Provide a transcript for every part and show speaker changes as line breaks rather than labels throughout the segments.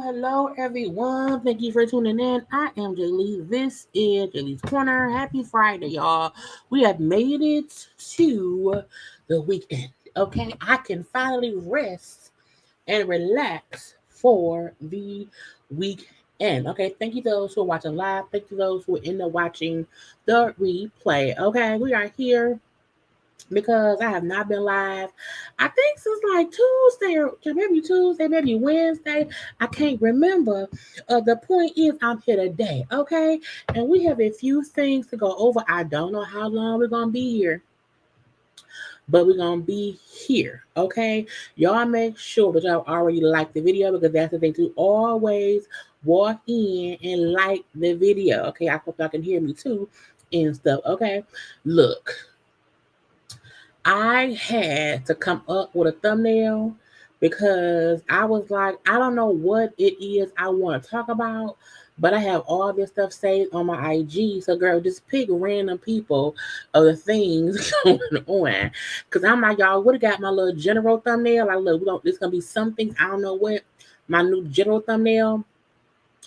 Hello, everyone. Thank you for tuning in. I am Jaylee. This is JayLeesCorner. Happy Friday, y'all. We have made it to the weekend. Okay, I can finally rest and relax for the weekend. Okay, thank you those who are watching live. Thank you those who are in there watching the replay. Okay, we are here because I have not been live. I think since like Tuesday or maybe Wednesday. I can't remember. The point is, I'm here today, okay? And we have a few things to go over. I don't know how long we're gonna be here, but we're gonna be here, okay? Y'all make sure that y'all already like the video because that's the thing to always walk in and like the video, okay? I hope y'all can hear me too and stuff, okay? Look. I had to come up with a thumbnail because I was like, I don't know what it is I want to talk about, but I have all this stuff saved on my IG. So, girl, just pick random people of the things going on. Because I'm like, y'all would have got my little general thumbnail. Like, look, this going to be some things. I don't know what. My new general thumbnail.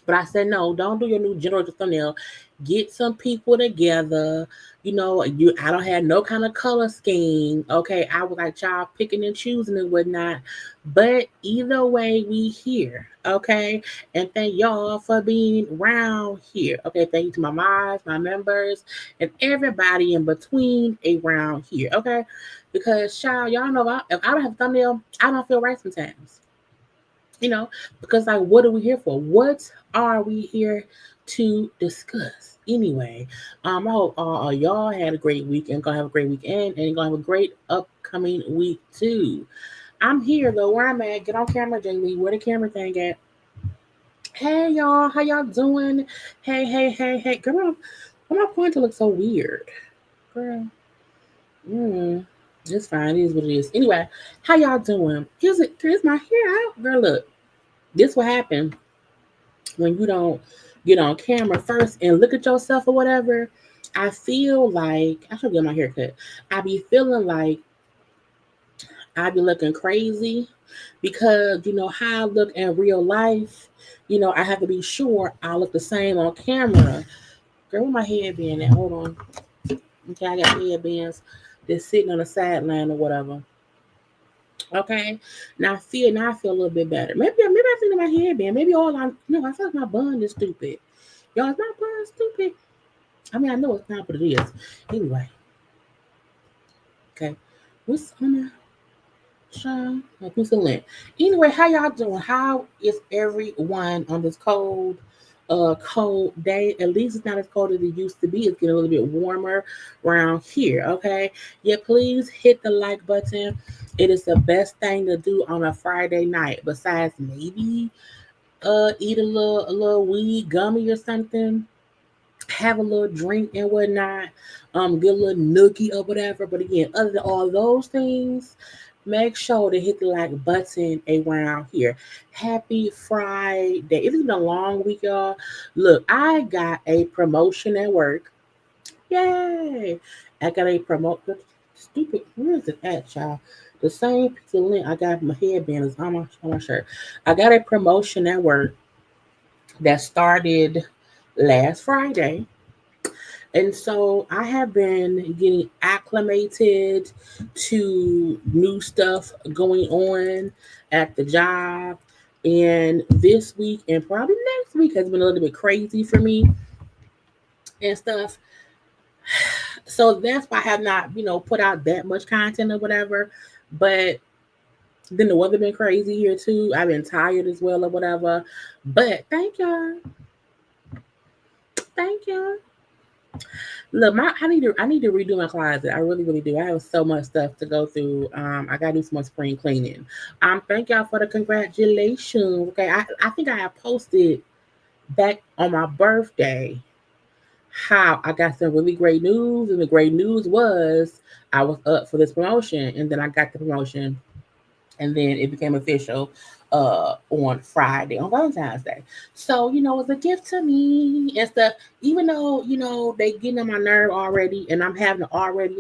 But I said, no, don't do your new general thumbnail. Get some people together. I don't have no kind of color scheme. Okay, I was like, y'all picking and choosing and whatnot. But either way, we here. Okay, and thank y'all for being around here. Okay, thank you to my mods, my members, and everybody in between around here. Okay, because y'all know if I don't have a thumbnail, I don't feel right sometimes. Because like, what are we here for? What are we here to discuss? Anyway, I hope y'all had a great weekend, gonna have a great weekend, and gonna have a great upcoming week too. I'm here though, where I'm at. Get on camera, Jaylee. Where the camera thing at? Hey y'all, how y'all doing? Hey. Girl, why my pointer look so weird? Girl. It's fine, it is what it is. Anyway, how y'all doing? Here's my hair out. Girl, look. This will happen when you don't get on camera first and look at yourself or whatever. I feel like I should get my hair cut. I be feeling like I be looking crazy because how I look in real life. I have to be sure I look the same on camera. Girl, where my headband at? Hold on. Okay, I got headbands. just sitting on the sideline or whatever. Okay. Now I feel a little bit better. Maybe I think in my headband. Maybe all I no, I feel like my bun is stupid. Y'all, is my bun stupid? I mean, I know it's not, but it is. Anyway, okay. What's on my child? Like, what's the link? Anyway, how y'all doing? How is everyone on this cold day? At least it's not as cold as it used to be. It's getting a little bit warmer around here. Okay. Yeah, please hit the like button. It is the best thing to do on a Friday night. Besides maybe eat a little weed gummy or something, have a little drink and whatnot, get a little nookie or whatever. But again, other than all those things, make sure to hit the like button around here. Happy Friday. It's been a long week, y'all. Look, I got a promotion at work. Yay! I got a promotion. Stupid, where is it at, y'all? The same piece of lint I got from my headband is on my shirt. I got a promotion at work that started last Friday. And so I have been getting acclimated to new stuff going on at the job. And this week and probably next week has been a little bit crazy for me and stuff. So that's why I have not, put out that much content or whatever. But then the weather been crazy here too. I've been tired as well or whatever. But thank y'all. Thank y'all. Look, I need to redo my closet. I really, really do. I have so much stuff to go through. I gotta do some more spring cleaning. Thank y'all for the congratulations. Okay, I think I have posted back on my birthday how I got some really great news, and the great news was I was up for this promotion, and then I got the promotion, and then it became official on Friday, on Valentine's Day. So, it's a gift to me and stuff. Even though, they getting on my nerve already, and I'm having to already,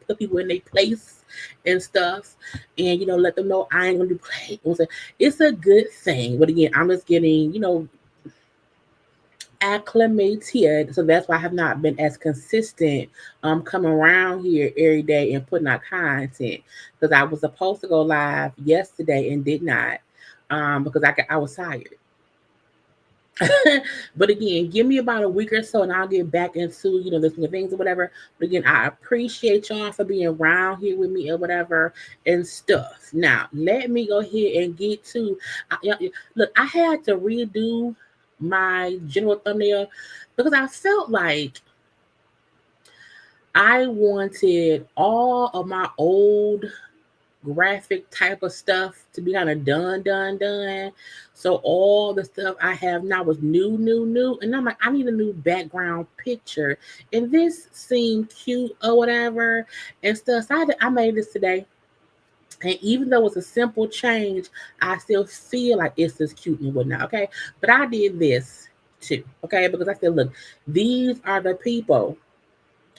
put people in their place and stuff, and let them know I ain't gonna do play. It's a good thing. But again, I'm just getting, acclimated. So that's why I have not been as consistent coming around here every day and putting out content, because I was supposed to go live yesterday and did not, because I was tired. But again, give me about a week or so and I'll get back into, listening to things or whatever. But again, I appreciate y'all for being around here with me or whatever and stuff. Now, let me go ahead and get to, look, I had to redo my general thumbnail because I felt like I wanted all of my old graphic type of stuff to be kind of done. So all the stuff I have now was new. And I'm like, I need a new background picture. And this seemed cute or whatever and stuff. So I made this today. And even though it's a simple change, I still feel like it's just cute and whatnot. Okay. But I did this too. Okay. Because I said, look, these are the people.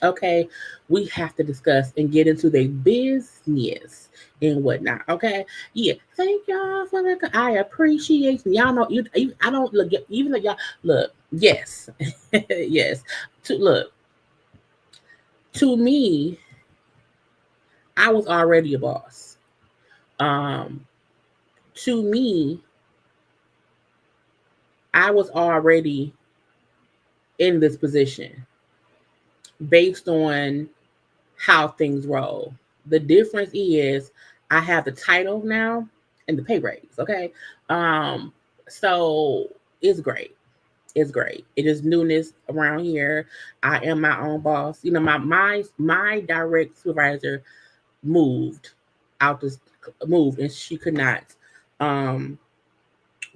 Okay. We have to discuss and get into their business and whatnot. Okay. Yeah. Thank y'all for the. I appreciate y'all. Know you. I don't look. Even though y'all look. Yes. Yes. Look. To me, I was already a boss. Um. To me, I was already in this position based on how things roll. The difference is I have the title now and the pay raise. Okay. Um, so it's great. It's great. It is newness around here. I am my own boss. My direct supervisor moved out this moved and she could not um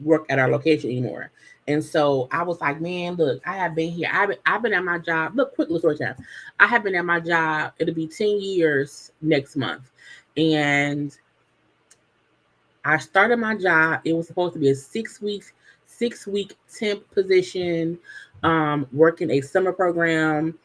work at our location anymore. And so I was like, man, look, I have been here. I've been at my job. Look, quick little story time. I have been at my job. It'll be 10 years next month. And I started my job. It was supposed to be a 6 week temp position, working a summer program,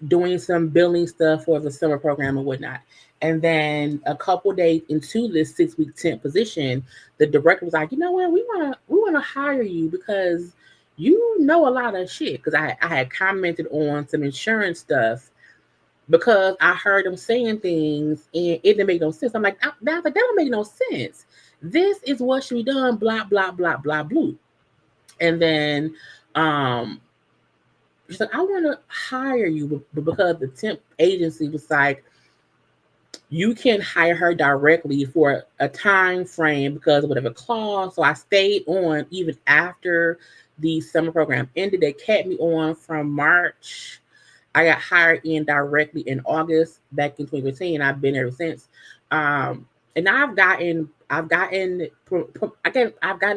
doing some billing stuff for the summer program and whatnot. And then a couple days into this 6 week temp position, the director was like, you know what, we wanna hire you because you know a lot of shit. Because I had commented on some insurance stuff because I heard them saying things and it didn't make no sense. I'm like, that don't make no sense. This is what should be done, blah, blah, blah, blah, blah. And then she's like, I want to hire you, but because the temp agency was like, you can hire her directly for a time frame because of whatever clause. So I stayed on even after the summer program ended. They kept me on from March. I got hired in directly in August back in 2015. I've been ever since. And now I've gotten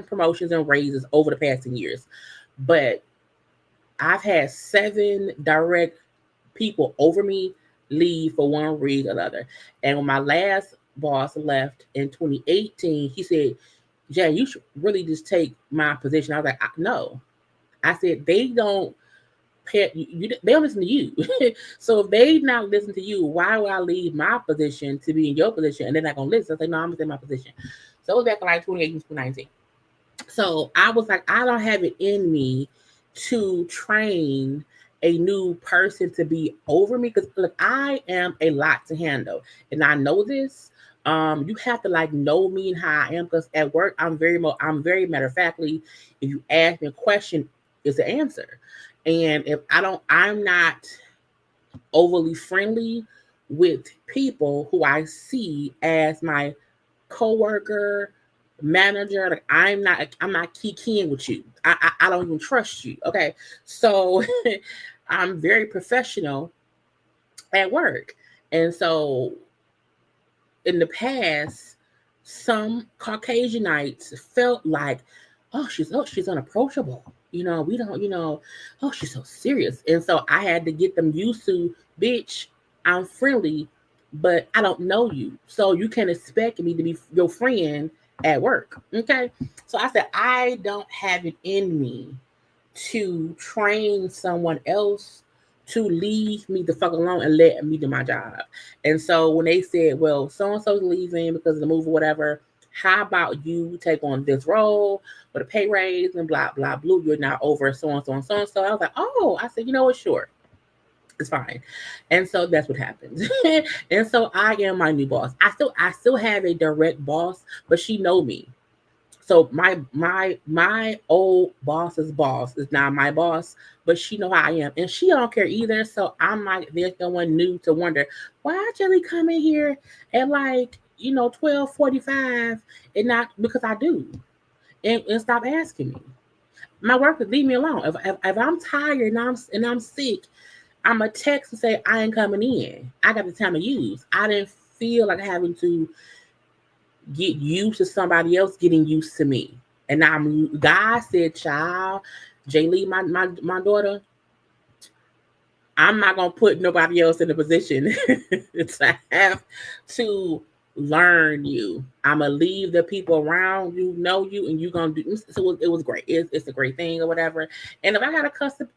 promotions and raises over the past 10 years, but I've had 7 direct people over me leave for one reason or another. And when my last boss left in 2018, he said, Jay, you should really just take my position. I was like, no. I said, they don't pay, they don't listen to you. So if they not listen to you, why would I leave my position to be in your position and they're not going to listen? I said, no, I'm going to stay in my position. So it was back in like 2018, 2019. So I was like, I don't have it in me to train a new person to be over me because look, I am a lot to handle, and I know this. You have to like know me and how I am because at work I'm very matter of factly. If you ask me a question, it's an answer, and if I'm not overly friendly with people who I see as my coworker, manager. Like I'm not keying with you. I don't even trust you. Okay, so I'm very professional at work, and so in the past, some Caucasianites felt like, oh, she's unapproachable. We don't, oh, she's so serious. And so I had to get them used to, bitch, I'm friendly, but I don't know you. So you can expect me to be your friend at work. Okay. So I said, I don't have it in me to train someone else to leave me the fuck alone and let me do my job. And so when they said, well, so and so's leaving because of the move or whatever, how about you take on this role with a pay raise and blah blah blah? You're now over so and so and so and so. I was like, oh, I said, you know what, sure. It's fine. And so that's what happens. And so I am my new boss. I still have a direct boss, but she know me. So my old boss's boss is now my boss, but she know how I am, and she don't care either. So I'm like, there's no one new to wonder why Jelly come in here at like 12:45 and not because I do, and stop asking me. My work would leave me alone. If I'm tired and I'm sick, I'm a text and say I ain't coming in. I got the time to use. I didn't feel like having to get used to somebody else getting used to me. And God said, child, Jaylee, my daughter, I'm not gonna put nobody else in a position to have to learn you. I'm gonna leave the people around you know you, and you gonna do. So it was great. It's a great thing or whatever. And if I got a custom,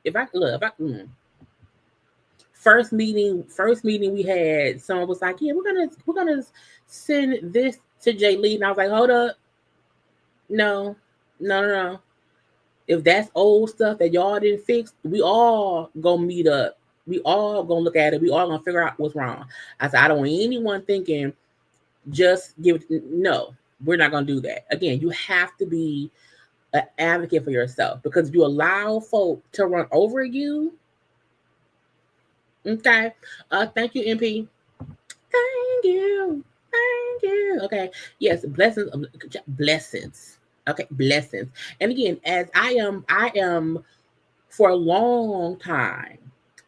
first meeting we had, someone was like, yeah, we're gonna send this to Jaylee, and I was like, hold up, no. If that's old stuff that y'all didn't fix, we all gonna meet up. We all gonna look at it. We all gonna figure out what's wrong. I said, I don't want anyone thinking just give it. No, we're not gonna do that. Again, you have to be an advocate for yourself because if you allow folk to run over you, okay. Thank you, MP. Thank you. Okay. Yes, blessings. Okay, blessings. And again, as I am for a long time,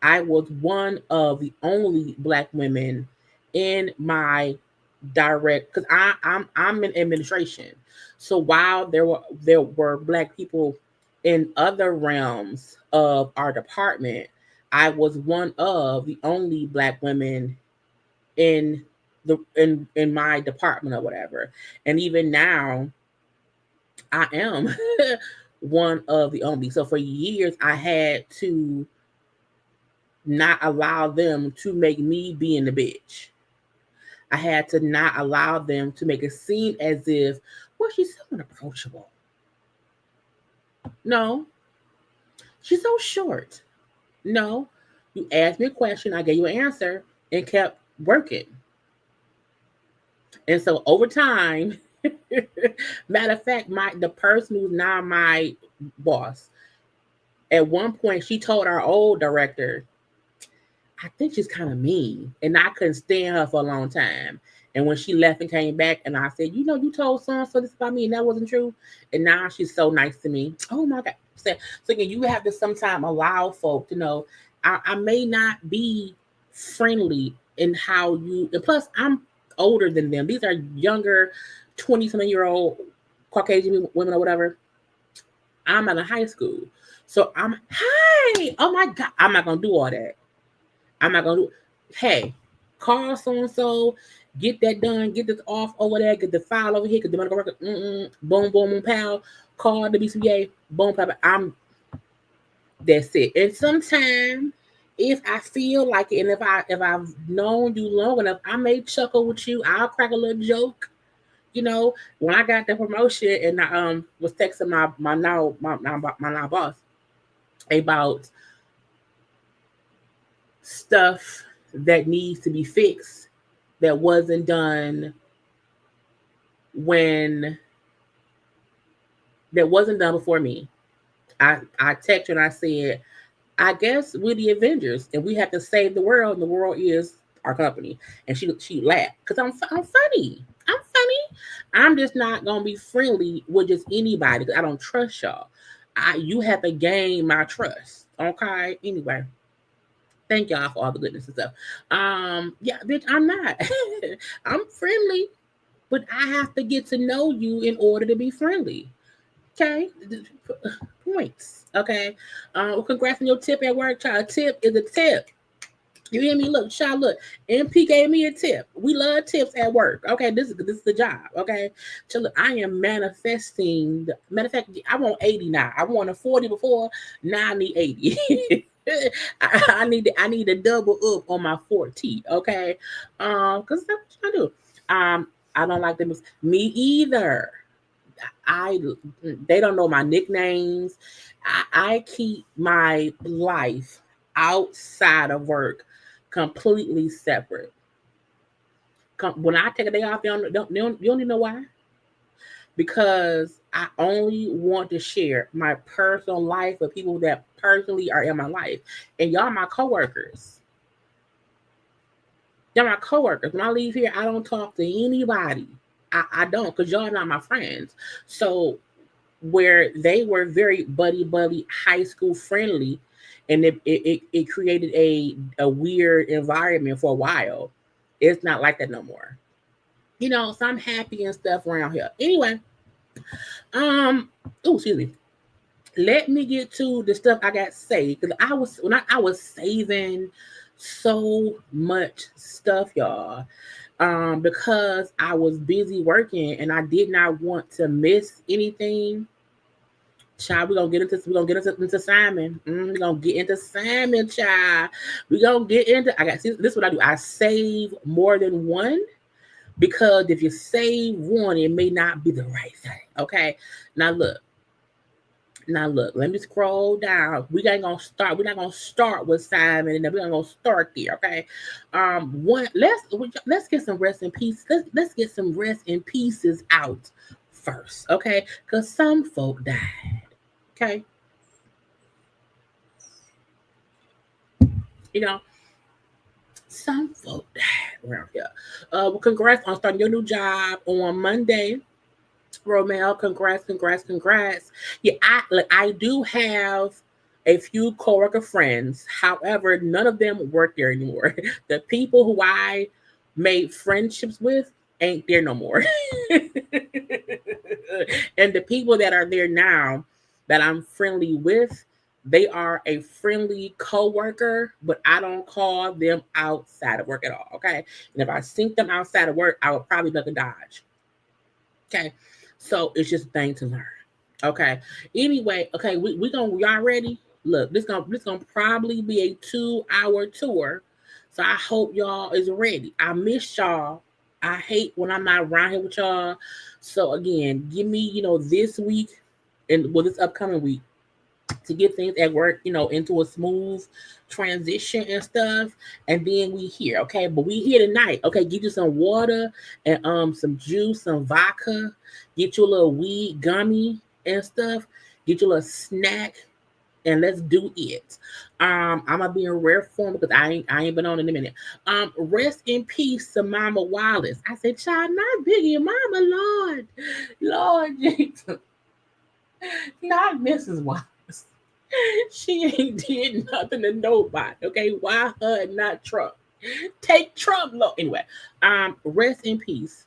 I was one of the only Black women in my direct because I'm in administration. So while there were Black people in other realms of our department, I was one of the only Black women in in my department or whatever. And even now, I am one of the only. So for years, I had to not allow them to make me be in the bitch. I had to not allow them to make it seem as if, well, she's so unapproachable. No, she's so short. No, you asked me a question, I gave you an answer. and kept working. And so over time, matter of fact, the person who's now my boss, at one point she told our old director, I think she's kind of mean. And I couldn't stand her for a long time. And when she left and came back, and I said, you told so-and-so this about me, and that wasn't true. And now she's so nice to me. Oh my God. So again, you have to sometimes allow folk to know I may not be friendly in how you, and plus I'm older than them. These are younger, 20-something-year-old Caucasian women or whatever. I'm out of high school. So hey, oh my God, I'm not going to do all that. I'm not going to do, hey, call so-and-so, get that done, get this off over there, get the file over here, get the medical record, boom, boom, boom, pow, call the BCBA, boom, pow, that's it. And sometimes, if I feel like it, and if I've known you long enough, I may chuckle with you, I'll crack a little joke. When I got the promotion and I was texting my now boss about stuff that needs to be fixed that wasn't done before me. I texted her and I said, I guess we're the Avengers and we have to save the world, and the world is our company. And she laughed because I'm funny. I'm funny. I'm just not gonna be friendly with just anybody because I don't trust y'all. You have to gain my trust. Okay. Anyway, thank y'all for all the goodness and stuff. Yeah, bitch, I'm not. I'm friendly, but I have to get to know you in order to be friendly. Okay, points. Okay, well, congrats on your tip at work, child. A tip is a tip. You hear me? Look, child, look. MP gave me a tip. We love tips at work. Okay, this is the job. Okay, so look, I am manifesting. Matter of fact, I want 80 now. I wanted 40 before. Now I need 80. I need to double up on my 40. Okay, because that's what I do. I don't like them. Me either. They don't know my nicknames. I keep my life outside of work completely separate. When I take a day off, you don't even know why. Because I only want to share my personal life with people that personally are in my life. And y'all my coworkers. Y'all my coworkers. When I leave here, I don't talk to anybody. I don't, because y'all not my friends. So where they were very buddy high school friendly, and it created a weird environment for a while. It's not like that no more. So I'm happy and stuff around here. Anyway, excuse me. Let me get to the stuff I got saved, because I was saving so much stuff, y'all. Because I was busy working and I did not want to miss anything. Child, we're gonna get into Simon. We're gonna get into Simon, child. We're gonna get into this is what I do. I save more than one, because if you save one, it may not be the right thing. Okay. Now look, let me scroll down. We're not gonna start with Simon, and then we're gonna start there. Okay. Let's get some rest in peace. Let's get some rest in pieces out first. Okay. Because some folk died. Okay. Some folk died around here. Well, congrats on starting your new job on Monday. Romeo, congrats. Yeah, I do have a few coworker friends. However, none of them work there anymore. The people who I made friendships with ain't there no more. And the people that are there now that I'm friendly with, they are a friendly coworker, but I don't call them outside of work at all. Okay. And if I sync them outside of work, I would probably look a dodge. Okay. So it's just a thing to learn. Okay. Anyway, okay, y'all ready? Look, this gonna probably be a 2-hour tour. So I hope y'all is ready. I miss y'all. I hate when I'm not around here with y'all. So again, give me, this week and this upcoming week. to get things at work, into a smooth transition and stuff. And then we here, okay? But we here tonight, okay? Get you some water and some juice, some vodka. Get you a little weed gummy and stuff. Get you a little snack, and let's do it. I'm gonna be in rare form because I ain't been on in a minute. Rest in peace to Mama Wallace. I said, child, not Biggie, Mama, Lord Jesus, not Mrs. Wallace. She ain't did nothing to nobody. Okay, why her and not Trump? Take Trump low. Anyway, rest in peace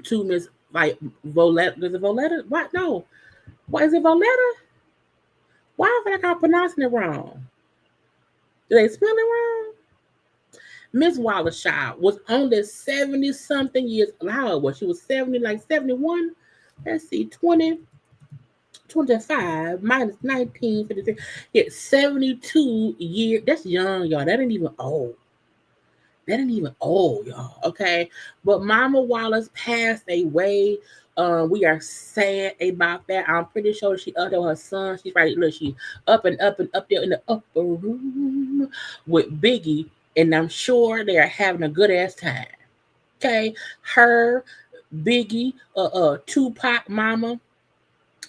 to Miss like Voletta. Is it Voletta? What? No. What is it, Voletta? Why am I pronouncing it wrong? Did they spell it wrong? Miss Wallace Child was only 70 something years. How old was she? Was 70, like 71? Let's see, 20, 25 minus 1953. Yeah, 72 years. That's young, y'all. That ain't even old. That ain't even old, y'all. Okay. But Mama Wallace passed away. We are sad about that. I'm pretty sure she up there with her son. She's right. Look, she up and up and up there in the upper room with Biggie, and I'm sure they are having a good ass time. Okay, her, Biggie, Tupac Mama,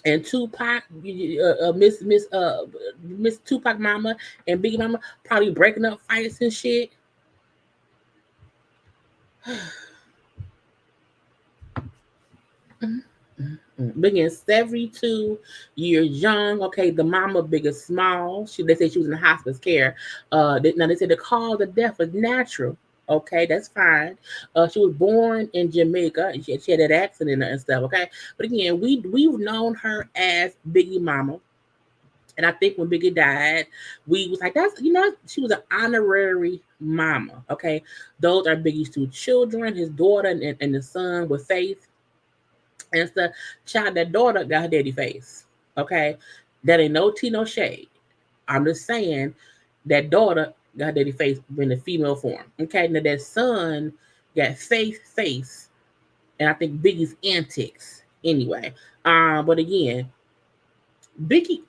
and Tupac, Miss Tupac Mama and Biggie Mama probably breaking up fights and shit. Biggie is 72 years young. Okay, the mama big is small. They say she was in hospice care. Now they said the cause of death was natural. Okay, that's fine. She was born in Jamaica. She had that accident and stuff. Okay, but again, we've known her as Biggie Mama. And I think when Biggie died, we was like, that's, she was an honorary mama. Okay. Those are Biggie's two children, his daughter and the son with Faith. And stuff. Child, that daughter got her daddy face. Okay. That ain't no tea, no shade. I'm just saying that daughter got her daddy face in the female form. Okay. Now that son got Faith face. And I think Biggie's antics. Anyway. But again, Biggie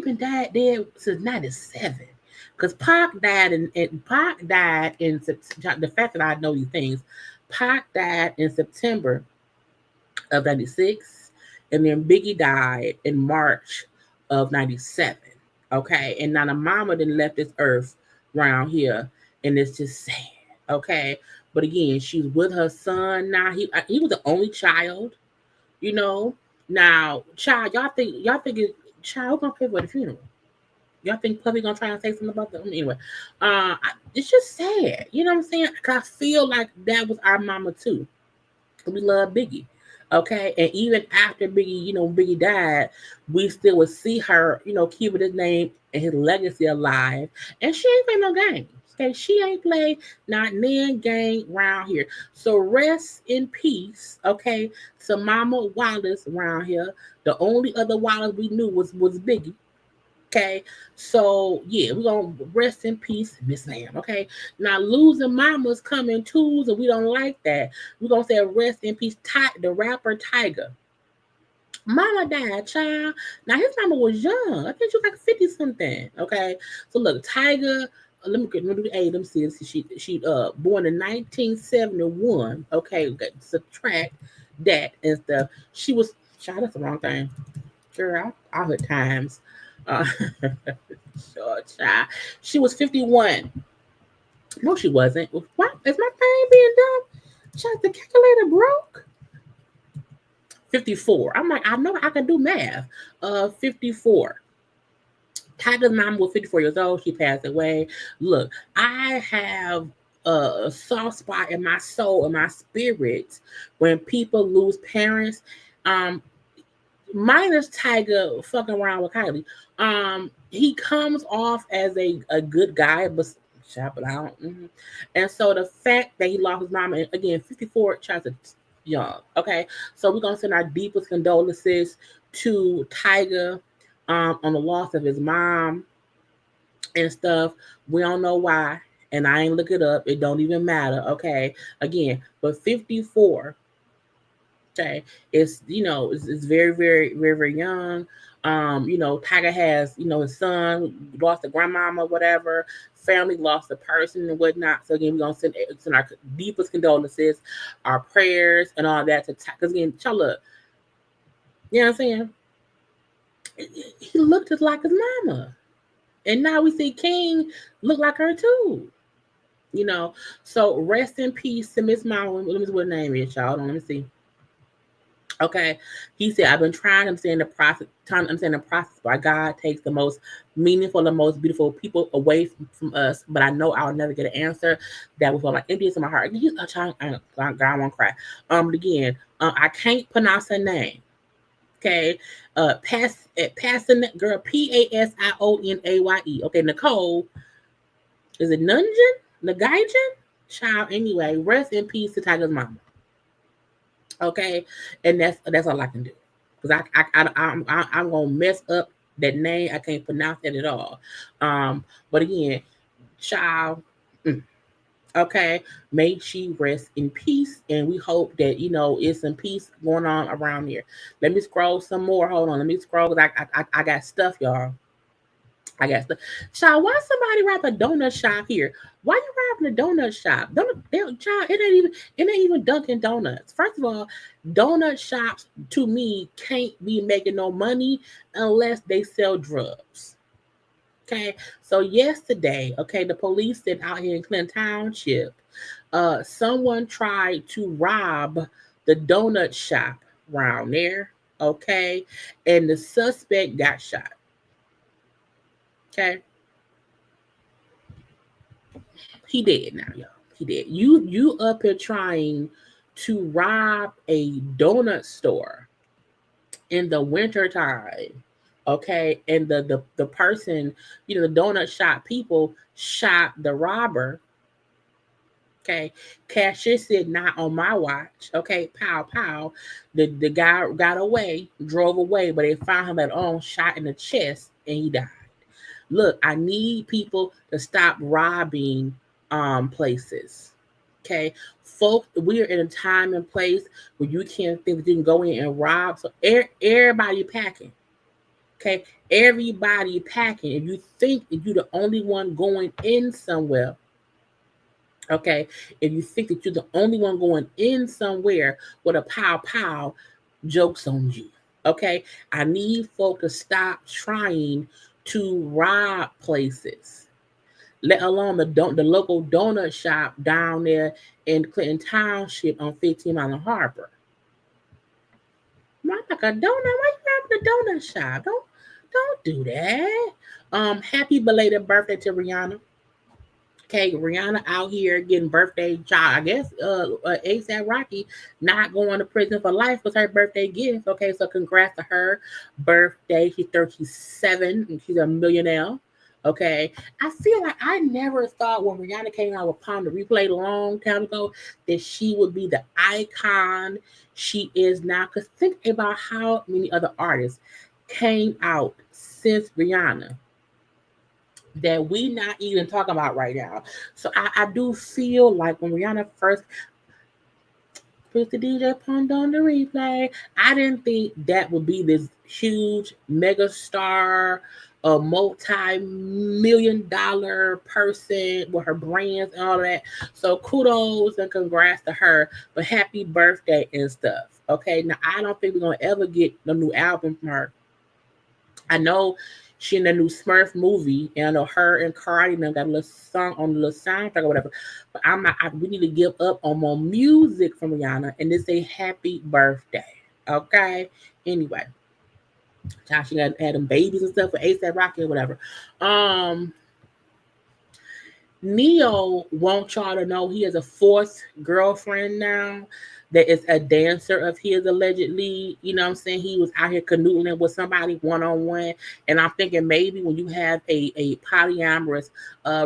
been dead since '97, because Pac died in the fact that I know these things. Pac died in September of '96, and then Biggie died in March of '97. Okay, and now the mama then left this earth around here, and it's just sad. Okay, but again, she's with her son now. He was the only child, you know. Now, child, y'all think it. Child, who's gonna pay for the funeral? Y'all think Puffy gonna try and say something about that? Anyway, it's just sad. You know what I'm saying? Cause I feel like that was our mama too. We love Biggie, okay. And even after Biggie, Biggie died, we still would see her, keeping his name and his legacy alive. And she ain't playing no games. Okay, she ain't played not nan gang around here. So rest in peace, okay. So Mama Wallace around here. The only other Wallace we knew was Biggie. Okay. So yeah, we're gonna rest in peace, Miss Ma'am. Okay. Now losing mama's coming too, and we don't like that. We're gonna say rest in peace, the rapper Tyga. Mama died, child. Now his mama was young. I think she was like 50 something. Okay. So look, Tyga. Let me do the age. Let me see. She born in 1971. Okay, we got to subtract that and stuff. She was, child, that's the wrong thing. Girl, all the times. Sure, child. She was 51. No, she wasn't. What? Is my thing being done? Child, the calculator broke. 54. I'm like, I know I can do math. 54. Tyga's mom was 54 years old. She passed away. Look, I have a soft spot in my soul, in my spirit, when people lose parents. Minus Tyga fucking around with Kylie. He comes off as a good guy, but I don't. Mm-hmm. And so the fact that he lost his mom, and again, 54, child young. Okay, so we're gonna send our deepest condolences to Tyga. On the loss of his mom and stuff. We don't know why, and I ain't look it up. It don't even matter. Okay, again, but 54. Okay, it's it's very, very, very, very young. Tyga has, his son lost a grandmama, whatever. Family lost a person and whatnot. So again, we're gonna send our deepest condolences, our prayers, and all that to Tyga. Because again, y'all look, you know what I'm saying? He looked just like his mama, and now we see King look like her too. So rest in peace to Miss Mama. Let me see what her name is, y'all. Hold on, let me see. Okay, he said, I've been trying to understand the process why God takes the most meaningful, the most beautiful people away from us, but I know I'll never get an answer that will feel like emptiness in my heart. God, I won't cry. Again, I can't pronounce her name. Okay, Passion girl, Pasionay. Okay, Nicole, is it Nugajin? Child, anyway, rest in peace to Tyga's mama. Okay, and that's all I can do, because I'm gonna mess up that name. I can't pronounce it at all. But again, child. Okay, may she rest in peace, and we hope that it's some peace going on around here. Let me scroll some more. Hold on, let me scroll because I got stuff, y'all. I guess. Child, why somebody wrap a donut shop here? Why you wrapping a donut shop? Child, it ain't even Dunkin' Donuts. First of all, donut shops to me can't be making no money unless they sell drugs. Okay, so yesterday, the police said out here in Clinton Township, someone tried to rob the donut shop around there. Okay, and the suspect got shot. Okay. He did now, y'all. He did. You up here trying to rob a donut store in the winter time. Okay. And the person, the donut shop people shot the robber. Okay. Cashier said, not on my watch. Okay. Pow pow. The guy got away, drove away, but they found him at home, shot in the chest, and he died. Look, I need people to stop robbing places. Okay, folks, we are in a time and place where you can't think that you can go in and rob. So everybody packing. Okay, everybody packing. If you think that you're the only one going in somewhere, okay, if you think that you're the only one going in somewhere with a pow pow, jokes on you. Okay, I need folk to stop trying to rob places, let alone the local donut shop down there in Clinton Township on 15 Mile Harbor. I'm like a donut. Why you robbing the donut shop? Don't do that. Happy belated birthday to Rihanna. Okay, Rihanna out here getting birthday child. I guess ASAP Rocky not going to prison for life was her birthday gift. Okay, so congrats to her birthday. She's 37 and she's a millionaire. Okay, I feel like I never thought when Rihanna came out with Palm the Replay a long time ago that she would be the icon she is now. Because think about how many other artists came out since Rihanna that we not even talking about right now. So I do feel like when Rihanna first put the DJ Pond on the replay, I didn't think that would be this huge mega star, a multi-million-dollar person with her brands and all that. So kudos and congrats to her, but happy birthday and stuff. Okay, now I don't think we're gonna ever get the new album from her. I know she in the new Smurf movie, and I know her and Cardi got a little song on the little soundtrack or whatever. But I'm not. We need to give up on more music from Rihanna and just say happy birthday. Okay. Anyway, she had them babies and stuff for ASAP Rocky or whatever. Neo wants y'all to know he has a fourth girlfriend now that is a dancer of his allegedly. You know what I'm saying? He was out here canoodling with somebody one-on-one. And I'm thinking maybe when you have a polyamorous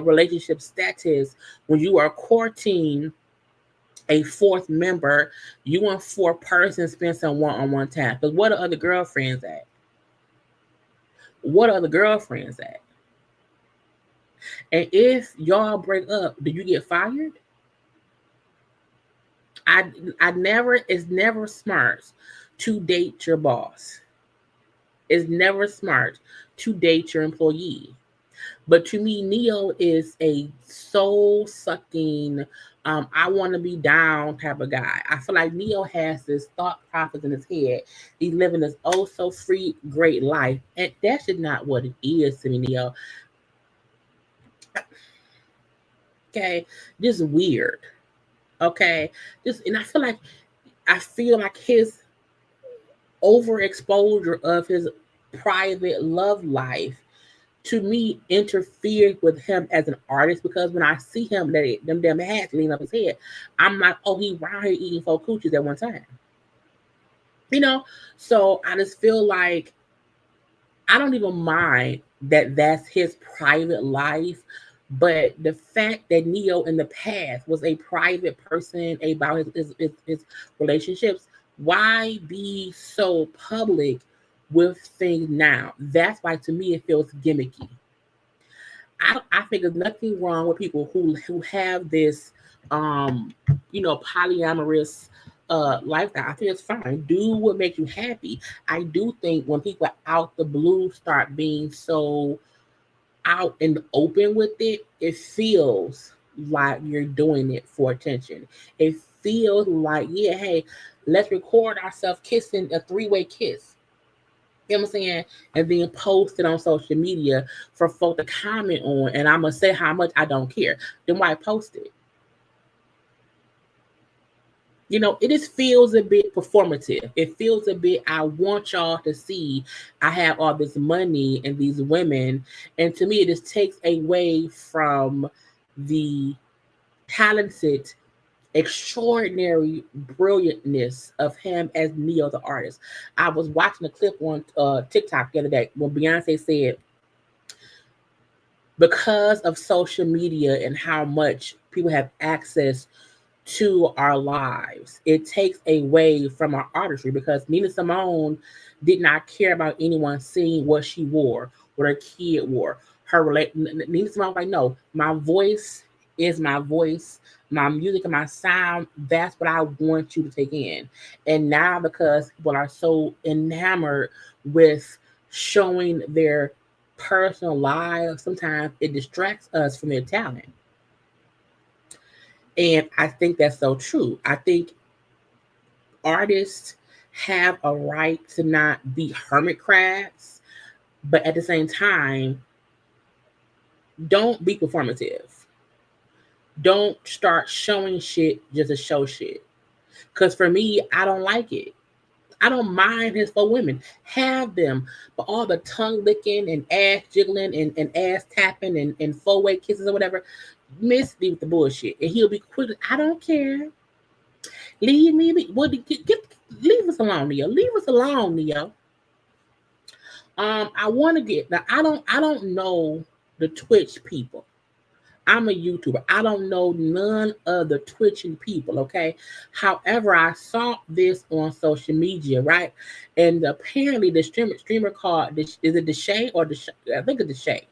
relationship status, when you are courting a fourth member, you and four persons spend some one-on-one time. Because what are other girlfriends at? What are the girlfriends at? And if y'all break up, do you get fired? It's never smart to date your boss. It's never smart to date your employee. But to me, Neo is a soul sucking, I want to be down type of guy. I feel like Neo has this thought process in his head. He's living this oh so free, great life. And that's just not what it is to me, Neo. Okay. Just weird. Okay. Just, and I feel like his overexposure of his private love life to me interfered with him as an artist, because when I see him, them damn hats leaning up his head, I'm like, oh, he around here eating 4 coochies at one time. You know? So I just feel like I don't even mind that that's his private life. But the fact that Neo in the past was a private person about his relationships, why be so public with things now? That's why to me it feels gimmicky. I think there's nothing wrong with people who have this polyamorous lifestyle. I think it's fine. Do what makes you happy. I do think when people out the blue start being so out and open with it, it feels like you're doing it for attention. It feels like, yeah, hey, let's record ourselves kissing a 3-way kiss. You know what I'm saying? And then post it on social media for folk to comment on, and I'm gonna say how much I don't care. Then why post it? You know, it just feels a bit performative. It feels a bit, I want y'all to see I have all this money and these women. And to me, it just takes away from the talented, extraordinary brilliantness of him as Neo the artist. I was watching a clip on TikTok the other day when Beyonce said, because of social media and how much people have access to our lives, it takes away from our artistry, because Nina Simone did not care about anyone seeing what she wore, what her kid wore. Nina Simone was like, no, my voice is my voice, my music and my sound. That's what I want you to take in. And now, because people are so enamored with showing their personal lives, sometimes it distracts us from their talent. And I think that's so true. I think artists have a right to not be hermit crabs, but at the same time, don't be performative. Don't start showing shit just to show shit. Because for me, I don't like it. I don't mind his for women. Have them. But all the tongue licking and ass jiggling and ass tapping and 4-way kisses or whatever, miss me with the bullshit. And he'll be quick. I don't care. Leave me. Leave us alone, Neo. Leave us alone, Neo. I want to get now. I don't know the Twitch people. I'm a YouTuber. I don't know none of the Twitching people, okay? However, I saw this on social media, right? And apparently the streamer called, is it Deshay or Deshay? I think it's Deshay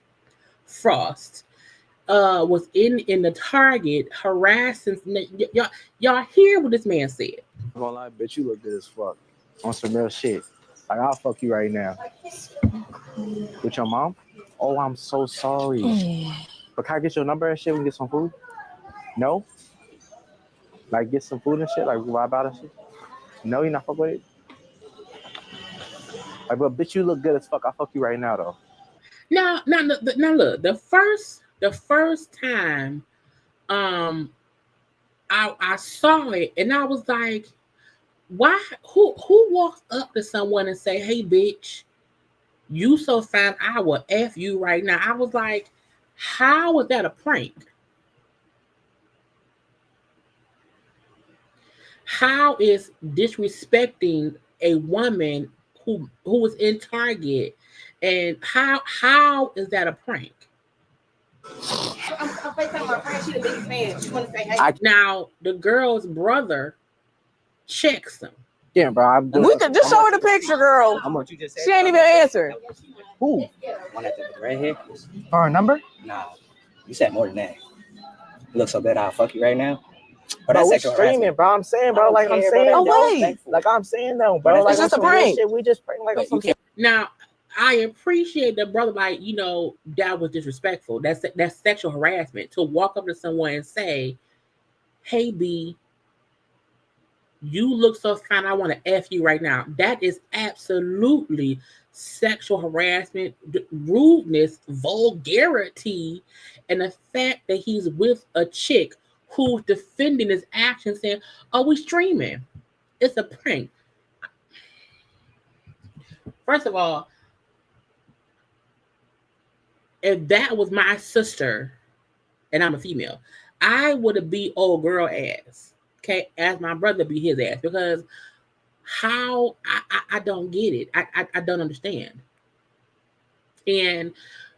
Frost, was in the Target harassing. Y'all hear what this man said?
I'm gonna lie, bitch, you look good as fuck. On some real shit. Like, I'll fuck you right now. With your mom? Oh, I'm so sorry. But can I get your number and shit? We can get some food? No? Like, get some food and shit? Like, vibe out and shit? No, you're not fuck with it? Like, but bitch, you look good as fuck. I'll fuck you right now, though.
Now, look. The first time, I saw it and I was like, why? Who walks up to someone and say, "Hey, bitch, you so fine, I will F you right now"? I was like, how was that a prank? How is disrespecting a woman who was in Target, and how is that a prank? I'm FaceTiming my friend. She's the biggest fan. She want to say hey. Now the girl's brother checks him.
Yeah, bro.
We could just show her the picture, girl. How much you just said? She ain't even answering.
Who?
One at the right here.
Our number?
Nah, you said more than that. You look so good, I'll fuck you right now.
Bro, we're streaming, bro. I'm saying, bro. Like I'm saying,
oh wait,
like I'm saying, though, bro. Like
it's just a prank.
Shit, we just prank like
Now, I appreciate the brother, like, you know, that was disrespectful. That's sexual harassment. To walk up to someone and say, hey, B, you look so fine, I want to F you right now. That is absolutely sexual harassment, rudeness, vulgarity, and the fact that he's with a chick who's defending his actions, saying, oh, we streaming. It's a prank. First of all, if that was my sister and I'm a female, I would have beat old girl ass. Okay, as my brother beat his ass, because how I don't get it. I don't understand. And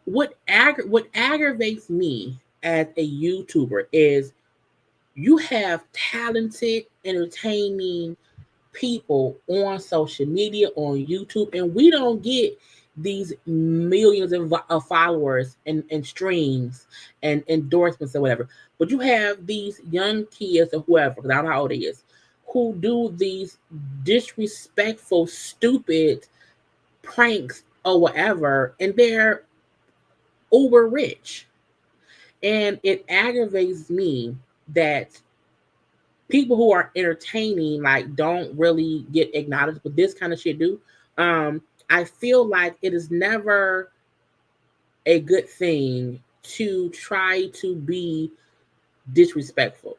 what aggravates me as a YouTuber is you have talented, entertaining people on social media, on YouTube, and we don't get these millions of followers and streams and endorsements or whatever. But you have these young kids or whoever, because I don't know how old they is, who do these disrespectful, stupid pranks or whatever, and they're uber rich. And it aggravates me that people who are entertaining like don't really get acknowledged, but this kind of shit do. I feel like it is never a good thing to try to be disrespectful.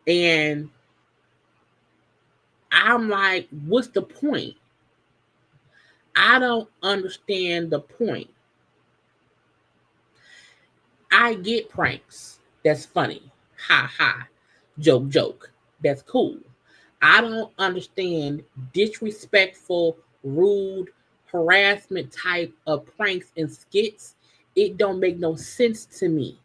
And I'm like, what's the point? I don't understand the point. I get pranks. That's funny. Ha ha. Joke, joke. That's cool. I don't understand disrespectful, rude, harassment type of pranks and skits. It don't make no sense to me.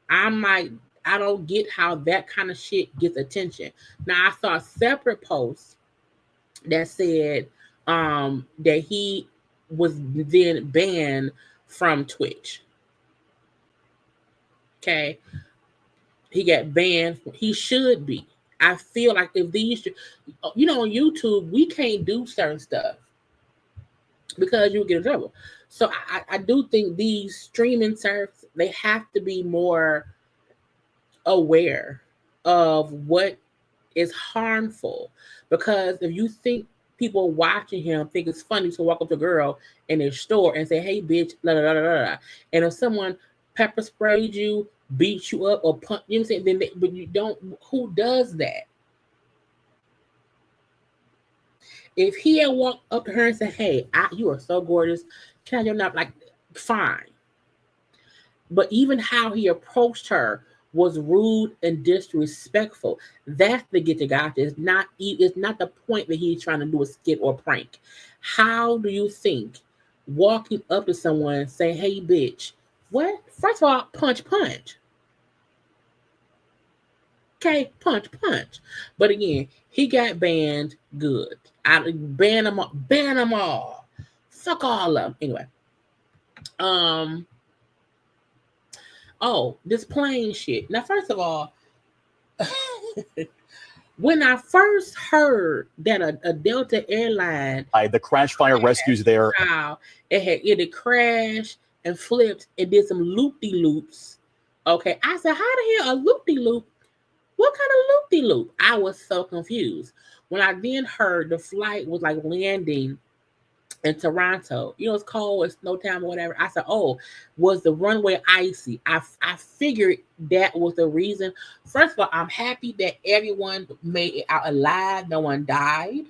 I'm like, I don't get how that kind of shit gets attention. Now I saw a separate post that said that he was then banned from Twitch. Okay. He got banned. He should be. I feel like if these, you know, on YouTube, we can't do certain stuff because you get in trouble. So I do think these streaming services, they have to be more aware of what is harmful. Because if you think people watching him think it's funny to walk up to a girl in their store and say, hey, bitch, la la la la la. And if someone pepper sprayed you, beat you up, or punch, you know what I'm saying? But you don't, who does that? If he had walked up to her and said, hey, you are so gorgeous, can I your number? Like, fine. But even how he approached her was rude and disrespectful. That's the get to gotcha. It's not the point that he's trying to do a skit or prank. How do you think walking up to someone saying, hey, bitch, what? First of all, punch. Okay, punch. But again, he got banned. Good. I ban them all. Fuck all of them. Anyway. Oh, this plane shit. Now, first of all, when I first heard that a Delta airline,
the crash fire rescues there,
it had crashed and flipped and did some loop-de-loops. Okay, I said, how the hell a loop-de-loop? What kind of loop-de-loop? I was so confused. When I then heard the flight was like landing in Toronto, you know, it's cold, it's snow time or whatever. I said, oh, was the runway icy? I figured that was the reason. First of all, I'm happy that everyone made it out alive. No one died.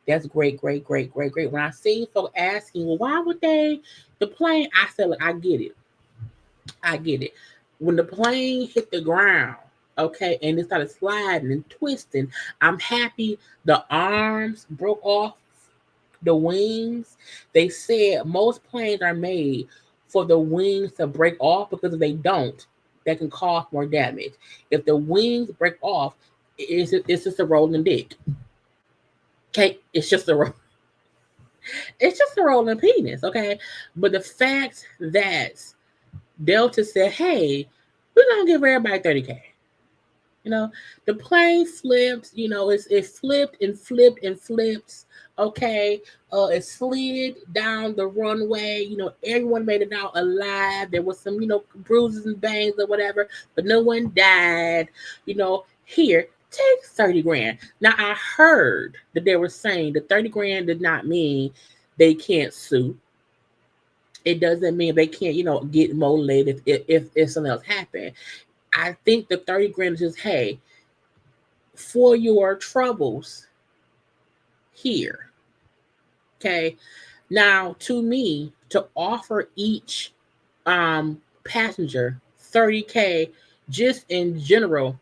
That's great. When I see folks asking, well, why would the plane? I said, look, I get it. When the plane hit the ground, okay, and it started sliding and twisting, I'm happy the arms broke off the wings. They said most planes are made for the wings to break off, because if they don't, that can cause more damage. If the wings break off, it's just a rolling dick. Okay, it's just a rolling penis. Okay, but the fact that Delta said, hey, we're gonna give everybody $30K. You know, the plane flipped. You know, it flipped and flipped and flipped. Okay, it slid down the runway. You know, everyone made it out alive. There was some, bruises and bangs or whatever, but no one died. You know, here, take 30 grand. Now I heard that they were saying that 30 grand did not mean they can't sue. It doesn't mean they can't, get molested if something else happened. I think the 30 grand is just, hey, for your troubles here. Okay. Now, to me, to offer each passenger 30K just in general,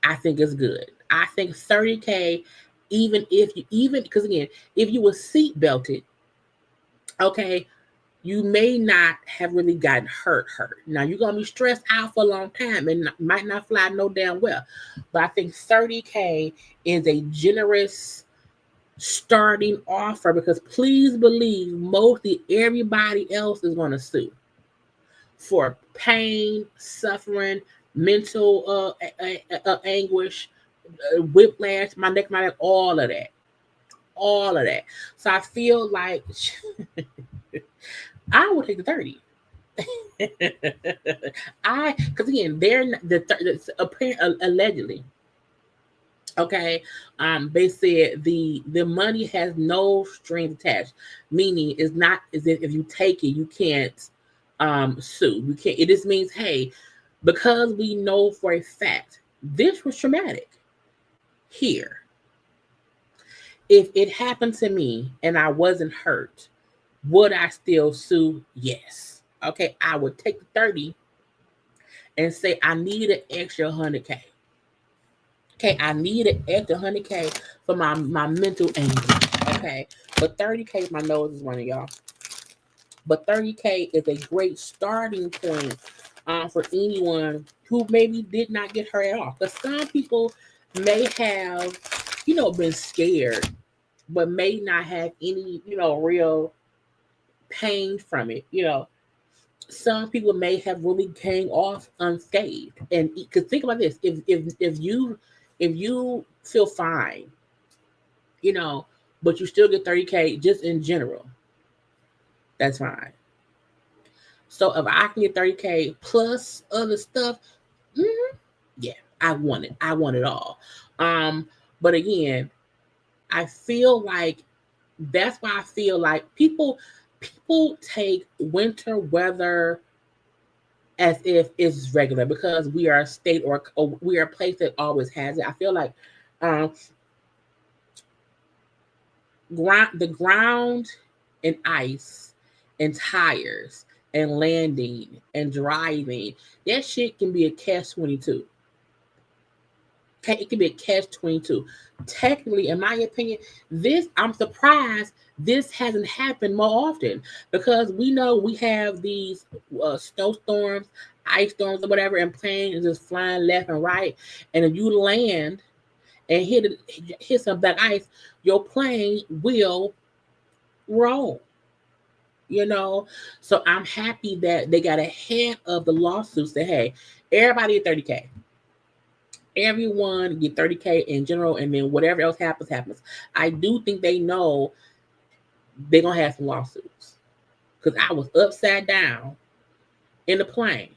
I think is good. I think 30K, because again, if you were seat belted, okay, you may not have really gotten hurt. Now you're gonna be stressed out for a long time and might not fly no damn well. But I think 30K is a generous starting offer, because please believe mostly everybody else is gonna sue for pain, suffering, mental anguish, whiplash, my neck, all of that. So I feel like I would take the 30. Because again, allegedly, okay, they said the money has no strings attached, meaning it's not as if you take it, you can't sue. You can't. It just means, hey, because we know for a fact this was traumatic. Here, if it happened to me and I wasn't hurt, would I still sue? Yes. Okay, I would take the 30 and say I need an extra 100K. Okay, I need an extra 100K for my mental anguish. Okay, but 30K, my nose is running, y'all. But 30K is a great starting point for anyone who maybe did not get hurt at all. Because some people may have, been scared, but may not have any, real pain from it. Some people may have really came off unscathed. And because think about this, if you feel fine, but you still get 30K just in general, that's fine. So if I can get 30K plus other stuff, yeah, I want it. I want it all. But again, I feel like that's why I feel like people take winter weather as if it's regular, because we are a state or we are a place that always has it. I feel like the ground and ice and tires and landing and driving, that shit can be a catch-22. Okay, it can be a catch-22. Technically, in my opinion, I'm surprised this hasn't happened more often, because we know we have these snowstorms, ice storms, or whatever, and planes just flying left and right. And if you land and hit some black ice, your plane will roll. So I'm happy that they got ahead of the lawsuits. That, hey, everybody get 30K. Everyone get 30K in general, and then whatever else happens. I do think they know they're gonna have some lawsuits, because I was upside down in the plane,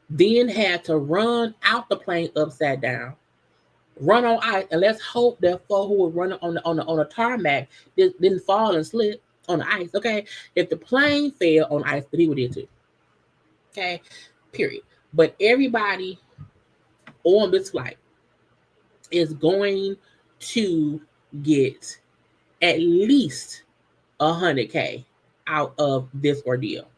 then had to run out the plane upside down, run on ice, and let's hope that folk who were running on the tarmac didn't fall and slip on the ice. Okay, if the plane fell on ice, the people did too. Okay, period. But everybody on this flight is going to get at least 100K out of this ordeal.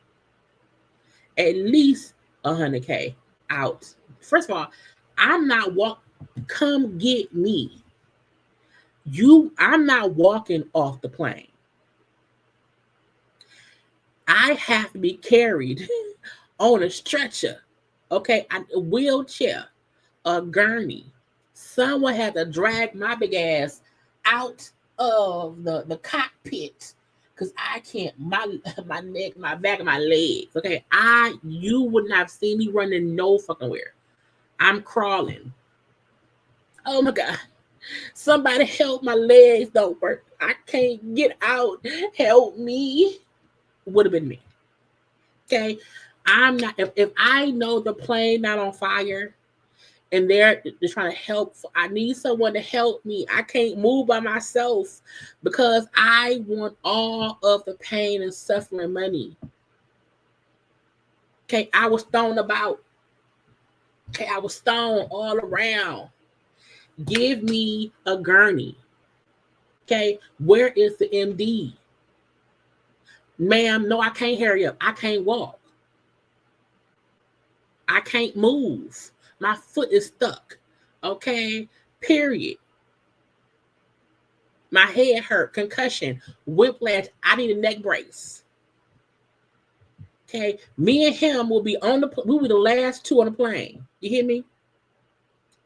At least 100K out. First of all, I'm not come get me. I'm not walking off the plane. I have to be carried on a stretcher, okay, a wheelchair, a gurney. Someone had to drag my big ass out of the cockpit, because I can't, my neck, my back, and my legs. Okay, you would not see me running no fucking where. I'm crawling. Oh my God. Somebody help, my legs don't work. I can't get out. Help me. Would have been me. Okay. I'm not, if I know the plane not on fire and they're trying to help, I need someone to help me. I can't move by myself because I want all of the pain and suffering money. Okay. I was thrown about. Okay. I was thrown all around. Give me a gurney. Okay. Where is the MD? Ma'am, no, I can't hurry up. I can't walk. I can't move. My foot is stuck. Okay. Period. My head hurt. Concussion. Whiplash. I need a neck brace. Okay. Me and him will be on the, we'll be the last two on the plane. You hear me?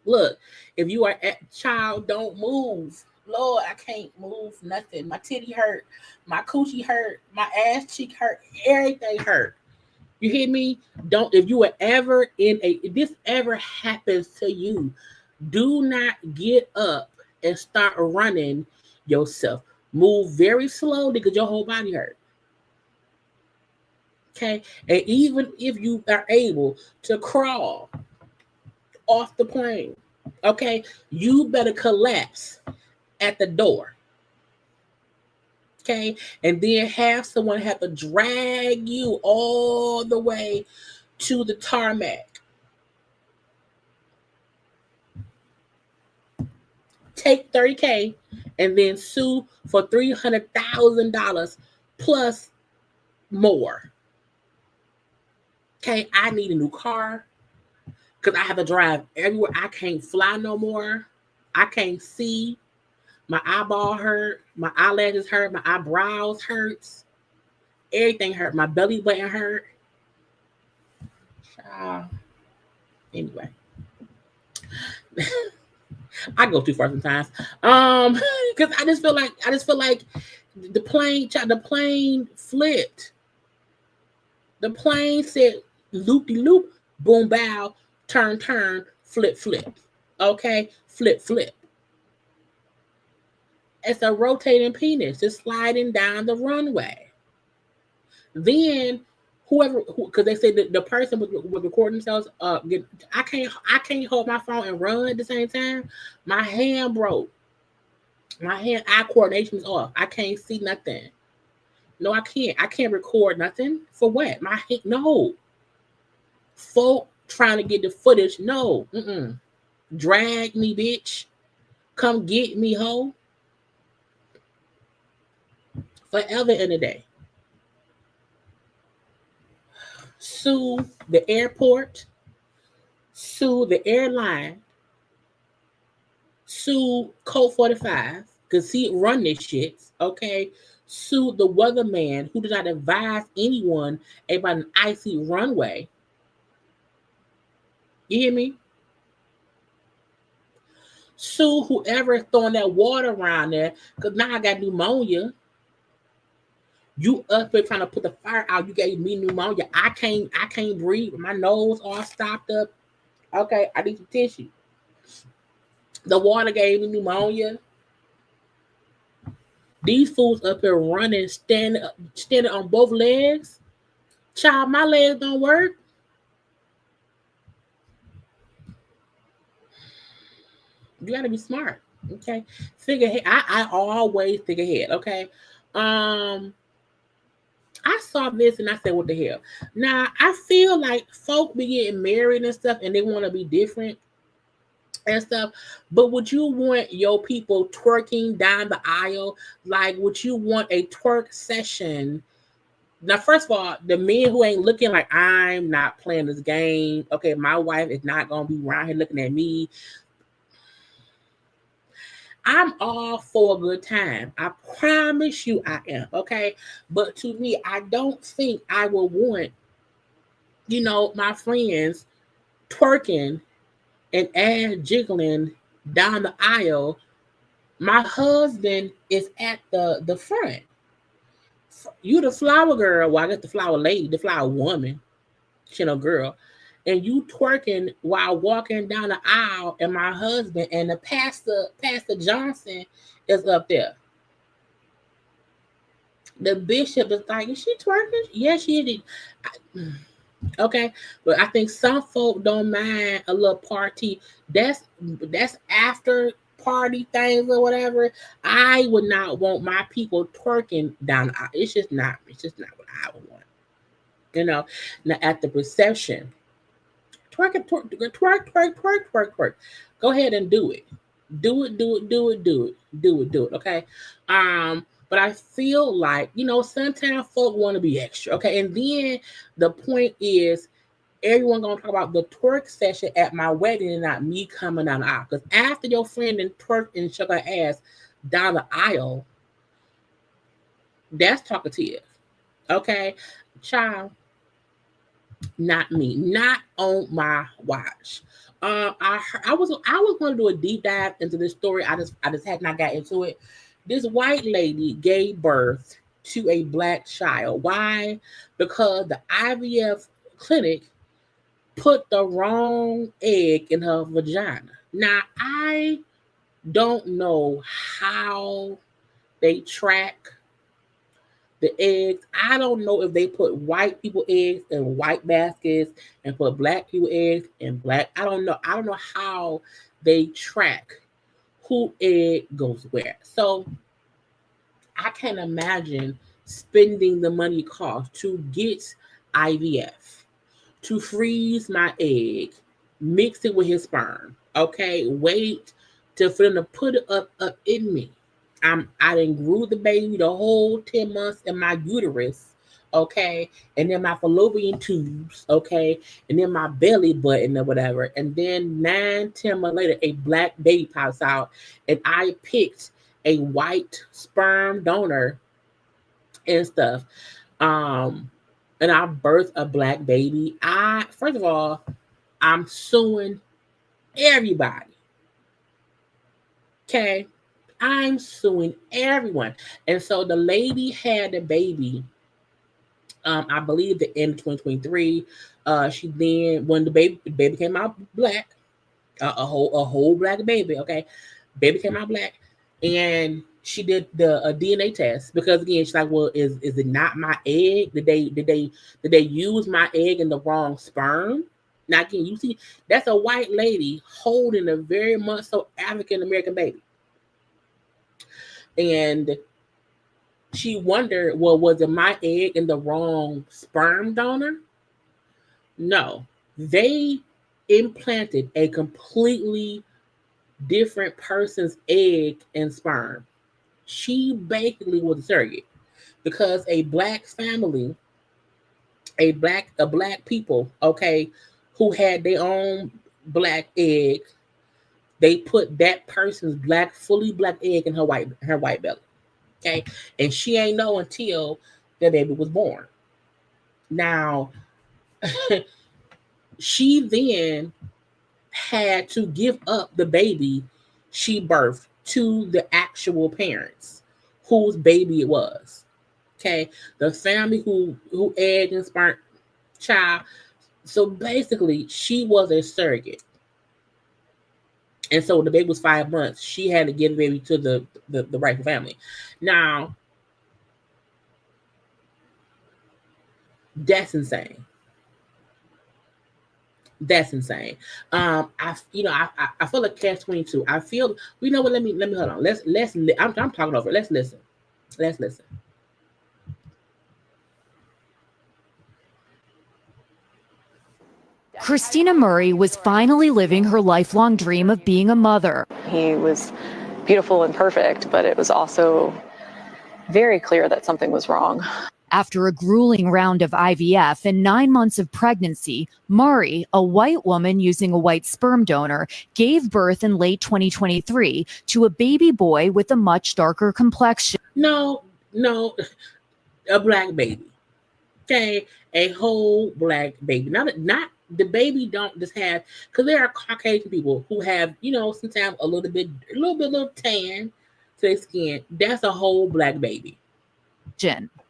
Look, if you are at child, don't move. Lord, I can't move nothing. My titty hurt. My coochie hurt. My ass cheek hurt. Everything hurt. You hear me? Don't, if you are ever in a, if this ever happens to you, do not get up and start running yourself. Move very slowly because your whole body hurt. Okay? And even if you are able to crawl off the plane, okay, you better collapse at the door. Okay, and then have someone have to drag you all the way to the tarmac. Take $30,000 and then sue for $300,000 plus more. Okay, I need a new car because I have to drive everywhere. I can't fly no more. I can't see. My eyeball hurt. My eyelashes hurt. My eyebrows hurts. Everything hurt. My belly button hurt. Anyway. I go too far sometimes. Because I just feel like the plane flipped. The plane said loop-de-loop, boom bow, turn, flip. Okay? Flip. It's a rotating penis just sliding down the runway. Then because they said that the person was recording themselves, I can't hold my phone and run at the same time. My hand broke. My hand-eye coordination is off. I can't see nothing. No, I can't. I can't record nothing. For what? My hand, no. Folk trying to get the footage. No. Drag me, bitch. Come get me, hoe. Forever in a day. Sue the airport. Sue the airline. Sue Code 45 because he run this shit. Okay. Sue the weatherman who did not advise anyone about an icy runway. You hear me? Sue whoever throwing that water around there because now I got pneumonia. You up there trying to put the fire out. You gave me pneumonia. I can't breathe. My nose all stopped up. Okay, I need some tissue. The water gave me pneumonia. These fools up here running, standing on both legs. Child, my legs don't work. You gotta be smart. Okay. Think ahead. I always think ahead. Okay. I saw this and I said, what the hell? Now I feel like folk be getting married and stuff and they want to be different and stuff, but would you want your people twerking down the aisle? Like, would you want a twerk session? Now, first of all, the men who ain't looking like I'm not playing this game. Okay, my wife is not gonna be around here looking at me. I'm all for a good time. I promise you I am. Okay, but to me, I don't think I would want, my friends twerking and ass jiggling down the aisle. My husband is at the front. You the flower girl. Well, I got the flower lady, the flower woman. She no girl. and you twerking while walking down the aisle, and my husband and the Pastor Johnson is up there. The bishop is like, is she twerking? Yes, she is. Okay, but I think some folk don't mind a little party. That's after party things or whatever. I would not want my people twerking down the aisle. It's just not what I would want. You know, now at the reception, twerk. Go ahead and do it. Do it. Okay. But I feel like, sometimes folk want to be extra. Okay. And then the point is, everyone gonna talk about the twerk session at my wedding and not me coming down the aisle. Because after your friend and twerk and shook her ass down the aisle, that's talkative. Okay. Child. Not me, not on my watch. I was going to do a deep dive into this story. I just had not got into it. This white lady gave birth to a black child. Why? Because the IVF clinic put the wrong egg in her vagina. Now, I don't know how they track the eggs. I don't know if they put white people eggs in white baskets and put black people eggs in black. I don't know. I don't know how they track who egg goes where. So I can't imagine spending the money cost to get IVF, to freeze my egg, mix it with his sperm. Okay, wait for them to put it up in me. I done grew the baby the whole 10 months in my uterus, okay, and then my fallopian tubes, okay, and then my belly button or whatever, and then 9-10 months later, a black baby pops out, and I picked a white sperm donor and stuff, and I birthed a black baby. First of all, I'm suing everybody, okay. I'm suing everyone. And so the lady had the baby, I believe the end of 2023. She then, when the baby came out black, a whole black baby, okay? Baby came out black, and she did the DNA test, because again, she's like, well, is it not my egg? Did they use my egg in the wrong sperm? Now again, you see, that's a white lady holding a very much so African American baby. And she wondered, well, was it my egg in the wrong sperm donor? No. They implanted a completely different person's egg and sperm. She basically was a surrogate, because a black family, a black people, okay, who had their own black egg, they put that person's fully black egg in her white belly. Okay. And she ain't know until the baby was born. Now, she then had to give up the baby she birthed to the actual parents whose baby it was. Okay. The family who egg and sperm child. So basically, she was a surrogate. And so when the baby was 5 months, she had to give the baby to the rightful family. Now, that's insane. That's insane. I feel like catch-22. I feel, you know what? Let me hold on. I'm talking over. Let's listen.
Christina Murray was finally living her lifelong dream of being a mother.
He was beautiful and perfect, but it was also very clear that something was wrong.
After a grueling round of IVF and 9 months of pregnancy, Murray, a white woman using a white sperm donor, gave birth in late 2023 to a baby boy with a much darker complexion.
No, a black baby. Okay, a whole black baby. Not the baby don't just have, because there are Caucasian people who have, sometimes a little tan to their skin. That's a whole black baby.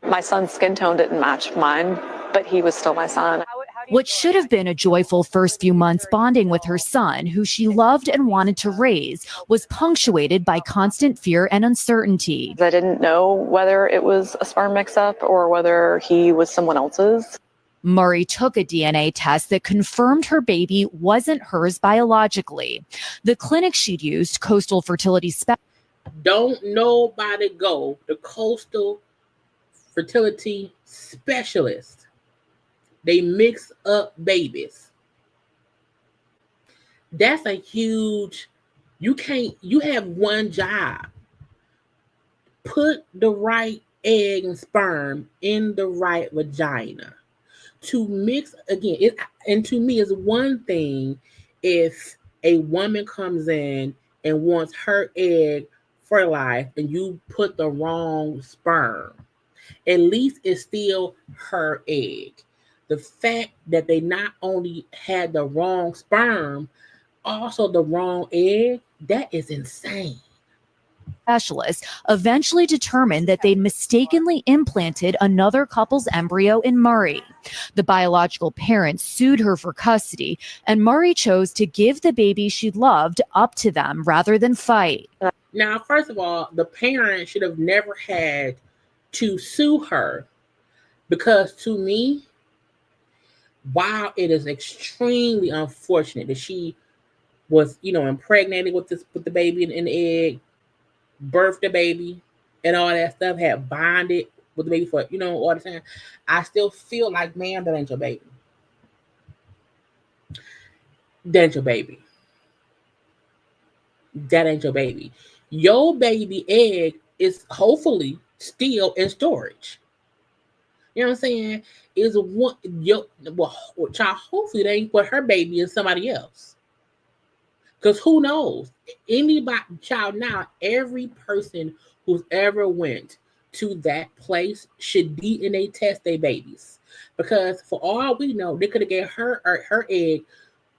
My son's skin tone didn't match mine, but he was still my son.
What should have been a joyful first few months bonding with her son, who she loved and wanted to raise, was punctuated by constant fear and uncertainty.
I didn't know whether it was a sperm mix-up or whether he was someone else's.
Murray took a DNA test that confirmed her baby wasn't hers biologically. The clinic she'd used, Coastal Fertility
Don't nobody go to Coastal Fertility Specialist. They mix up babies. That's a huge, you have one job. Put the right egg and sperm in the right vagina. To mix, again, and to me, it's one thing if a woman comes in and wants her egg fertilized and you put the wrong sperm. At least it's still her egg. The fact that they not only had the wrong sperm, also the wrong egg, that is insane.
Specialist eventually determined that they'd mistakenly implanted another couple's embryo in Murray. The biological parents sued her for custody, and Murray chose to give the baby she loved up to them rather than fight.
Now, first of all, the parent should have never had to sue her, because to me, while it is extremely unfortunate that she was, impregnated with the baby in the egg, birthed the baby, and all that stuff, had bonded with the baby for, all the time, I still feel like, man, that ain't your baby. That ain't your baby. That ain't your baby. Your baby egg is hopefully still in storage. You know what I'm saying? Child, hopefully they ain't put her baby in somebody else. Because who knows? Anybody, child, now every person who's ever went to that place should DNA test their babies. Because for all we know, they could have gave her egg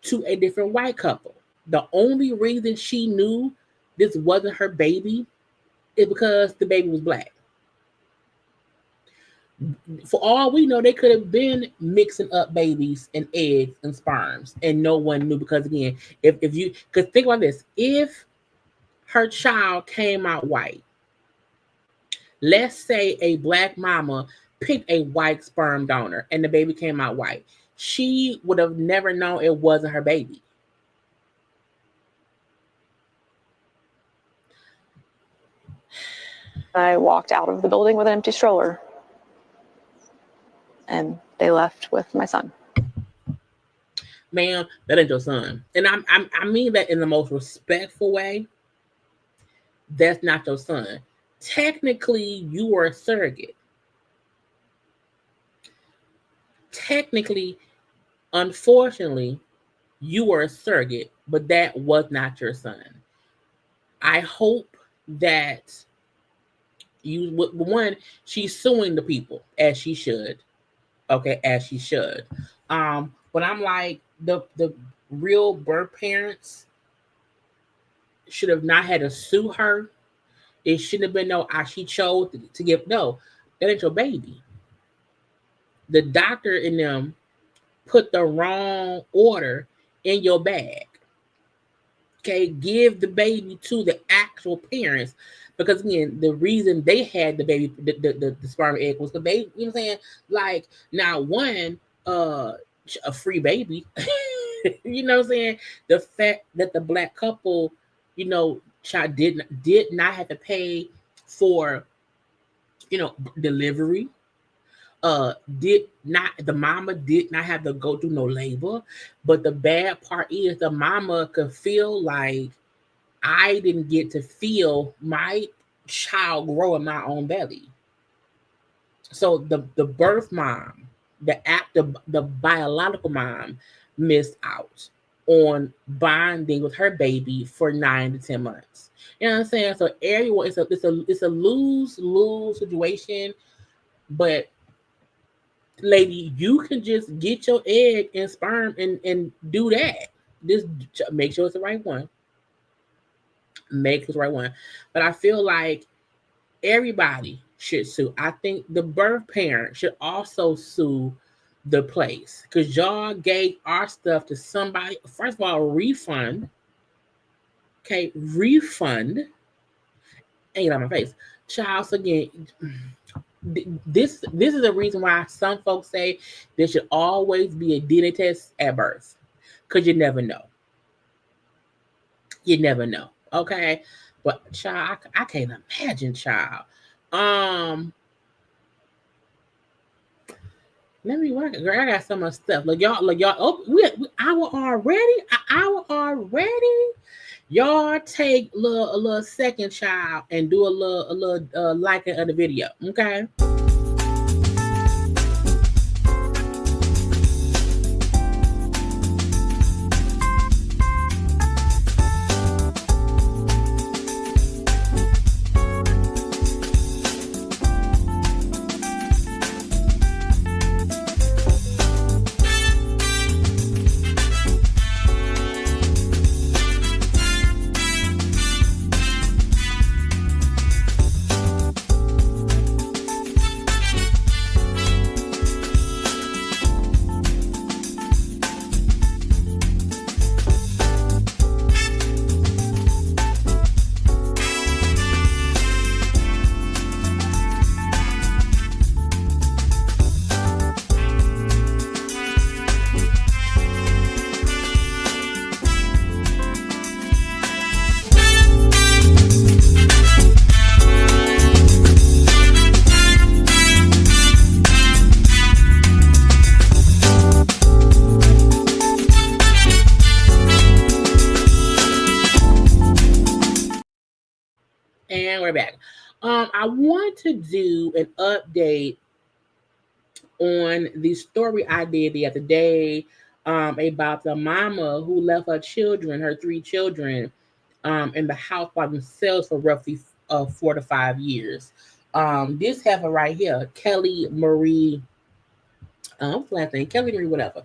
to a different white couple. The only reason she knew this wasn't her baby is because the baby was black. For all we know, they could have been mixing up babies and eggs and sperms, and no one knew. Because again, if you could think about this, if her child came out white, let's say a black mama picked a white sperm donor and the baby came out white, she would have never known it wasn't her baby.
I walked out of the building with an empty stroller, and they left with my son.
Ma'am, that ain't your son. And I mean that in the most respectful way. That's not your son. Technically, you were a surrogate. Technically, unfortunately, you were a surrogate, but that was not your son. I hope that she's suing the people, as she should. Okay, as she should. But I'm like, the real birth parents should have not had to sue her. It shouldn't have been she chose to give. No, that ain't your baby. The doctor in them put the wrong order in your bag. Okay, give the baby to the actual parents. Because again, the reason they had the baby, the sperm egg, was because they, you know what I'm saying? Like, now one, a free baby. You know what I'm saying? The fact that the black couple, child did not have to pay for, delivery. The mama did not have to go through no labor. But the bad part is the mama could feel like, I didn't get to feel my child grow in my own belly. So the birth mom, the biological mom, missed out on bonding with her baby for 9 to 10 months. You know what I'm saying? So everyone, it's a lose-lose situation. But lady, you can just get your egg and sperm and do that. Just make sure it's the right one. Make the right one. But I feel like everybody should sue. I think the birth parent should also sue the place because y'all gave our stuff to somebody. First of all, refund. Okay, refund. Ain't on my face. Child, again, this is the reason why some folks say there should always be a DNA test at birth because you never know. You never know. Okay, but child, I can't imagine, child. Let me work. Girl, I got so much stuff. Look, y'all. Oh, we hour already. An hour already. Y'all take a little second, child, and do a little liking of the video. Okay. And we're back. I want to do an update on the story I did the other day about the mama who left her children, her 3 children, in the house by themselves for roughly 4 to 5 years. This heifer right here, Kelly Marie. What's the last name? Kelly Marie, whatever.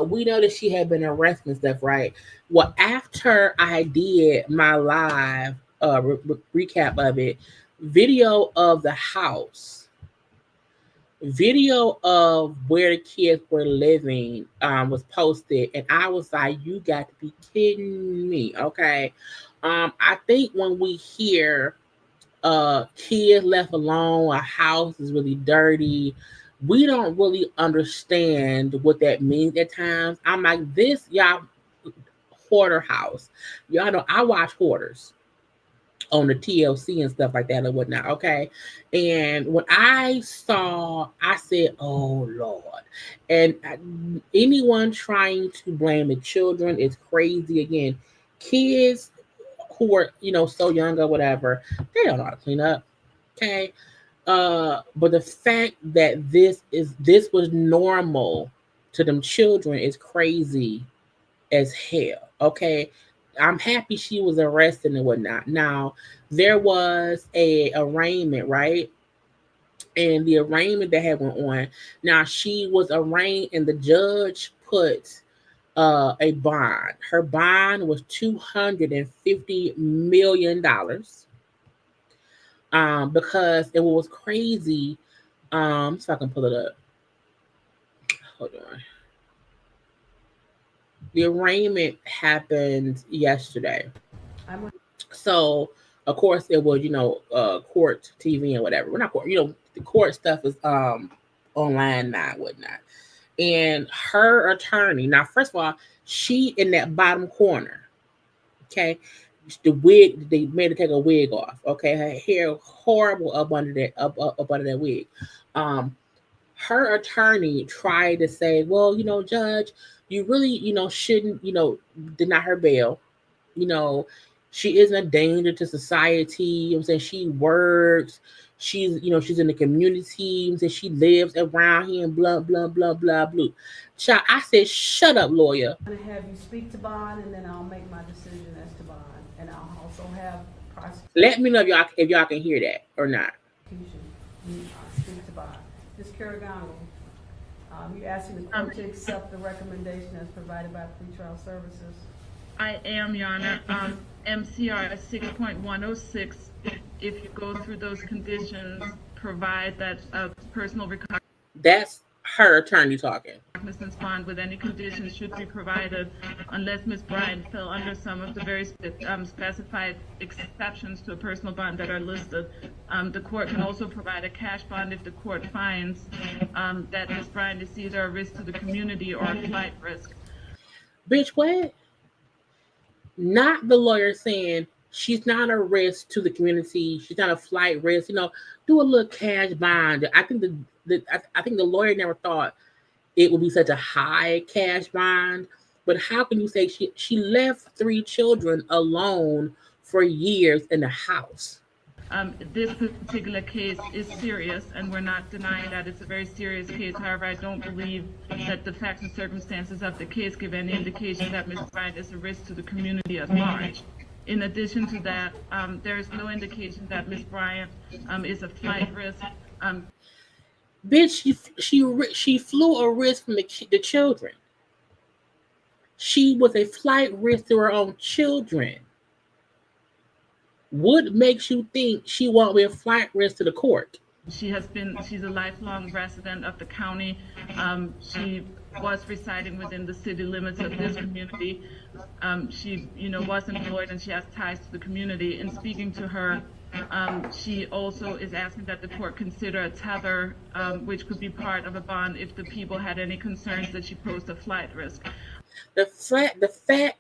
We know that she had been arrested and stuff, right? Well, after I did my live recap of it, video of the house, video of where the kids were living was posted, and I was like, you got to be kidding me. Okay. I think when we hear kids left alone, a house is really dirty, we don't really understand what that means at times. I'm like, this y'all hoarder house. Y'all know I watch hoarders on the TLC and stuff like that and whatnot, okay? And when I saw, I said, oh, Lord. And anyone trying to blame the children is crazy. Again, kids who are, so young or whatever, they don't know how to clean up, okay? But the fact that this was normal to them children is crazy as hell, okay? I'm happy she was arrested and whatnot. Now, there was a arraignment, right? And the arraignment that had went on. Now, she was arraigned and the judge put a bond. Her bond was $250 million. Because it was crazy. So I can pull it up. Hold on. The arraignment happened yesterday. So, of course, it was, court TV and whatever. We're not court, the court stuff is online now and whatnot. And her attorney, now, first of all, she in that bottom corner, okay? The wig, they made her take a wig off, okay? Her hair horrible up under that wig. Her attorney tried to say, well, judge, you really, shouldn't, deny her bail. She isn't a danger to society. I'm saying she works. She's, she's in the community. I'm saying she lives around here and blah, blah, blah, blah, blah. Child, I said, shut up, lawyer.
I'm going to have you speak to bond, and then I'll make my decision as to bond. And I'll also have prosecution.
Let me know if y'all can hear that or not.
Speak to bond. Ms. Karagango, you asking the court to accept the recommendation as provided by pretrial services?
I am, Your Honor. MCR 6.106, if you go through those conditions, provide that personal recovery.
That's her attorney talking.
Cognizance bond with any conditions should be provided unless Ms. Bryant fell under some of the very specified exceptions to a personal bond that are listed. The court can also provide a cash bond if the court finds that Ms. Bryant is either a risk to the community or a flight risk.
Bitch, what? Not the lawyer saying she's not a risk to the community. She's not a flight risk. You know, do a little cash bond. I think I think the lawyer never thought it would be such a high cash bond. But how can you say she left 3 children alone for years in the house?
This particular case is serious, and we're not denying that it's a very serious case. However, I don't believe that the facts and circumstances of the case give any indication that Ms. Bryant is a risk to the community at large. In addition to that, there is no indication that Ms. Bryant is a flight risk.
Bitch, she flew a risk from the children. She was a flight risk to her own children. What makes you think she won't be a flight risk to the court?
She's a lifelong resident of the county. She was residing within the city limits of this community. She, was employed and she has ties to the community. In speaking to her, she also is asking that the court consider a tether, which could be part of a bond if the people had any concerns that she posed a flight risk.
The fact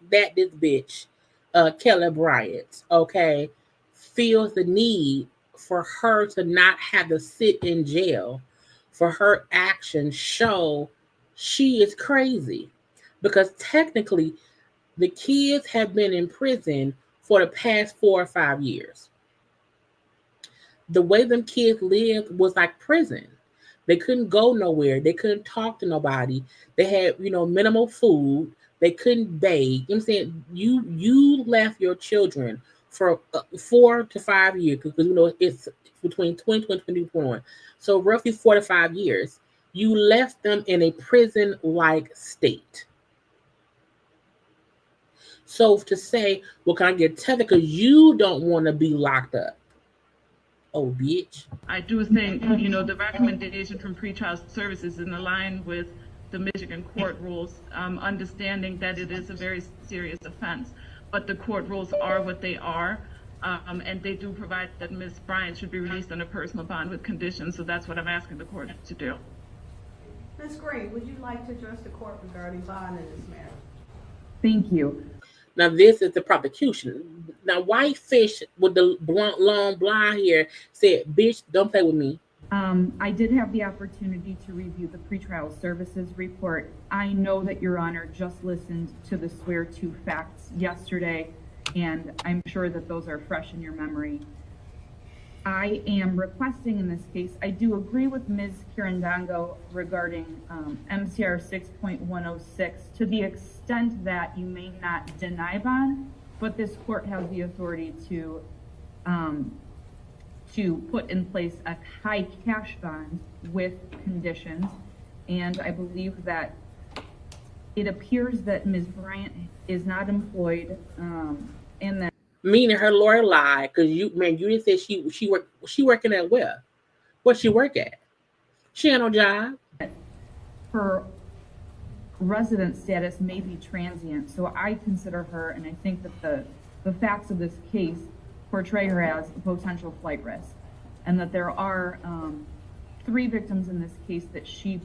that this bitch, Karla Bryant, okay, feels the need for her to not have to sit in jail for her actions show she is crazy. Because technically, the kids have been in prison for the past 4 or 5 years. The way them kids lived was like prison. They couldn't go nowhere. They couldn't talk to nobody. They had, minimal food. They couldn't bathe. You know what I'm saying? You left your children for 4 to 5 years, because it's between 2020 and 2021. So roughly 4 to 5 years. You left them in a prison-like state. So to say, well, can I get tethered because you don't want to be locked up? Oh, bitch.
I do think, the recommendation from pretrial services is in line with the Michigan court rules, understanding that it is a very serious offense. But the court rules are what they are, and they do provide that Ms. Bryant should be released on a personal bond with conditions. So that's what I'm asking the court to do.
Ms. Green, would you like to address the court regarding bond in this matter?
Thank you.
Now, this is the prosecution. Now, Whitefish with the long blonde hair said, bitch, don't play with me.
I did have the opportunity to review the pretrial services report. I know that Your Honor just listened to the swear to facts yesterday, and I'm sure that those are fresh in your memory. I am requesting in this case, I do agree with Ms. Kirandango regarding MCR 6.106 to the extent that you may not deny bond, but this court has the authority to put in place a high cash bond with conditions. And I believe that it appears that Ms. Bryant is not employed, and that
meaning her lawyer lied, because you didn't say she working at where? What she work at? She ain't no job.
her resident status may be transient. So I consider her, and I think that the facts of this case portray her as a potential flight risk, and that there are 3 victims in this case that she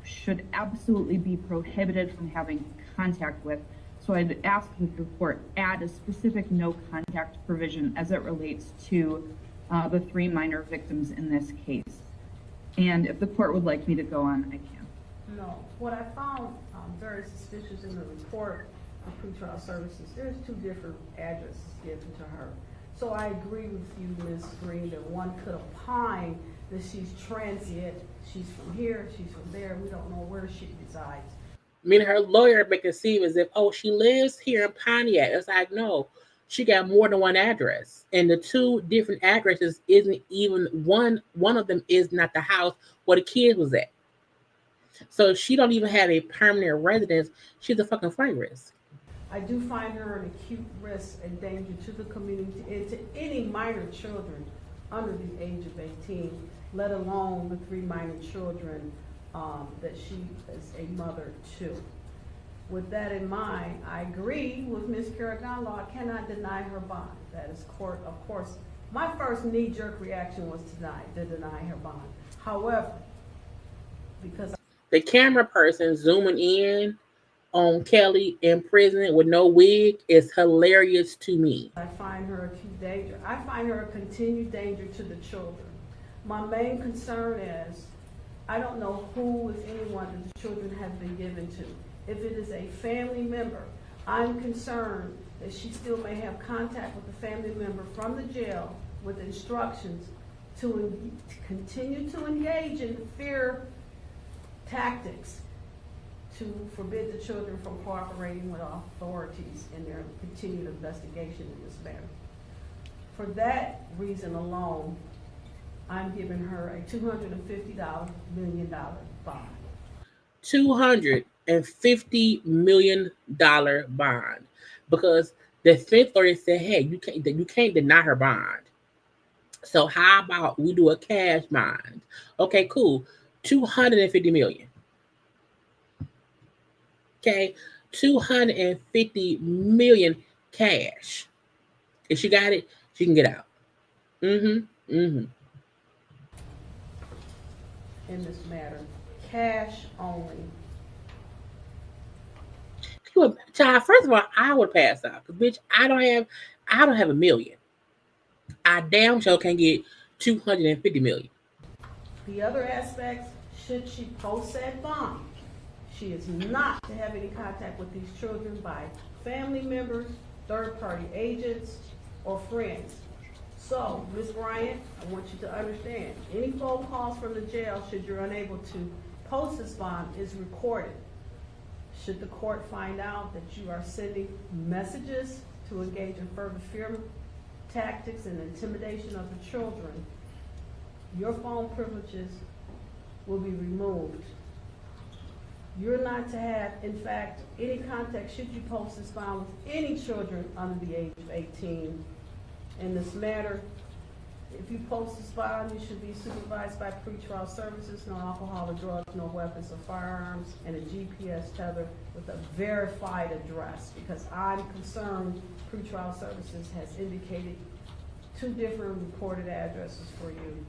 should absolutely be prohibited from having contact with. So I'd ask that the court add a specific no contact provision as it relates to the 3 minor victims in this case. And if the court would like me to go on, I can.
No. What I found very suspicious in the report of pretrial services, there's 2 different addresses given to her. So I agree with you, Ms. Green, that one could opine that she's transient. She's from here, she's from there. We don't know where she resides.
Meaning her lawyer make it seem as if, oh, she lives here in Pontiac. It's like, no, she got more than one address. And the 2 different addresses isn't even one of them is not the house where the kid was at. So she don't even have a permanent residence. She's a fucking flight risk.
I do find her an acute risk and danger to the community and to any minor children under the age of 18, let alone the 3 minor children that she is a mother to. With that in mind, I agree with Ms. Carragano. I cannot deny her bond. That is court, of course. My first knee-jerk reaction was to deny her bond. However, because
the camera person zooming in on Kelly in prison with no wig is hilarious to me.
I find her a acute danger. I find her a continued danger to the children. My main concern is, I don't know who, if anyone, that the children have been given to. If it is a family member, I'm concerned that she still may have contact with the family member from the jail with instructions to continue to engage in fear tactics to forbid the children from cooperating with authorities in their continued investigation in this matter. For that reason alone, I'm giving her a $250 million bond.
$250 million bond, because the defense lawyer said, hey, you can't deny her bond. So how about we do a cash bond? Okay, cool. $250 million. Okay, $250 million cash. If she got it, she can get out. In
this matter, cash only.
Child, first of all, I would pass out because, bitch, I don't have $1 million. I damn sure can't get $250 million.
The other aspects, should she post that bond, she is not to have any contact with these children by family members, third-party agents, or friends. So, Ms. Bryant, I want you to understand, any phone calls from the jail, should you're unable to post this bond, is recorded. Should the court find out that you are sending messages to engage in further fear tactics and intimidation of the children, your phone privileges will be removed. You're not to have, in fact, any contact should you post this bond with any children under the age of 18. In this matter, if you post this bond, you should be supervised by pretrial services, no alcohol or drugs, no weapons or firearms, and a GPS tether with a verified address, because I'm concerned pretrial services has indicated 2 different reported addresses for you.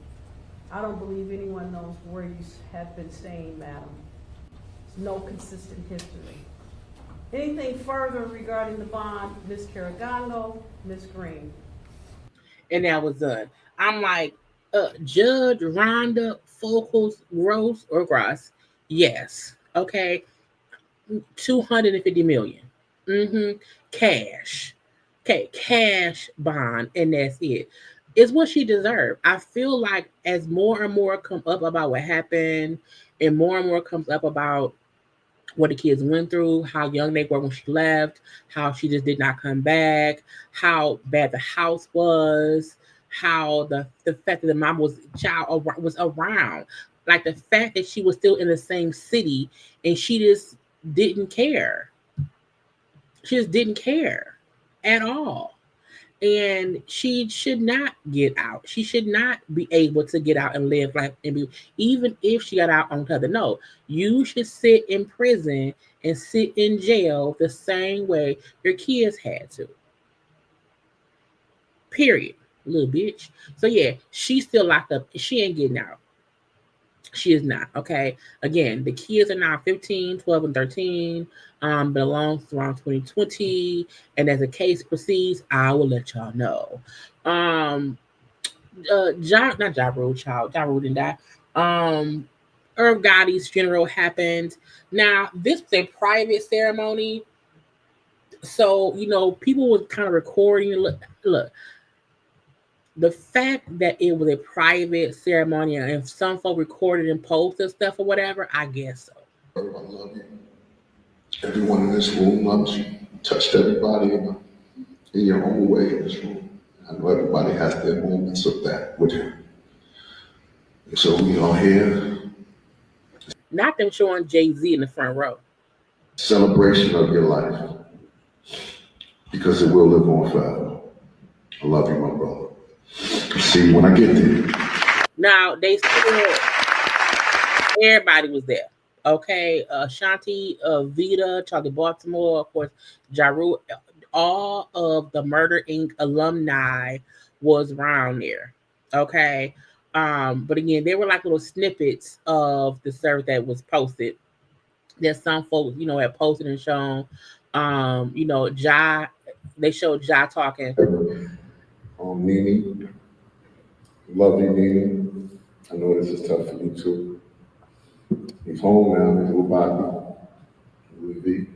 I don't believe anyone knows where you have been staying, madam. There's no consistent history. Anything further regarding the bond, Ms. Carragano, Ms. Green?
And that was done. I'm like, Judge Rhonda Focus Gross, yes, okay, $250 million, cash, okay, cash bond, and that's it. It's what she deserved. I feel like as more and more come up about what happened, and more comes up about what the kids went through, how young they were when she left, how she just did not come back, how bad the house was, how the fact that the mom was around, like the fact that she was still in the same city and she just didn't care. She just didn't care at all. And she should not get out. She should not be able to get out and live life and be, even if she got out on the other. No, you should sit in prison and sit in jail the same way your kids had to. Period. Little bitch. So yeah, she's still locked up. She ain't getting out. She is not. Okay. Again, the kids are now 15, 12, and 13. Belongs around 2020. And as the case proceeds, I will let y'all know. Ja Rule didn't die. Irv Gotti's funeral happened. Now, this was a private ceremony. So, people were kind of recording. Look. The fact that it was a private ceremony and if some folk recorded and posted stuff or whatever, I guess so.
I love you. Everyone in this room loves you. You touched everybody in your own way in this room. I know everybody has their moments of that with him. And so we are here.
Not them showing Jay-Z in the front row.
Celebration of your life. Because it will live on forever. I love you, my brother. See you when I get there.
Now, they Everybody was there. Okay, Shanti, Vita, Charlie Baltimore, of course, Jaru, all of the Murder Inc. alumni was around there. Okay. But again, there were like little snippets of the service that was posted that some folks, had posted and shown. They showed Ja talking.
Nene, love you, Nene. I know this is tough for you too. He's home now, his little body, Louis V.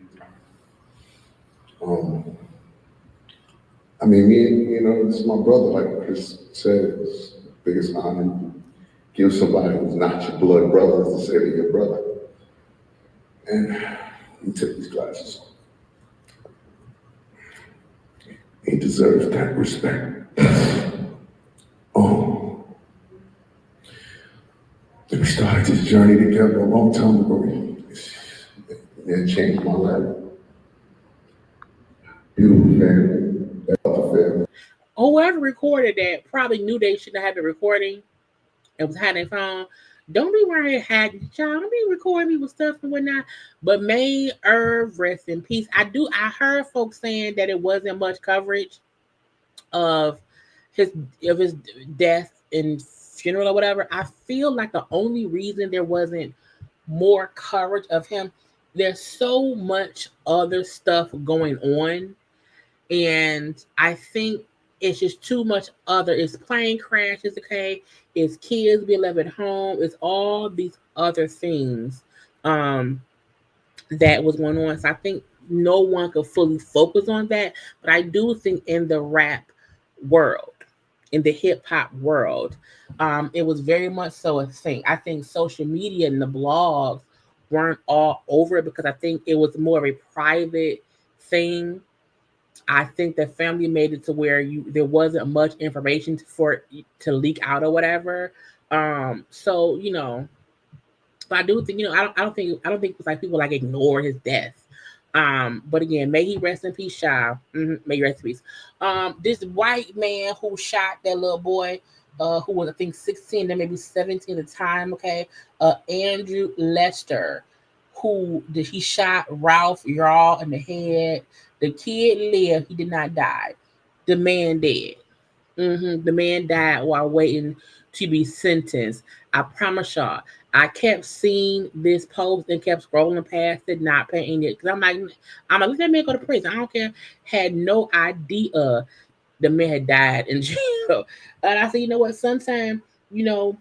This is my brother, like Chris said, it's the biggest honor you give somebody who's not your blood brother is to say to your brother. And he took his glasses off. He deserves that respect. We started this journey together a long time ago. It changed my life. Beautiful family. That other family.
Whoever recorded that probably knew they shouldn't have had the recording and was hiding their phone. Don't be right here hiding, y'all. Don't be recording me with stuff and whatnot. But may Irv rest in peace. I heard folks saying that it wasn't much coverage of his death and funeral or whatever. I feel like the only reason there wasn't more coverage of him, there's so much other stuff going on, and I think it's just too much other. It's plane crashes, okay? It's kids being left at home. It's all these other things that was going on. So I think no one could fully focus on that. But I do think in the rap world, in the hip hop world, it was very much so a thing. I think social media and the blogs weren't all over it because I think it was more of a private thing. I think the family made it to where there wasn't much information for it to leak out or whatever. But I do think, I don't think it's like people like ignore his death. But again, may he rest in peace, child. May he rest in peace. This white man who shot that little boy, who was I think 16, then maybe 17 at the time. Okay, Andrew Lester, he shot Ralph Yarl in the head. The kid lived. He did not die. The man dead. The man died while waiting to be sentenced. I promise y'all. I kept seeing this post and kept scrolling past it, not paying it. Because I'm like, let that man go to prison. I don't care. Had no idea the man had died in jail. And I said, you know what? Sometimes, you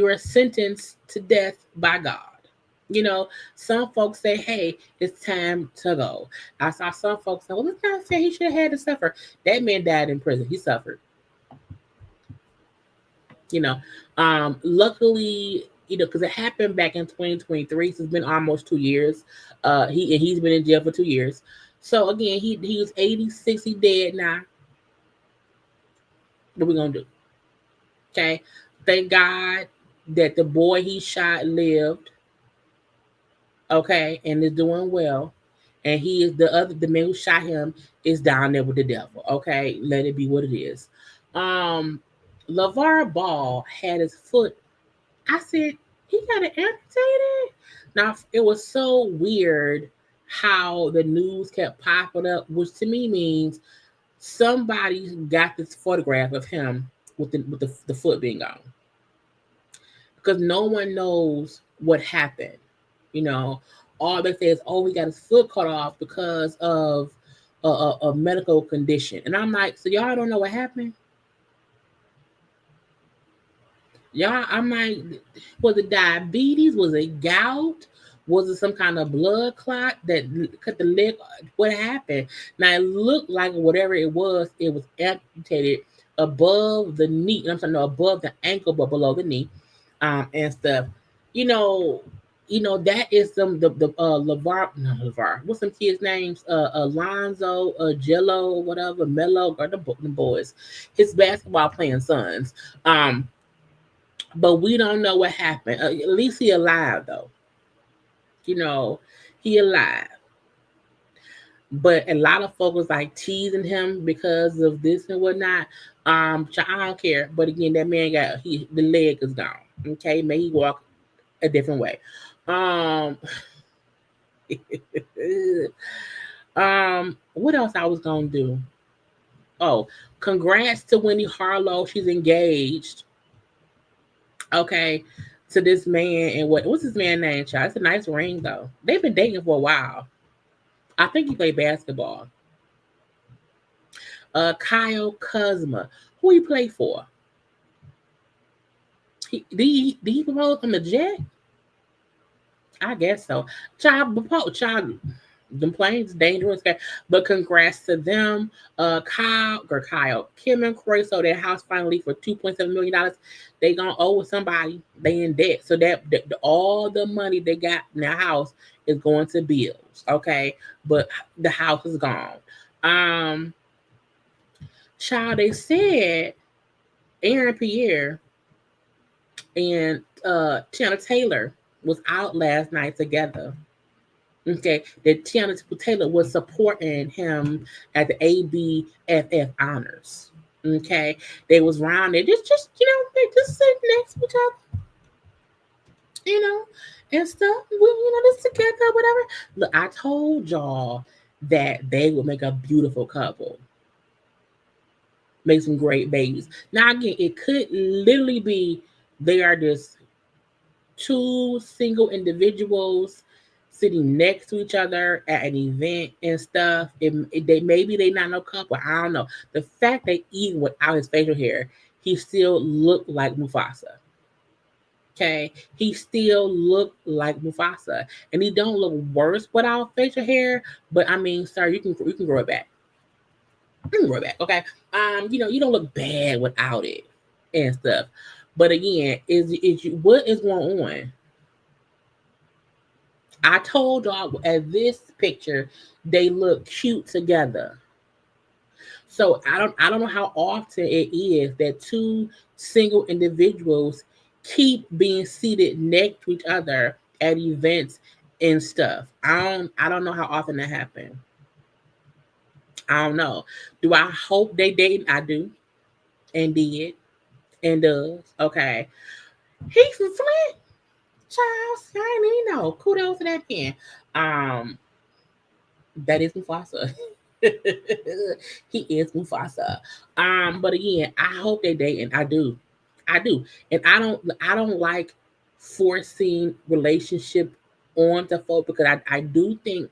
are sentenced to death by God. Some folks say, hey, it's time to go. I saw some folks say, well, it's not fair. He should have had to suffer. That man died in prison. He suffered. Luckily, because it happened back in 2023, so it's been almost 2 years. He's been in jail for 2 years. So again, he was 86. He dead now. What are we gonna do? Okay, thank God that the boy he shot lived. Okay, and is doing well, and he is the man who shot him is down there with the devil. Okay, let it be what it is. LeVar Ball had his foot. I said, he got it amputated? Now, it was so weird how the news kept popping up, which to me means somebody got this photograph of him with the foot being gone. Because no one knows what happened. All they say is, oh, he got his foot cut off because of a medical condition. And I'm like, so y'all don't know what happened? Y'all, I'm like, was it diabetes? Was it gout? Was it some kind of blood clot that cut the leg? What happened? Now, it looked like whatever it was amputated above the knee. I'm sorry, no, above the ankle, but below the knee, and stuff. That is LeVar. What's some kids' names? Alonzo, Jello, whatever, Mello, or the boys. His basketball playing sons. But we don't know what happened. At least he alive, though. He alive. But a lot of folks was like teasing him because of this and whatnot. I don't care. But again, that man the leg is gone. Okay, may he walk a different way. What else I was gonna do? Oh, congrats to Wendy Harlow. She's engaged. Okay, to this man. And what's his man name, child? It's a nice ring though. They've been dating for a while. I think he played basketball. Kyle Kuzma. Who he play for? Did he propose from the Jet? I guess so. Child, them planes dangerous. But congrats to them. Kyle, Kim and Corey sold their house finally for $2.7 million. They gonna owe somebody. They in debt. So that all the money they got in their house is going to bills. Okay. But the house is gone. Child, they said Aaron Pierre and Tiana Taylor was out last night together. Okay, that Tiana Taylor was supporting him at the ABFF honors. Okay, they was around there, just they just sitting next to each other, and stuff. This together, whatever. Look, I told y'all that they would make a beautiful couple. Make some great babies. Now again, it could literally be they are just two single individuals sitting next to each other at an event and stuff. Maybe they not no couple. I don't know. The fact that even without his facial hair, he still looked like Mufasa. Okay, he still looked like Mufasa, and he don't look worse without facial hair. But I mean, sir, you can grow it back. You can grow it back. Okay, you don't look bad without it and stuff. But again, what is going on? I told y'all at this picture they look cute together. So I don't know how often it is that two single individuals keep being seated next to each other at events and stuff. I don't know how often that happens. I don't know. Do I hope they date? I do, and did, and does. Okay, he's from Flint. Charles, I ain't even know. Kudos to that pen. That is Mufasa. He is Mufasa. But again, I hope they date, and I do, and I don't like forcing relationship on the folk because I do think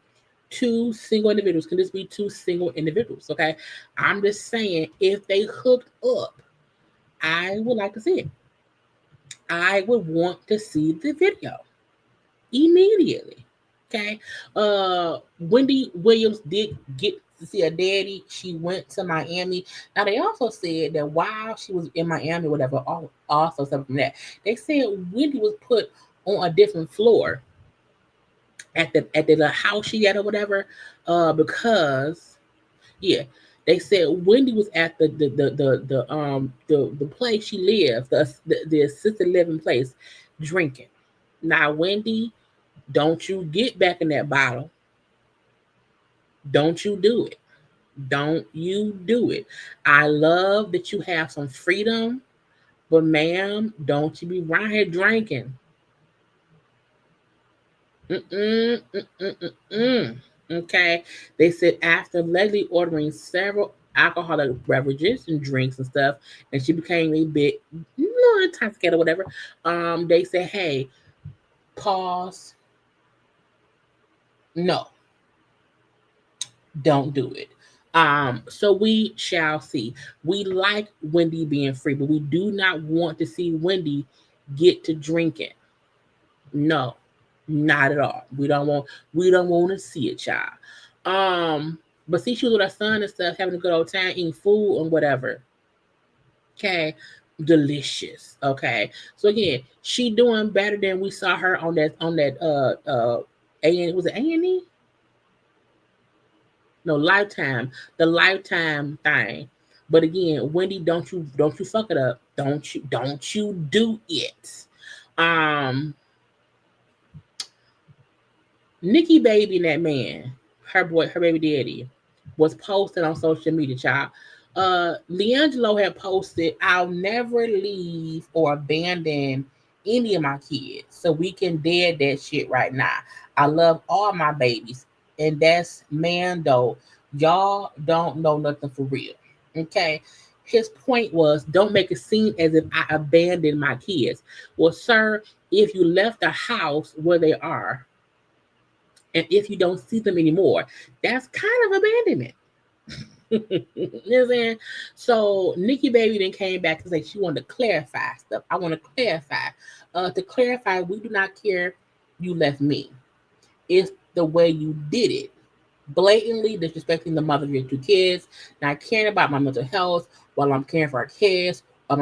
two single individuals can just be two single individuals. Okay, I'm just saying if they hooked up, I would like to see it. I would want to see the video immediately. Okay. Wendy Williams did get to see her daddy. She went to Miami. Now they also said that while she was in Miami, whatever, also something from that, they said Wendy was put on a different floor at the house she had or whatever. Because they said Wendy was at the place she lives, the assisted living place, drinking. Now, Wendy, don't you get back in that bottle. Don't you do it. Don't you do it. I love that you have some freedom, but ma'am, don't you be around here drinking. Okay. They said after Leslie ordering several alcoholic beverages and drinks and stuff, and she became a bit intoxicated or whatever. They said, hey, pause. No. Don't do it. So we shall see. We like Wendy being free, but we do not want to see Wendy get to drinking. No. Not at all. We don't want to see it, child. But see, she was with her son and stuff, having a good old time, eating food and whatever. Okay, delicious. Okay, so again, she doing better than we saw her on that was it A&E? No, Lifetime, the Lifetime thing. But again, Wendy, don't you fuck it up. Don't you do it. Nikki Baby and that man, her baby daddy, was posted on social media, child. Leangelo had posted, I'll never leave or abandon any of my kids. So we can dead that shit right now. I love all my babies. And that's man though. Y'all don't know nothing for real. Okay. His point was don't make it seem as if I abandoned my kids. Well, sir, if you left the house where they are, and if you don't see them anymore, that's kind of abandonment. You know what I'm saying? So Nikki Baby then came back and said she wanted to clarify stuff. I want to clarify. To clarify, we do not care you left me. It's the way you did it. Blatantly disrespecting the mother of your two kids, not caring about my mental health while I'm caring for our kids, or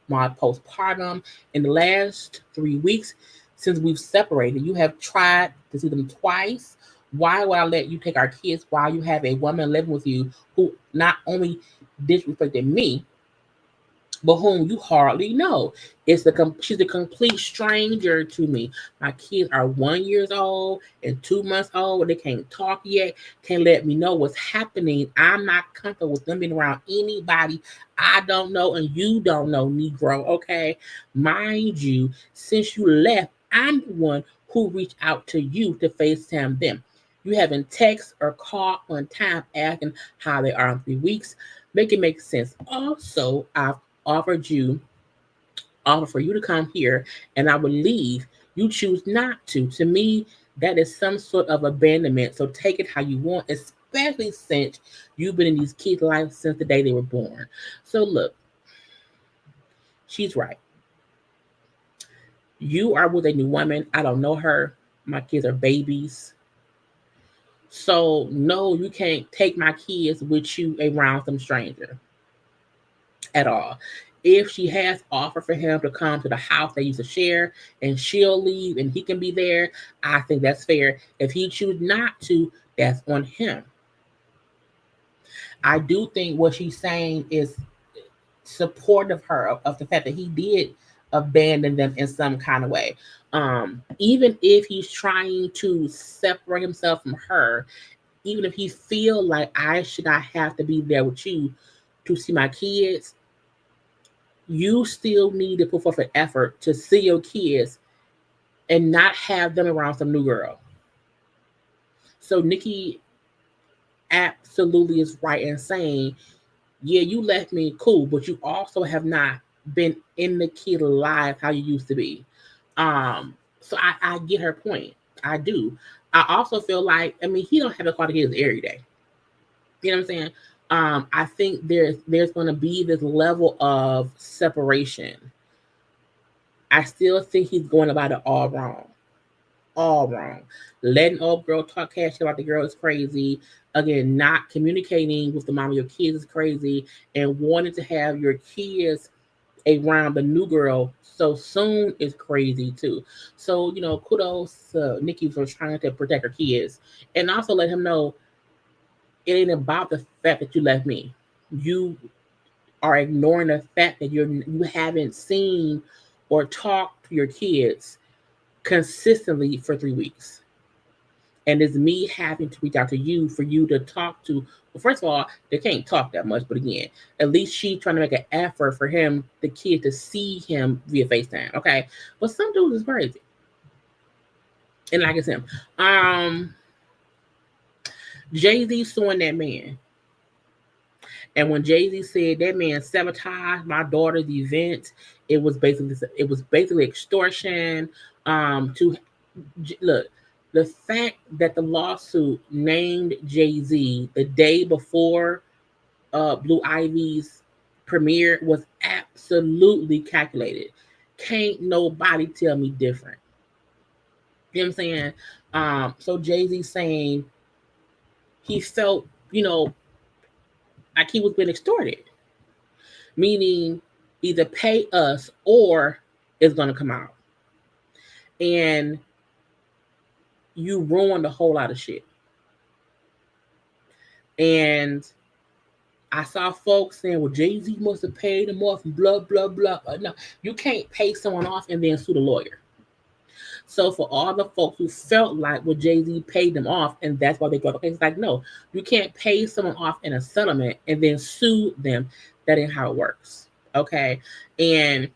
my postpartum. In the last 3 weeks since we've separated, you have tried to see them twice. Why would I let you take our kids while you have a woman living with you who not only disrespected me, but whom you hardly know? She's a complete stranger to me. My kids are 1 year old and 2 months old. They can't talk yet, can't let me know what's happening. I'm not comfortable with them being around anybody I don't know and you don't know, Negro. Okay, mind you, since you left, I'm the one who reached out to you to FaceTime them. You haven't text or called on time asking how they are in 3 weeks. Make it make sense. Also, I've offer for you to come here and I would leave. You choose not to. To me, that is some sort of abandonment. So take it how you want, especially since you've been in these kids' lives since the day they were born. So look, she's right. You are with a new woman. I don't know her. My kids are babies. So no, you can't take my kids with you around some stranger at all. If she has offered for him to come to the house they used to share and she'll leave and he can be there, I think that's fair. If he chooses not to, that's on him. I do think what she's saying is supportive of her of the fact that he did abandon them in some kind of way. Even if he's trying to separate himself from her, even if he feel like I should not have to be there with you to see my kids, you still need to put forth an effort to see your kids and not have them around some new girl. So Nikki absolutely is right in saying, yeah, you left me, cool, but you also have not been in the kid life how you used to be. So I get her point. I do. I also feel like, I mean, he don't have a call to kids every day. You know what I'm saying? I think there's going to be this level of separation. I still think he's going about it all wrong. All wrong. Letting old girl talk cash about the girl is crazy. Again, not communicating with the mom of your kids is crazy. And wanting to have your kids around the new girl so soon is crazy too. So, kudos to Nikki for trying to protect her kids. And also let him know it ain't about the fact that you left me. You are ignoring the fact that you haven't seen or talked to your kids consistently for 3 weeks. And it's me having to reach out to you for you to talk to. Well, first of all, they can't talk that much, but again, at least she's trying to make an effort for him, the kid, to see him via FaceTime. Okay. But some dudes is crazy. And like I said, Jay-Z suing that man. And when Jay-Z said that man sabotaged my daughter's event, it was basically extortion. To look, the fact that the lawsuit named Jay-Z the day before Blue Ivy's premiere was absolutely calculated. Can't nobody tell me different. You know what I'm saying? So Jay-Z saying he felt, like he was being extorted, meaning either pay us or it's going to come out. And you ruined a whole lot of shit. And I saw folks saying, well, Jay-Z must have paid him off and blah, blah, blah. No, you can't pay someone off and then sue the lawyer. So for all the folks who felt like, well, Jay-Z paid them off and that's why they got the case, it's like, no, you can't pay someone off in a settlement and then sue them. That ain't how it works. Okay. And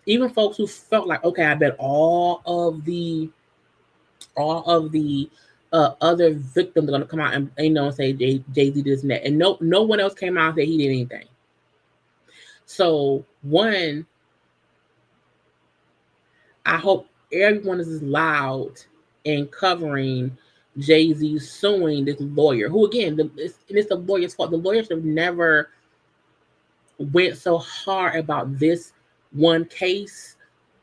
even folks who felt like, okay, I bet all of the other victims are gonna come out and say Jay-Z did this and that, and no one else came out and said he did anything. So one, I hope everyone is as loud in covering Jay-Z suing this lawyer, who again, it's the lawyer's fault. The lawyers have never went so hard about this one case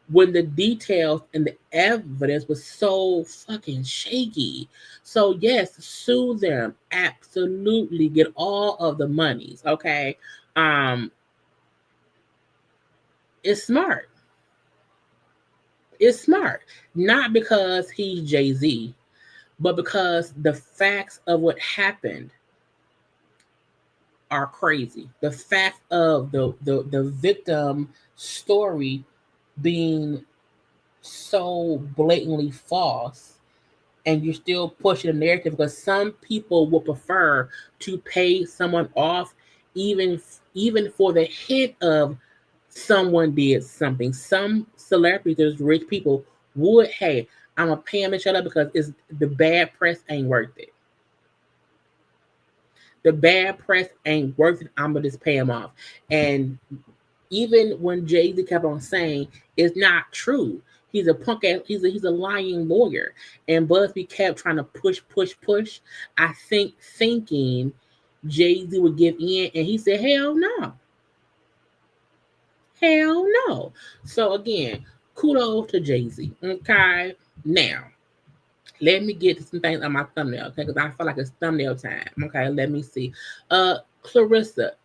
when the details and the evidence was so fucking shaky. So yes, sue them. Absolutely, get all of the monies. Okay, it's smart. It's smart, not because he's Jay-Z, but because the facts of what happened are crazy. The fact of the victim story being so blatantly false, and you're still pushing a narrative because some people will prefer to pay someone off even for the hint of someone did something. Some celebrities, rich people would, hey, I'm gonna pay him and shut up because it's the bad press ain't worth it. The bad press ain't worth it. I'm gonna just pay him off. And even when Jay-Z kept on saying it's not true, he's a punk ass, he's a lying lawyer. And Busby kept trying to push. I think thinking Jay-Z would give in, and he said, hell no. Hell no. So again, kudos to Jay-Z. Okay. Now, let me get to some things on my thumbnail, okay? Because I feel like it's thumbnail time. Okay, let me see. Clarissa,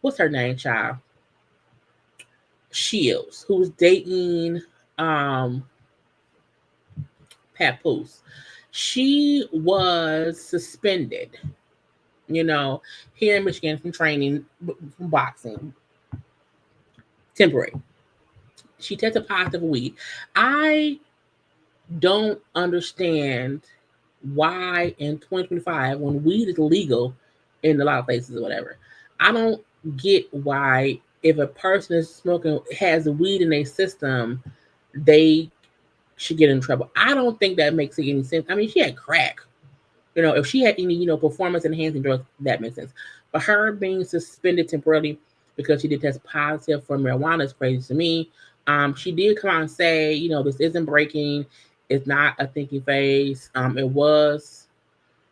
what's her name, child? Shields, who's dating Papoose. She was suspended, here in Michigan from training, from boxing. Temporary. She tested positive for weed. I don't understand why in 2025, when weed is legal in a lot of places or whatever, I don't get why if a person is smoking, has weed in their system, they should get in trouble. I don't think that makes any sense. I mean, she had crack. If she had any, performance enhancing drugs, that makes sense. But her being suspended temporarily because she did test positive for marijuana is crazy to me. She did come out and say, this isn't breaking. It's not a thinking phase. It was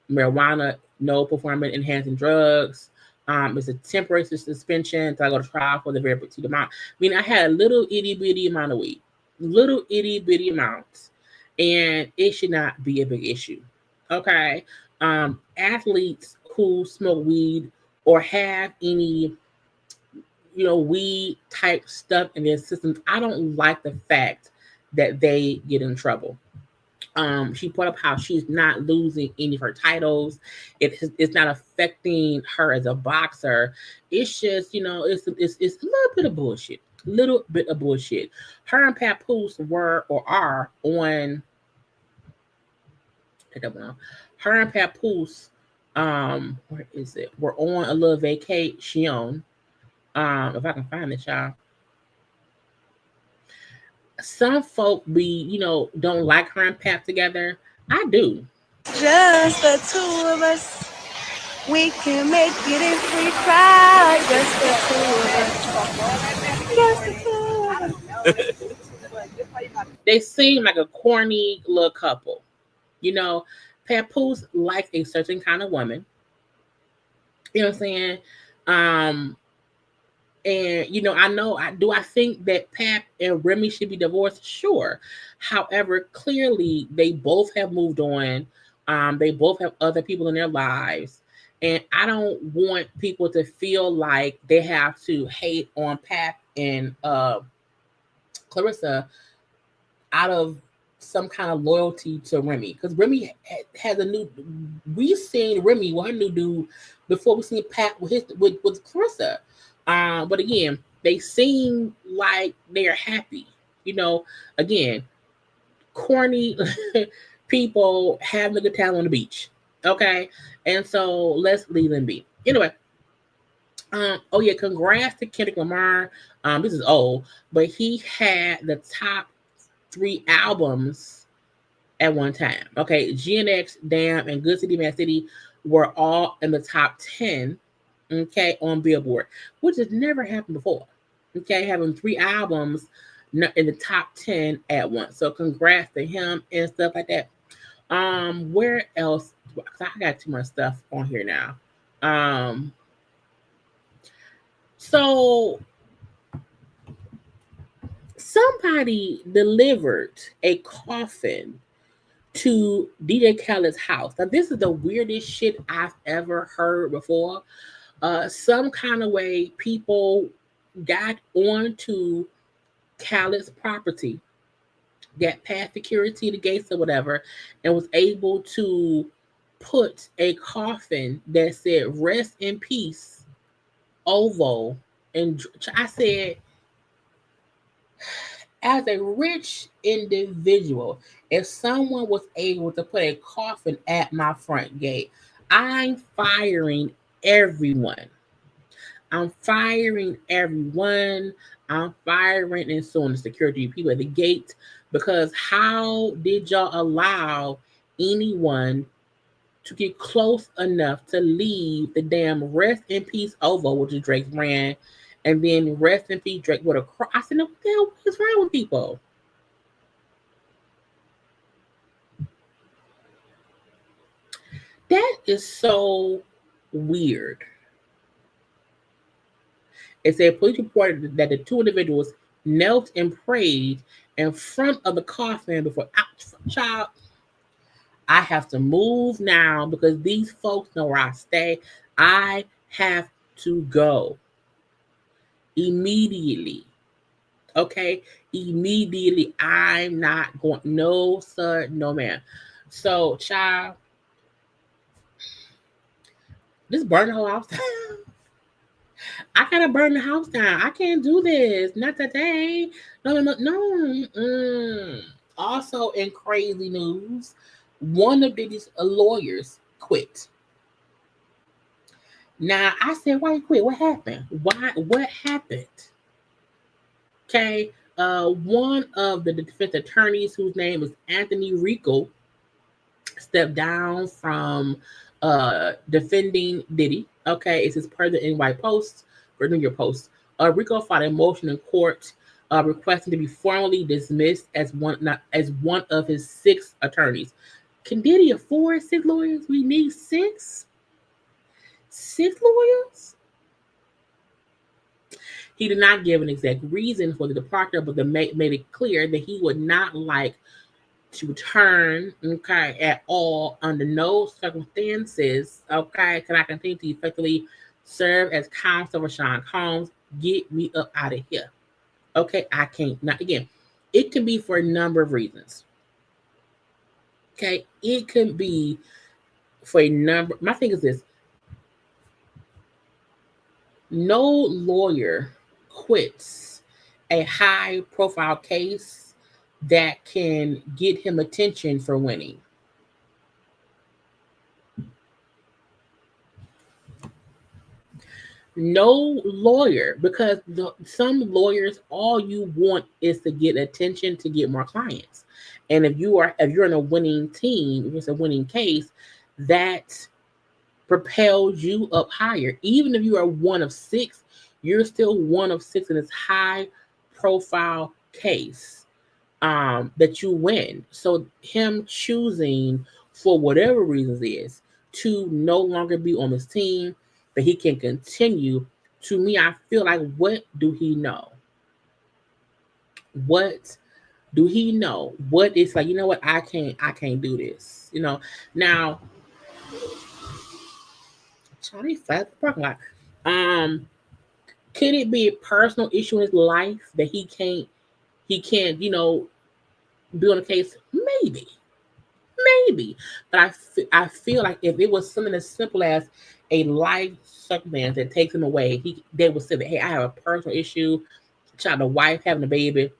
marijuana, no performance enhancing drugs. It's a temporary suspension until I go to trial for the very petite amount. I mean, I had a little itty bitty amount of weed, little itty bitty amounts, and it should not be a big issue. Okay. Athletes who smoke weed or have any, weed type stuff in their systems, I don't like the fact that they get in trouble. She put up how she's not losing any of her titles. It's not affecting her as a boxer. It's just, it's a little bit of bullshit. Her and Papoose were or are on. Her and Papoose, where is it? We're on a little vacation. If I can find it, y'all. Some folk don't like her and Pap together. I do.
Just the two of us. We can make it if we try. Just the two of us.
They seem like a corny little couple. Papoose likes a certain kind of woman. You know what I'm saying? And I think that Pap and Remy should be divorced? Sure. However, clearly they both have moved on. They both have other people in their lives. And I don't want people to feel like they have to hate on Pap and Clarissa out of some kind of loyalty to Remy. Because Remy has we've seen Remy with her new dude before we seen Pap with Clarissa. But again, they seem like they're happy. Again, corny people having a good time on the beach. Okay, and so let's leave them be. Anyway, Oh yeah, congrats to Kendrick Lamar. This is old, but he had the top 3 albums at one time. Okay, GNX, Damn, and Good City Mad City were all in the top 10, okay, on Billboard, which has never happened before. Okay, having 3 albums in the top 10 at once. So congrats to him and stuff like that. Where else? I got too much stuff on here now. So somebody delivered a coffin to DJ Khaled's house. Now, this is the weirdest shit I've ever heard before. Some kind of way people got onto Khaled's property, got past security, the gates or whatever, and was able to put a coffin that said "Rest in Peace" Ovo. And I said, as a rich individual, if someone was able to put a coffin at my front gate, I'm firing everyone. I'm firing everyone. I'm firing and suing the security people at the gate, because how did y'all allow anyone to get close enough to leave the damn Rest in Peace Ovo, which is Drake's brand, and then Rest in Peace Drake with a cross? I said, no, what the hell is wrong with people? That is so weird. It said police reported that the 2 individuals knelt and prayed in front of the coffin before child. I have to move now because these folks know where I stay. I have to go immediately. Okay, immediately. I'm not going. No, sir. No, ma'am. So, child, just burn the whole house down. I gotta burn the house down. I can't do this. Not today. No. Also, in crazy news, one of Diddy's lawyers quit. Now, I said, why you quit? What happened? What happened? Okay. One of the defense attorneys, whose name is Anthony Rico, stepped down from defending Diddy. Okay, it's his per the NY Post or New York Post. Rico filed a motion in court requesting to be formally dismissed as one of his 6 attorneys. Can Diddy afford 6 lawyers? We need 6? 6 lawyers? He did not give an exact reason for the departure, but made it clear that he would not like to return, okay, at all, under no circumstances, okay, can I continue to effectively serve as counsel for Sean Combs? Get me up out of here. Okay, I can't. Now, again, it can be for a number of reasons. Okay, it could be for a number. My thing is this: no lawyer quits a high-profile case that can get him attention for winning. No lawyer, because some lawyers, all you want is to get attention, to get more clients. And if you're in a winning team, if it's a winning case, that propels you up higher. Even if you are one of 6, you're still one of 6 in this high-profile case that you win. So him choosing, for whatever reasons is, to no longer be on this team, that he can continue, to me, I feel like, what do he know? What do he know? What is like, you know what, I can't do this. You know, now Charlie flat the parking lot. Could it be a personal issue in his life that he can't, you know, be on a case? Maybe. But I feel like if it was something as simple as a life circumstance that takes him away, they would say that, hey, I have a personal issue, the wife having a baby,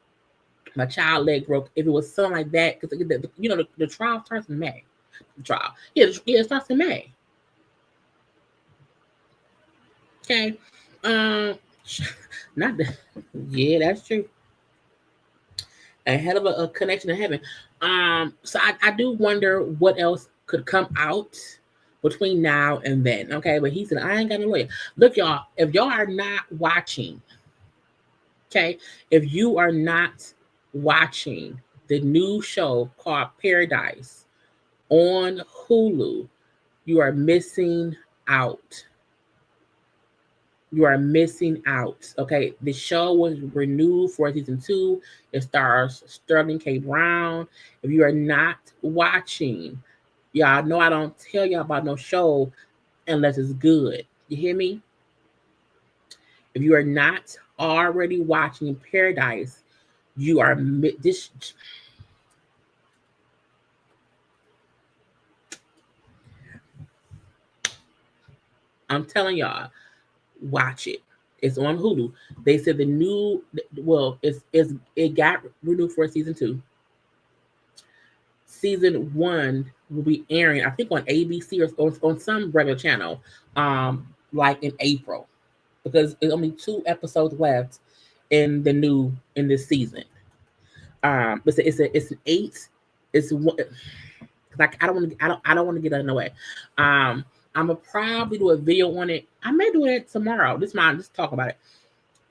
my child leg broke. If it was something like that, because you know the trial starts in May. The trial, it starts in May. Okay, Um, not that. Yeah, that's true. A hell of a connection to heaven. So I do wonder what else could come out between now and then. Okay, but he said I ain't got no lawyer. Look, y'all, if y'all are not watching, okay, if you are not watching the new show called Paradise on Hulu, you are missing out. You are missing out. Okay, the show was renewed for season 2. It stars Sterling K. Brown. If you are not watching, y'all know I don't tell y'all about no show unless it's good. You hear me? If you are not already watching Paradise, you are this. I'm telling y'all, watch it. It's on Hulu. They said the new, well, it got renewed for season 2. Season 1 will be airing, I think, on ABC or on some regular channel, like in April, because there's only 2 episodes left in this season. It's an 8. It's one. Like I don't want to get out of the way. I'm gonna probably do a video on it. I may do it tomorrow. Let's talk about it.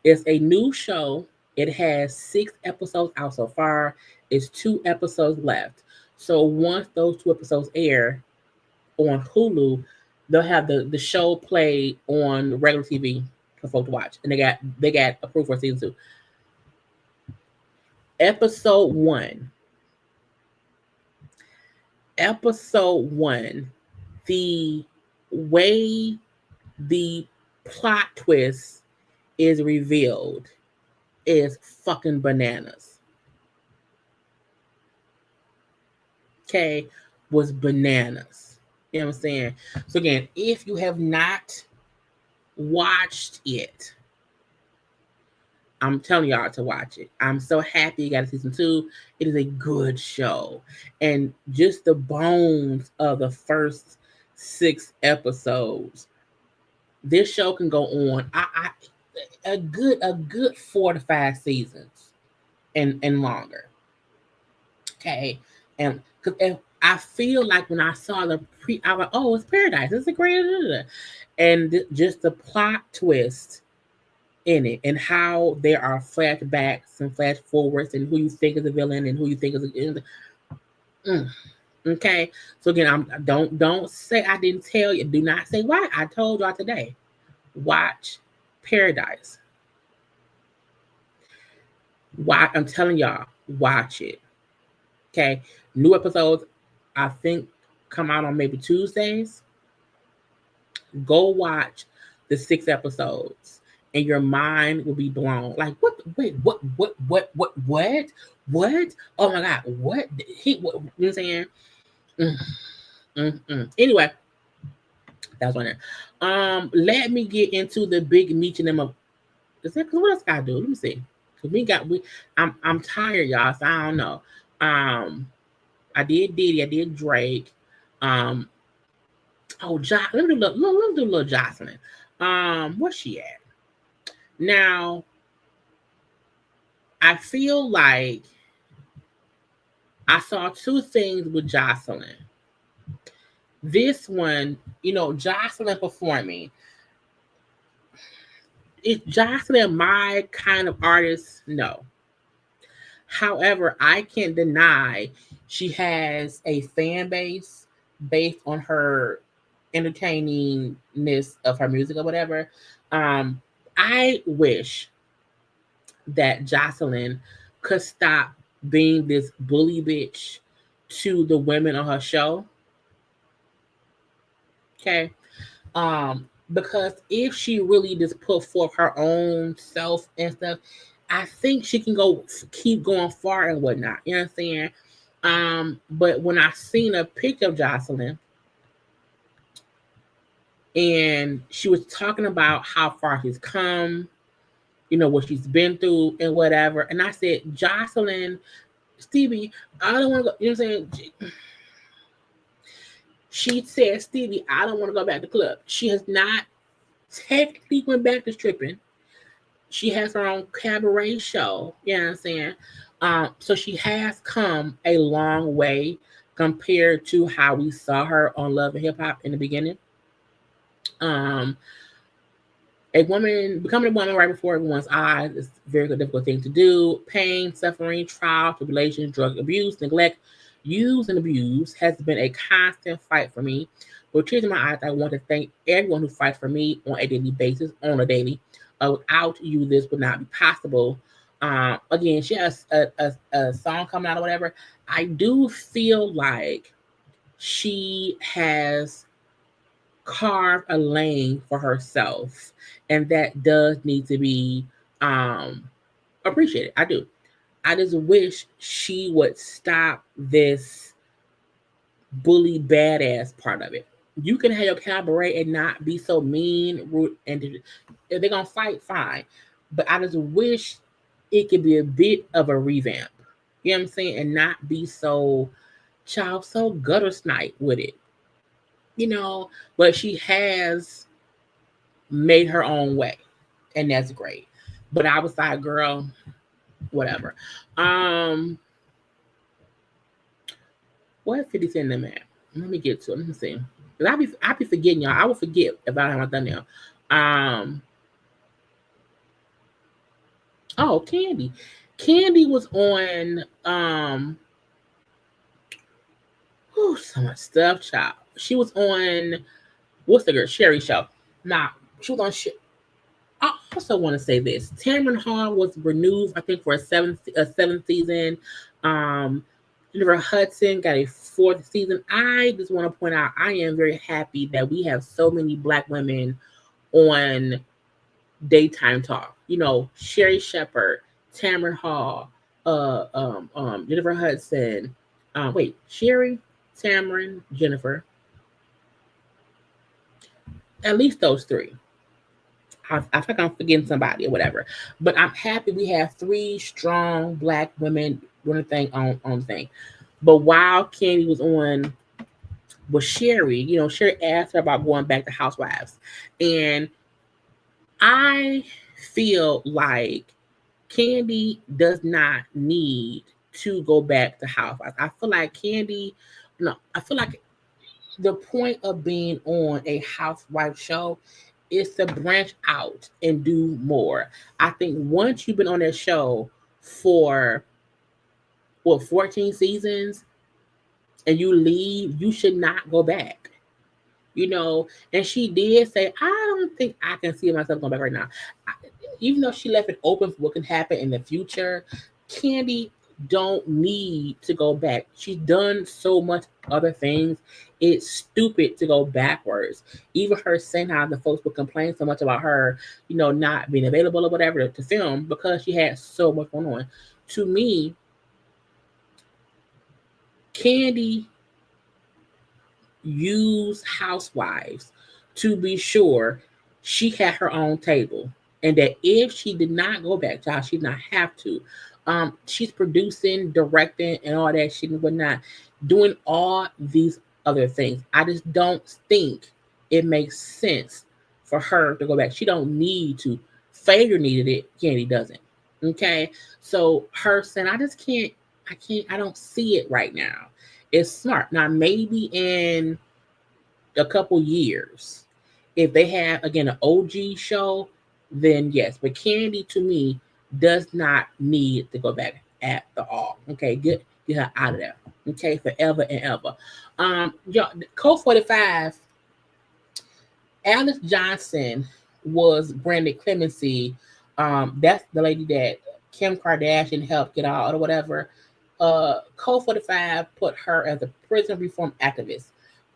It's a new show. It has 6 episodes out so far. It's 2 episodes left. So once those 2 episodes air on Hulu, they'll have the show play on regular TV for folks to watch. And they got approved for season 2. Episode 1. The way the plot twist is revealed is fucking bananas. Okay, was bananas. You know what I'm saying? So again, if you have not watched it, I'm telling y'all to watch it. I'm so happy you got a season 2. It is a good show. And just the bones of the first 6 episodes. This show can go on a good 4 to 5 seasons and longer. Okay. And because I feel like when I saw I was like, oh, it's Paradise. It's a great, and just the plot twist in it and how there are flashbacks and flash forwards and who you think is the villain and who you think is okay. So again, don't say I didn't tell you. Do not say why. I told y'all today. Watch Paradise. Why I'm telling y'all, watch it. Okay. New episodes, I think, come out on maybe Tuesdays. Go watch the 6 episodes. And your mind will be blown. Like, what? Wait, what? Oh my God, what? You know what I'm saying? Anyway, that's one there. Let me get into the big meeting them of. Is that what else I do? Let me see. Cause I'm tired, y'all. So I don't know. I did Diddy. I did Drake. Let me do a little Jocelyn. Where's she at? Now, I feel like I saw 2 things with Jocelyn. This one, Jocelyn performing. Is Jocelyn my kind of artist? No. However, I can't deny she has a fan base based on her entertainingness of her music or whatever. I wish that Jocelyn could stop being this bully bitch to the women on her show. Okay. Because if she really just put forth her own self and stuff, I think she can keep going far and whatnot. You know what I'm saying? But when I seen a picture of Jocelyn and she was talking about how far she's come, what she's been through and whatever. And I said, Jocelyn, Stevie, I don't want to go, you know what I'm saying? She said, Stevie, I don't want to go back to the club. She has not technically went back to stripping. She has her own cabaret show. You know what I'm saying? So she has come a long way compared to how we saw her on Love and Hip Hop in the beginning. A woman becoming a woman right before everyone's eyes is a very difficult thing to do. Pain, suffering, trial, tribulation, drug abuse, neglect, use and abuse has been a constant fight for me. With tears in my eyes, I want to thank everyone who fights for me on a daily basis, without you, this would not be possible. Again, she has a song coming out or whatever. I do feel like she has carved a lane for herself, and that does need to be appreciated. I do. I just wish she would stop this bully badass part of it. You can have your cabaret and not be so mean, rude, and if they're gonna fight, fine. But I just wish it could be a bit of a revamp. You know what I'm saying? And not be so gutter snipe with it. You know, but she has made her own way, and that's great. But I was like, girl, whatever. What 50 Cent them at? Let me get to it. Let me see. Cause I be forgetting, y'all. I will forget about how I done now. Oh, Kandi. Kandi was on so much stuff, child. She was on what's the girl? Sherry show. Nah, she was on shit. I also want to say this. Tamera Hall was renewed, I think, for a seventh season. Jennifer Hudson got a 4th season. I just want to point out, I am very happy that we have so many Black women on daytime talk. You know, Sherry Shepherd, Tamera Hall, Jennifer Hudson. Sherry, Tamara, Jennifer. At least those 3. I think I'm forgetting somebody or whatever. But I'm happy we have 3 strong Black women doing a thing on the thing. But while Kandi was on with Sherry, you know, Sherry asked her about going back to Housewives. And I feel like Kandi does not need to go back to Housewives. I feel like the point of being on a housewife show is to branch out and do more. I think once you've been on that show for 14 seasons and you leave, you should not go back. You know, and she did say, I don't think I can see myself going back right now. Even though she left it open for what can happen in the future, Kandi don't need to go back. She's done so much other things. It's stupid to go backwards. Even her saying how the folks would complain so much about her, you know, not being available or whatever to film because she had so much going on. To me, Kandi used Housewives to be sure she had her own table, and that if she did not go back to how she did not have to, she's producing, directing, and all that shit and whatnot, doing all these other things. I just don't think it makes sense for her to go back. She don't need to. Fader needed it. Kandi doesn't. Okay, so her saying, I don't see it right now. It's smart. Now, maybe in a couple years, if they have, again, an OG show, then yes. But Kandi, to me, does not need to go back at the all. Okay, get her out of there. Okay, forever and ever. Code 45, Alice Johnson was granted clemency. That's the lady that Kim Kardashian helped get out or whatever. Code 45 put her as a prison reform activist.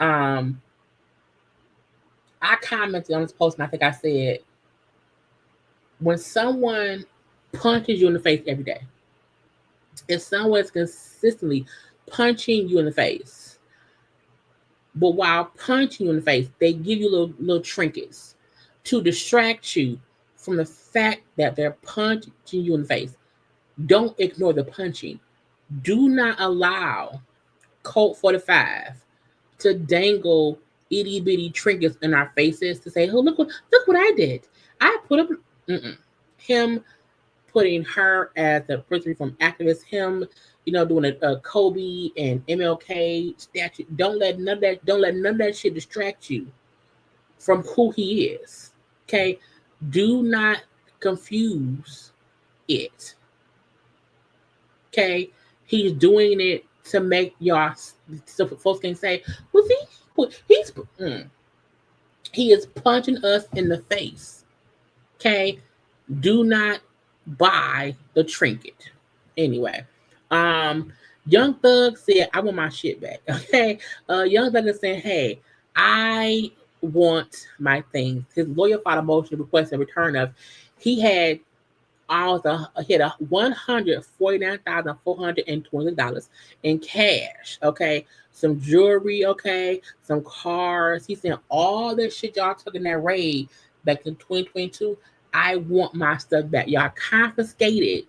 I commented on this post, and I think I said, when someone punches you in the face every day, if someone's consistently punching you in the face, but while punching you in the face, they give you little trinkets to distract you from the fact that they're punching you in the face, don't ignore the punching. Do not allow Code 45 to dangle itty bitty trinkets in our faces to say, "Oh, look what I did. I put up." Him putting her as the Puerto Rican activist. Him, doing a Kobe and MLK statue. Don't let none of that shit distract you from who he is. Okay, do not confuse it. Okay, he's doing it to make y'all, so folks can say, "Was he is punching us in the face." Okay, do not buy the trinket. Anyway, Young Thug said, "I want my shit back." Okay, Young Thug is saying, "Hey, I want my things." His lawyer filed a motion to request a return of. He had $149,420 in cash. Okay, some jewelry. Okay, some cars. He said all this shit y'all took in that raid back in 2022. I want my stuff back. Y'all confiscated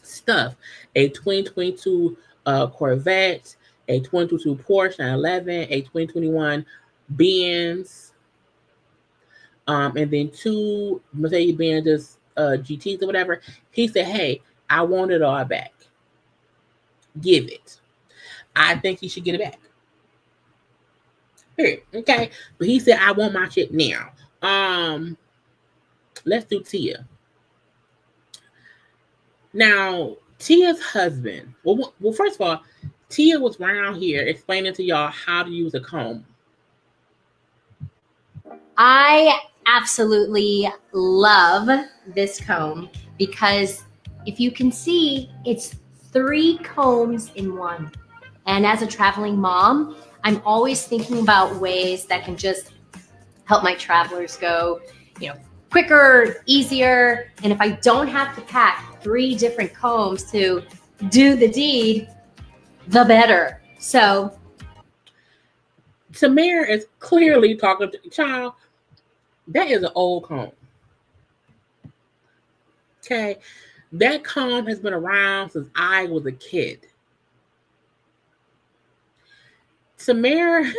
stuff. A 2022 Corvette, a 2022 Porsche 911, a 2021 Benz, and then 2 Mercedes-Benz GTs or whatever. He said, "Hey, I want it all back. Give it." I think he should get it back. Here, okay? But he said, "I want my shit now." Let's do Tia. Now, Tia's husband. Well, first of all, Tia was around here explaining to y'all how to use a comb.
I absolutely love this comb because if you can see, it's 3 combs in one. And as a traveling mom, I'm always thinking about ways that can just help my travelers go, quicker, easier. And if I don't have to pack 3 different combs to do the deed, the better. So
Tamera is clearly talking to child. That is an old comb. Okay. That comb has been around since I was a kid. Tamera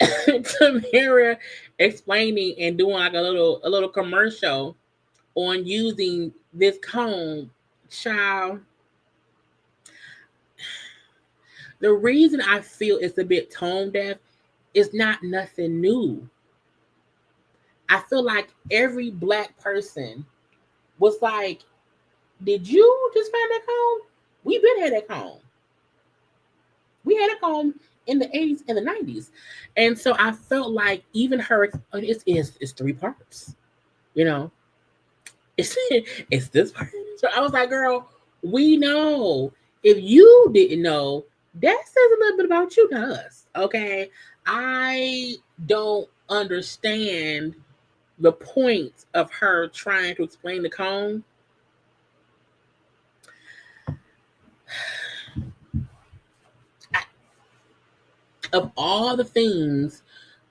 Tamera explaining and doing like a little commercial on using this comb, child. The reason I feel it's a bit tone deaf is not nothing new. I feel like every Black person was like, "Did you just find that comb? We been had that comb. We had a comb in the 80s and the 90s." And so I felt like even her, it's 3 parts, it's this part. So I was like, "Girl, we know. If you didn't know, that says a little bit about you to us." Okay, I don't understand the point of her trying to explain the comb. Of all the things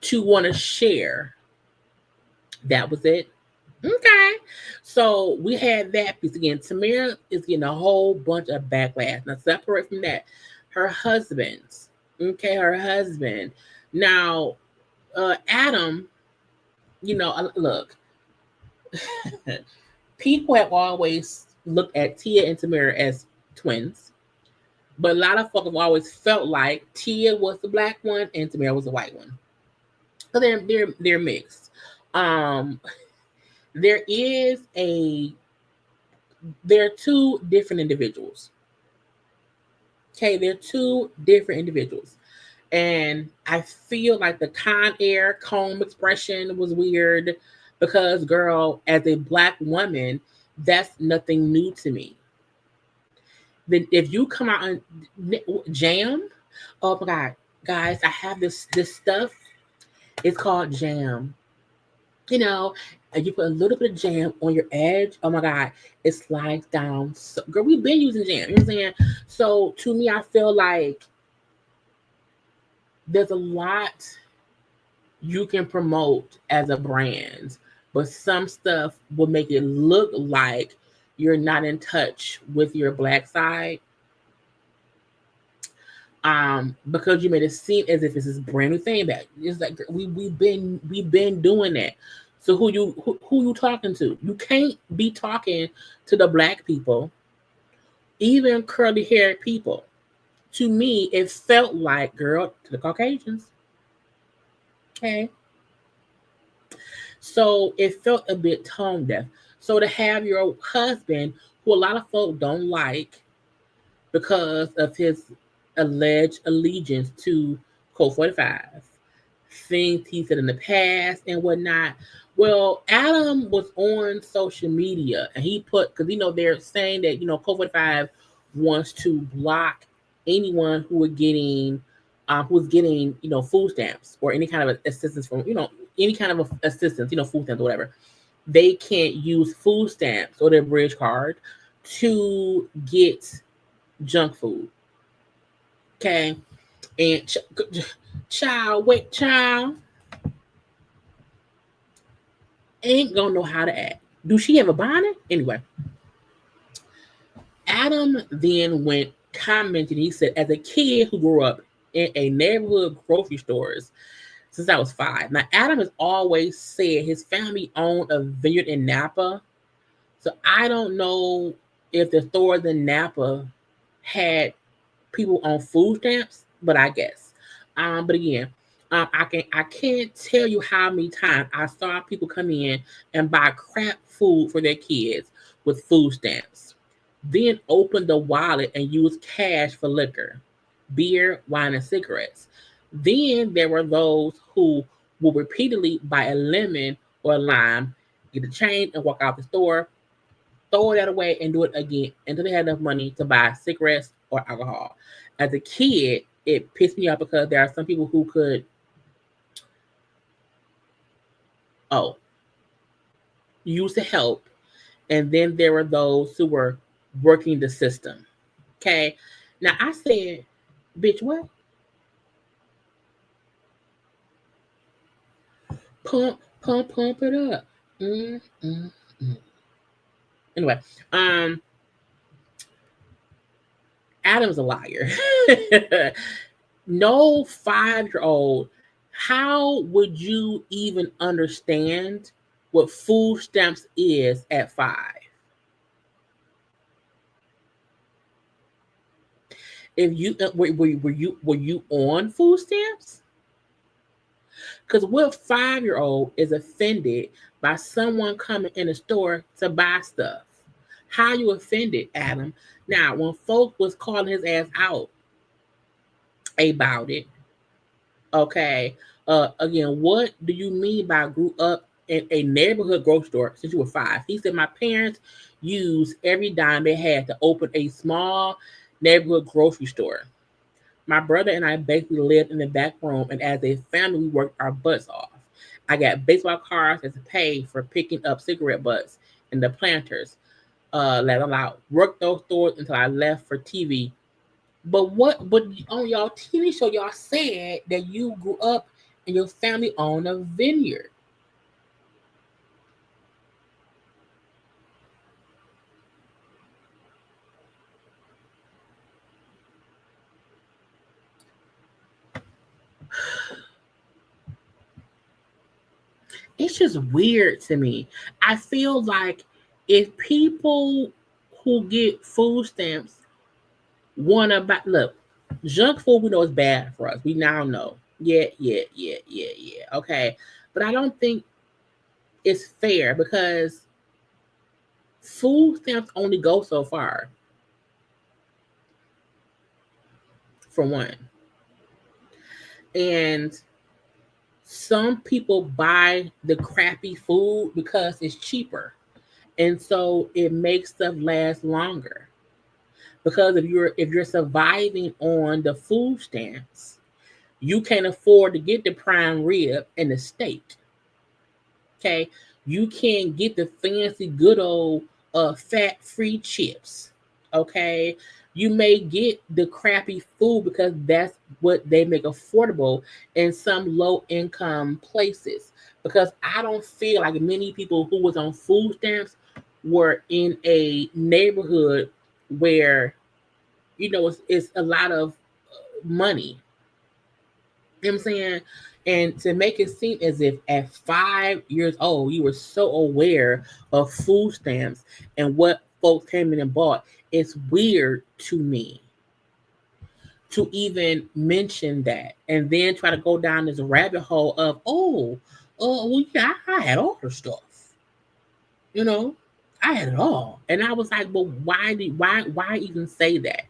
to want to share, that was it. Okay. So we had that piece again. Tamera is getting a whole bunch of backlash. Now, separate from that, her husband's. Okay, her husband. Now, Adam, look, people have always looked at Tia and Tamera as twins. But a lot of folks have always felt like Tia was the Black one and Tamera was the white one. So they're mixed. There are 2 different individuals. Okay, they're 2 different individuals. And I feel like the Con Air comb expression was weird because, girl, as a Black woman, that's nothing new to me. Then if you come out on Jam, oh my God, guys, I have this stuff. It's called Jam. And you put a little bit of jam on your edge. Oh my God, it slides down. So, girl, we've been using jam. You know what I'm saying? So to me, I feel like there's a lot you can promote as a brand, but some stuff will make it look like you're not in touch with your Black side. Because you made it seem as if it's this brand new thing that it's like we've been doing that. So who you talking to? You can't be talking to the black people, even curly haired people. To me, it felt like, girl, to the Caucasians. Okay. So it felt a bit tone deaf. So to have your husband, who a lot of folk don't like because of his alleged allegiance to Code 45, things he said in the past and whatnot. Well, Adam was on social media and he put, because they're saying that Code 45 wants to block anyone who's getting food stamps or any kind of assistance from any kind of assistance, food stamps or whatever. They can't use food stamps or their bridge card to get junk food. Okay, and child ain't gonna know how to act. Do she have a bonnet? Anyway, Adam then went commenting. He said, as a kid who grew up in a neighborhood grocery stores since I was 5. Now, Adam has always said his family owned a vineyard in Napa. So I don't know if the stores in Napa had people on food stamps, but I guess. But again, I can't tell you how many times I saw people come in and buy crap food for their kids with food stamps, then open the wallet and use cash for liquor, beer, wine, and cigarettes. Then there were those who will repeatedly buy a lemon or a lime, get the change, and walk out the store, throw that away, and do it again until they had enough money to buy cigarettes or alcohol. As a kid, it pissed me off because there are some people who could use the help, and then there were those who were working the system. Okay, now I said, bitch, what? Pump it up. Anyway, Adam's a liar. No 5-year-old, how would you even understand what food stamps is at 5? If you were you on food stamps? Because what 5-year-old is offended by someone coming in the store to buy stuff? How you offended, Adam? Now, when folk was calling his ass out about it, okay, again, what do you mean by grew up in a neighborhood grocery store since you were 5? He said, my parents used every dime they had to open a small neighborhood grocery store. My brother and I basically lived in the back room, and as a family, we worked our butts off. I got baseball cards as a pay for picking up cigarette butts in the planters. Let allow work those stores until I left for TV. But on y'all TV show, y'all said that you grew up and your family owned a vineyard. It's just weird to me. I feel like if people who get food stamps want to buy, look, junk food we know is bad for us. We now know. Yeah. Okay. But I don't think it's fair because food stamps only go so far. For one. And some people buy the crappy food because it's cheaper. And so it makes stuff last longer. Because if you're surviving on the food stamps, you can't afford to get the prime rib and the steak. Okay? You can't get the fancy good old fat-free chips. Okay? You may get the crappy food because that's what they make affordable in some low-income places. Because I don't feel like many people who was on food stamps were in a neighborhood where, it's a lot of money. You know what I'm saying? And to make it seem as if at 5 years old, you were so aware of food stamps and what folks came in and bought, it's weird to me to even mention that. And then try to go down this rabbit hole of, well, yeah, I had all the stuff. You know, I had it all. And I was like, well, why even say that?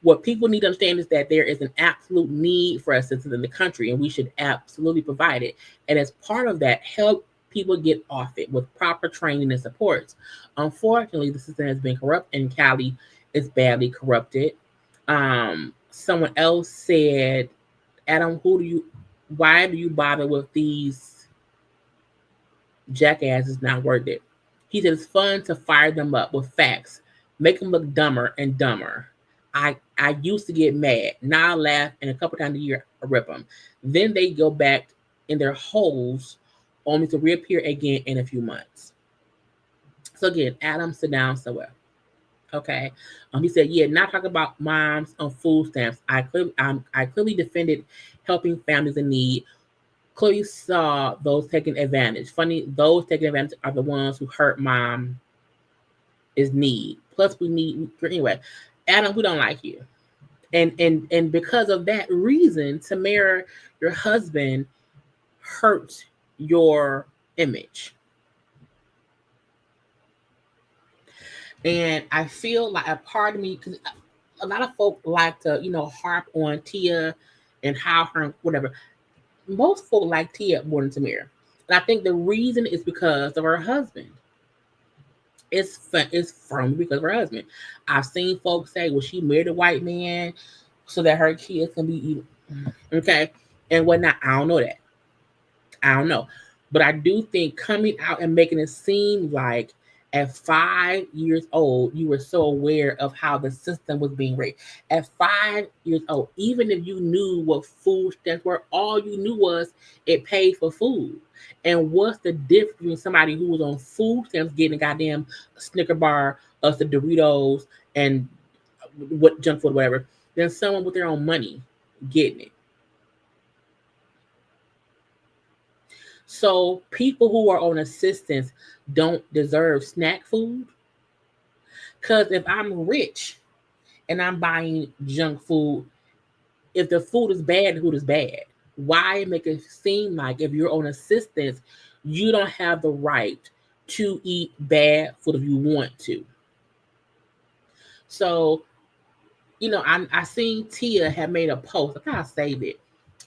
What people need to understand is that there is an absolute need for assistance in the country, and we should absolutely provide it. And as part of that, help people get off it with proper training and supports. Unfortunately, the system has been corrupt, and Cali is badly corrupted. Someone else said, Adam, why do you bother with these jackasses not worth it? He said it's fun to fire them up with facts, make them look dumber and dumber. I used to get mad. Now I laugh, and a couple times a year I rip them. Then they go back in their holes, only to reappear again in a few months. So again, Adam, sit down somewhere. Okay. He said, yeah, not talking about moms on food stamps. I clearly defended helping families in need. Clearly saw those taking advantage. Funny, those taking advantage are the ones who hurt mom is need. Plus we need, anyway, Adam, we don't like you. And because of that reason, Tamera, your husband, hurt your image. And I feel like a part of me, because a lot of folk like to, harp on Tia and how her, whatever. Most folk like Tia more than Tamera. And I think the reason is because of her husband. It's firmly because of her husband. I've seen folks say, well, she married a white man so that her kids can be eaten. Okay. And whatnot. I don't know that. I don't know. But I do think coming out and making it seem like at 5 years old, you were so aware of how the system was being rigged. At 5 years old, even if you knew what food stamps were, all you knew was it paid for food. And what's the difference between somebody who was on food stamps getting a goddamn Snicker bar, us the Doritos, and what junk food, whatever, than someone with their own money getting it? So people who are on assistance don't deserve snack food. Because if I'm rich and I'm buying junk food, if the food is bad, the food is bad. Why make it seem like if you're on assistance, you don't have the right to eat bad food if you want to? So, I seen Tia had made a post. I gotta save it.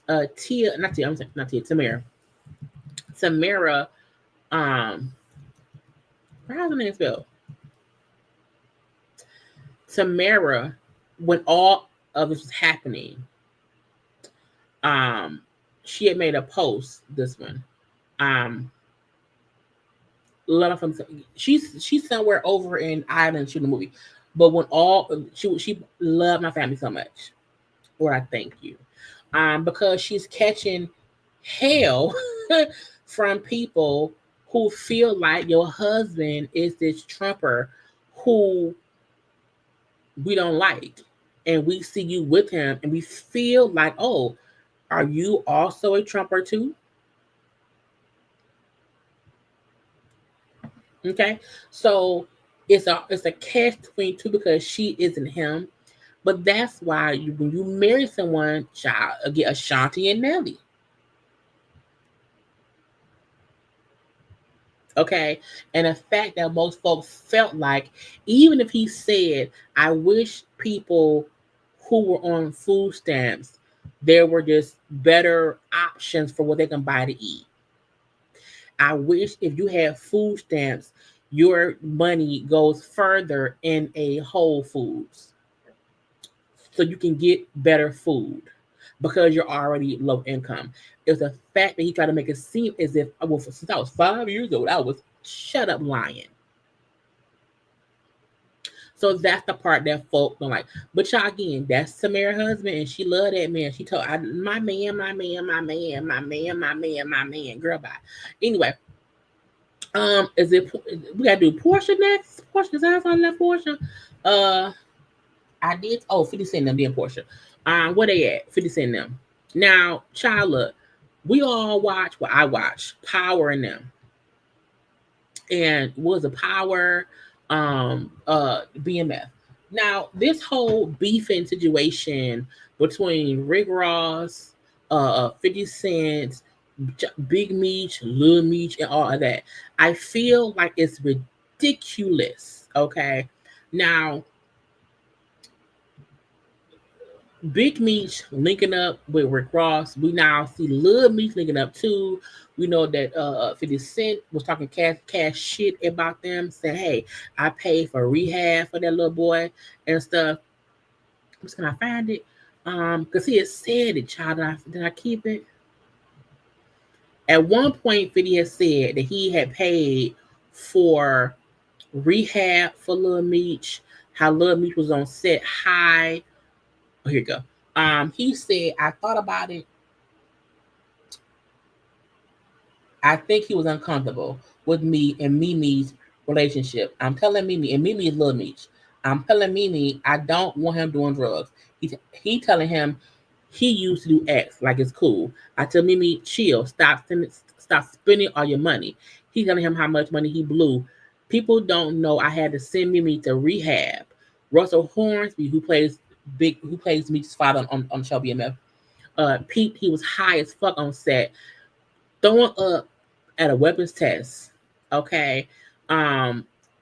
Tamera. Tamera, how's the name spelled? Tamera, when all of this was happening, she had made a post. This one, love from she's somewhere over in Ireland shooting a movie. But when she loved my family so much, or I thank you, because she's catching hell from people who feel like your husband is this Trumper who we don't like, and we see you with him, and we feel like, oh, are you also a Trumper too? Okay, so it's a catch-22 because she isn't him, but that's why when you marry someone, child, get Ashanti and Nelly. Okay, and the fact that most folks felt like, even if he said, I wish people who were on food stamps, there were just better options for what they can buy to eat. I wish if you have food stamps, your money goes further in a Whole Foods so you can get better food because you're already low income. It's the fact that he tried to make it seem as if, well, since I was 5 years old, I was shut up lying. So that's the part that folk don't like. But y'all, again, that's Tamera's husband, and she loved that man. She told my man, girl, bye. Anyway, is it we gotta do Portia next? Portia, is that on that Portia? I did. Oh, 50 Cent them, then Portia. Where they at? 50 Cent them. Now, child, look, we all watch. Well, I watch Power and them, and was a Power, BMF. Now, this whole beefing situation between Rick Ross, 50 Cent, Big Meech, Lil Meech, and all of that, I feel like it's ridiculous. Okay, now Big Meech linking up with Rick Ross. We now see Lil Meech linking up too. We know that 50 Cent was talking cash shit about them, saying, "Hey, I paid for rehab for that little boy and stuff." Just can I find it? Because he had said it, child. Did I keep it? At one point, 50 had said that he had paid for rehab for Lil Meech. How Lil Meech was on set high. Oh, here you go. He said, I thought about it. I think he was uncomfortable with me and Mimi's relationship. I'm telling Mimi, and Mimi is Lil Meech. I'm telling Mimi, I don't want him doing drugs. He telling him he used to do X, like it's cool. I tell Mimi, chill, stop spending all your money. He telling him how much money he blew. People don't know I had to send Mimi to rehab. Russell Hornsby, who plays Meech's father on the show BMF, Pete, he was high as fuck on set, throwing up at a weapons test. Okay,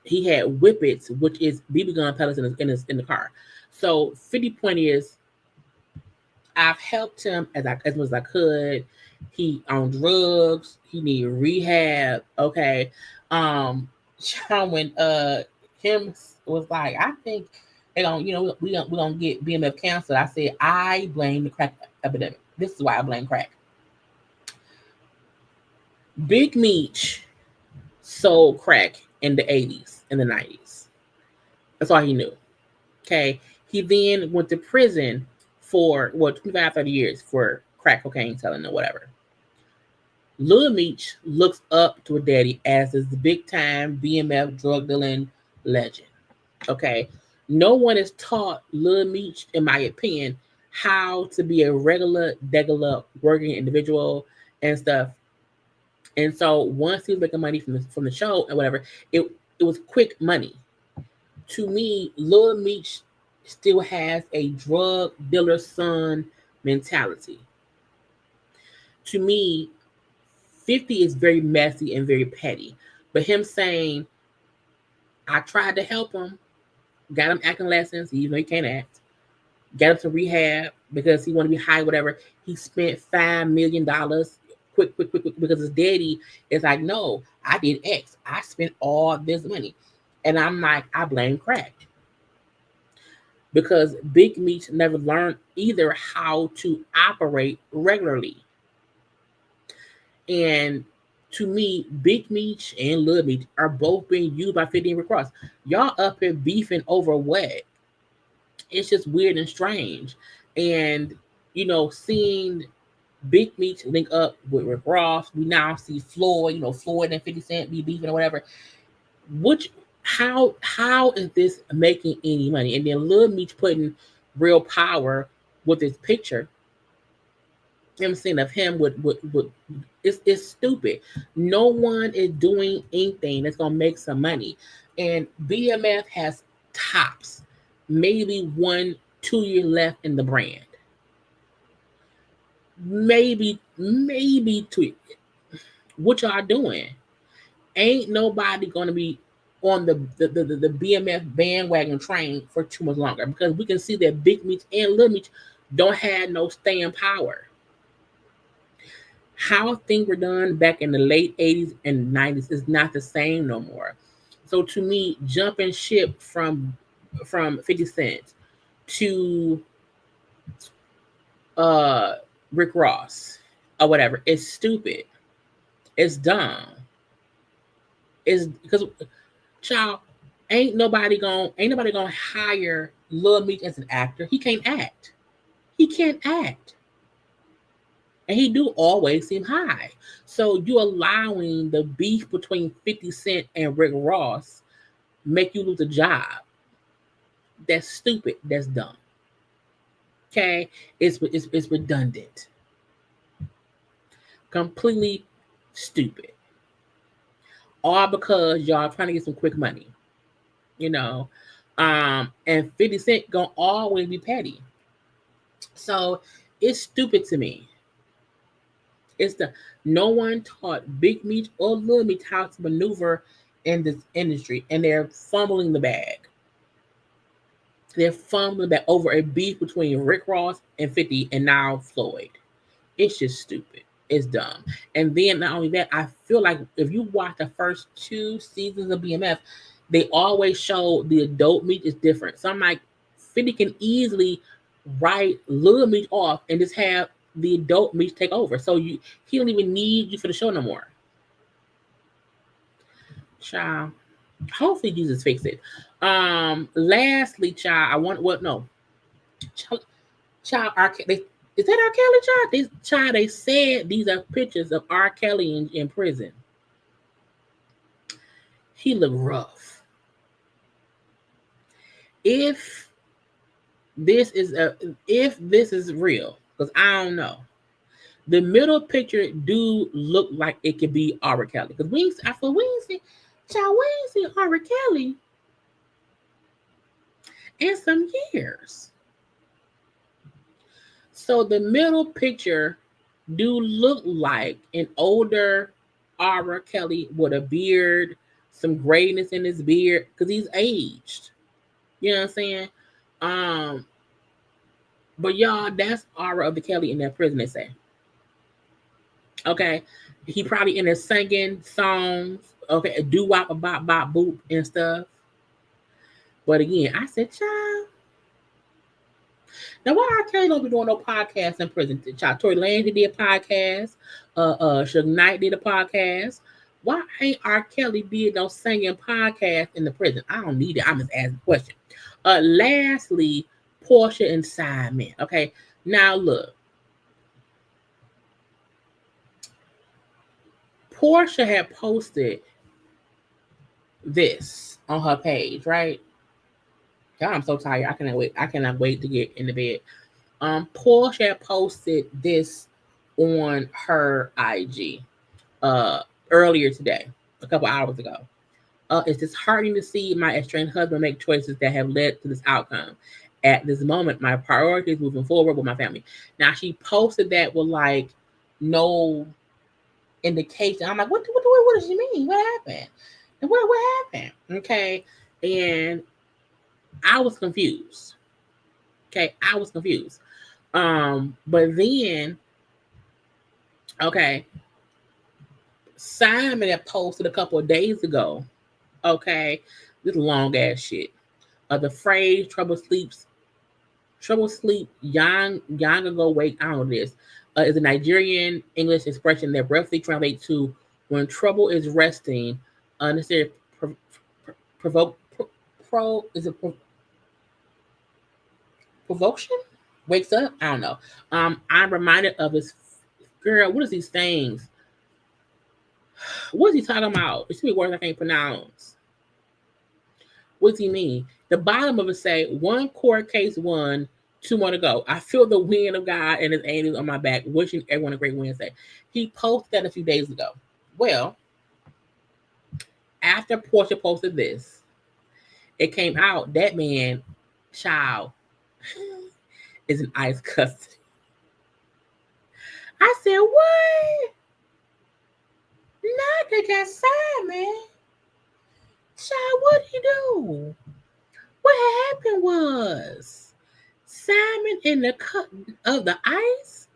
he had whippets, which is BB gun pellets in the car. So 50 point is, I've helped him as much as I could. He on drugs. He needed rehab. Okay, when him was like, I think they don't, we don't get BMF canceled. I said I blame the crack epidemic. This is why I blame crack. Big Meech sold crack in the 80s and the 90s. That's all he knew. Okay. He then went to prison for 25, 30 years for crack cocaine selling or whatever. Lil Meech looks up to a daddy as this big time BMF drug dealing legend. Okay. No one is taught Lil Meech, in my opinion, how to be a regular working individual and stuff. And so once he was making money from the show and whatever, it was quick money. To me, Lil Meech still has a drug dealer son mentality. To me, 50 is very messy and very petty. But him saying, I tried to help him, got him acting lessons, even though he can't act, got him to rehab because he wanted to be high, whatever. He spent $5 million quick, because his daddy is like, no, I did X. I spent all this money. And I'm like, I blame crack. Because Big Meech never learned either how to operate regularly. And to me, Big Meech and Lil Meech are both being used by 50 and Rick Ross. Y'all up here beefing over what? It's just weird and strange. And, seeing Big Meech link up with Rick Ross, we now see Floyd, Floyd and 50 Cent be beefing or whatever. How is this making any money? And then Lil Meech putting real power with this picture. I'm saying of him with it's stupid. No one is doing anything that's gonna make some money. And BMF has tops, maybe 1-2 years left in the brand. Maybe 2. What y'all doing? Ain't nobody gonna be on the BMF bandwagon train for too much longer, because we can see that Big Meech and Lil Meech don't have no staying power. How things were done back in the late 80s and 90s is not the same no more. So to me, jumping ship from 50 Cent to Rick Ross or whatever is stupid. It's dumb. It's because, child, ain't nobody gonna hire Lil Meech as an actor. He can't act. And he do always seem high. So you allowing the beef between 50 Cent and Rick Ross make you lose a job. That's stupid. That's dumb. Okay? It's redundant. Completely stupid. All because y'all trying to get some quick money. You know? And 50 Cent gonna always be petty. So it's stupid to me. It's no one taught Big Meat or Little Meat how to maneuver in this industry, and they're fumbling the bag. They're fumbling back over a beef between Rick Ross and 50 and now Floyd. It's just stupid. It's dumb. And then not only that, I feel like if you watch the first 2 seasons of BMF, they always show the adult meat is different. So I'm like, 50 can easily write Little Meat off and just have the adult meat take over. So he don't even need you for the show no more. Child. Hopefully Jesus fix it. Lastly, child, I want child R. Kelly. Is that R. Kelly, child? They said these are pictures of R. Kelly in prison. He looked rough. If this is real, because I don't know. The middle picture do look like it could be R. Kelly. Because we ain't seen R. Kelly in some years. So the middle picture do look like an older R. Kelly with a beard, some grayness in his beard, because he's aged. You know what I'm saying? But y'all, that's Aura of the Kelly in that prison, they say. Okay. He probably in there singing songs, okay, a doo-wop, a bop, bop, boop, and stuff. But again, I said, child. Now, why R. Kelly don't be doing no podcasts in prison? Child, Tory Lanez did a podcast. Suge Knight did a podcast. Why ain't R. Kelly did no singing podcast in the prison? I don't need it. I'm just asking a question. Lastly, Portia and Simon. Okay, now look. Portia had posted this on her page, right? God, I'm so tired. I cannot wait to get in the bed. Portia had posted this on her IG earlier today, a couple hours ago. It's disheartening to see my estranged husband make choices that have led to this outcome. At this moment, my priority is moving forward with my family. Now, she posted that with like no indication. I'm like, what does she mean? What happened? And what happened? Okay. And I was confused. Okay. I was confused. But then, okay, Simon had posted a couple of days ago. Okay, this long ass shit. The phrase trouble sleep, young go wake. I don't know this. Is a Nigerian English expression that roughly translates to when trouble is resting, unnecessary provocation? Wakes up? I don't know. I'm reminded of this girl. What is these things? What is he talking about? It's too many words I can't pronounce. What does he mean? The bottom of it say, 1 court case won, 2 more to go. I feel the wind of God and his angels on my back, wishing everyone a great Wednesday. He posted that a few days ago. Well, after Portia posted this, it came out that man, child, is in ICE custody. I said, what? Not they got Simon. Child, what did he do? What happened was Simon in the cup of the ice.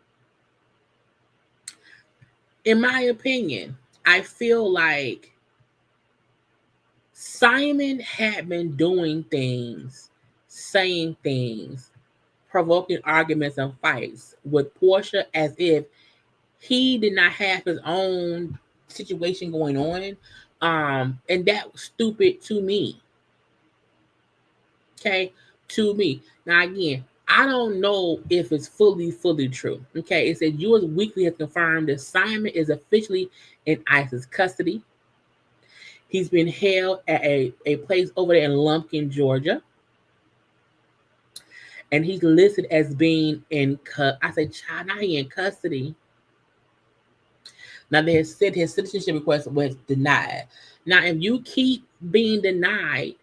In my opinion, I feel like Simon had been doing things, saying things, provoking arguments and fights with Portia as if he did not have his own situation going on. And that was stupid to me. Okay, to me. Now again, I don't know if it's fully true. Okay, it said U.S. Weekly has confirmed that Simon is officially in ICE's custody. He's been held at a place over there in Lumpkin, Georgia. and he's listed as being in I say, child, now he in custody. Now they said his citizenship request was denied. Now, if you keep being denied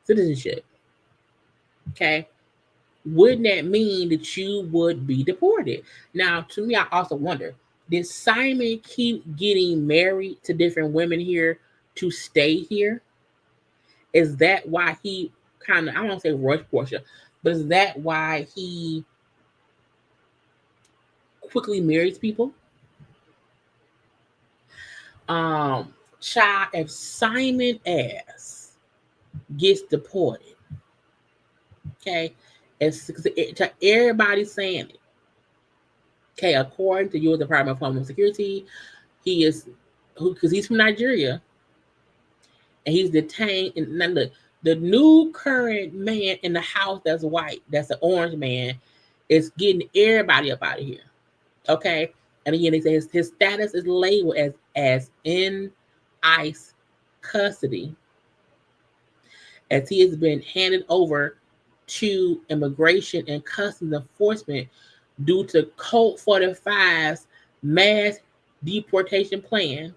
citizenship, okay, wouldn't that mean that you would be deported? Now, to me, I also wonder, did Simon keep getting married to different women here to stay here? Is that why he kind of, I don't want to say rushed Portia, but is that why he quickly marries people? Child, if Simon ass gets deported, okay, everybody's saying it. Okay, according to U.S. Department of Homeland Security, he is, because he's from Nigeria, and he's detained. And now look, the new current man in the house that's white, that's an orange man, is getting everybody up out of here. Okay, and again, they say his status is labeled as in ICE custody, as he has been handed over to Immigration and Customs Enforcement due to Code 45's mass deportation plan.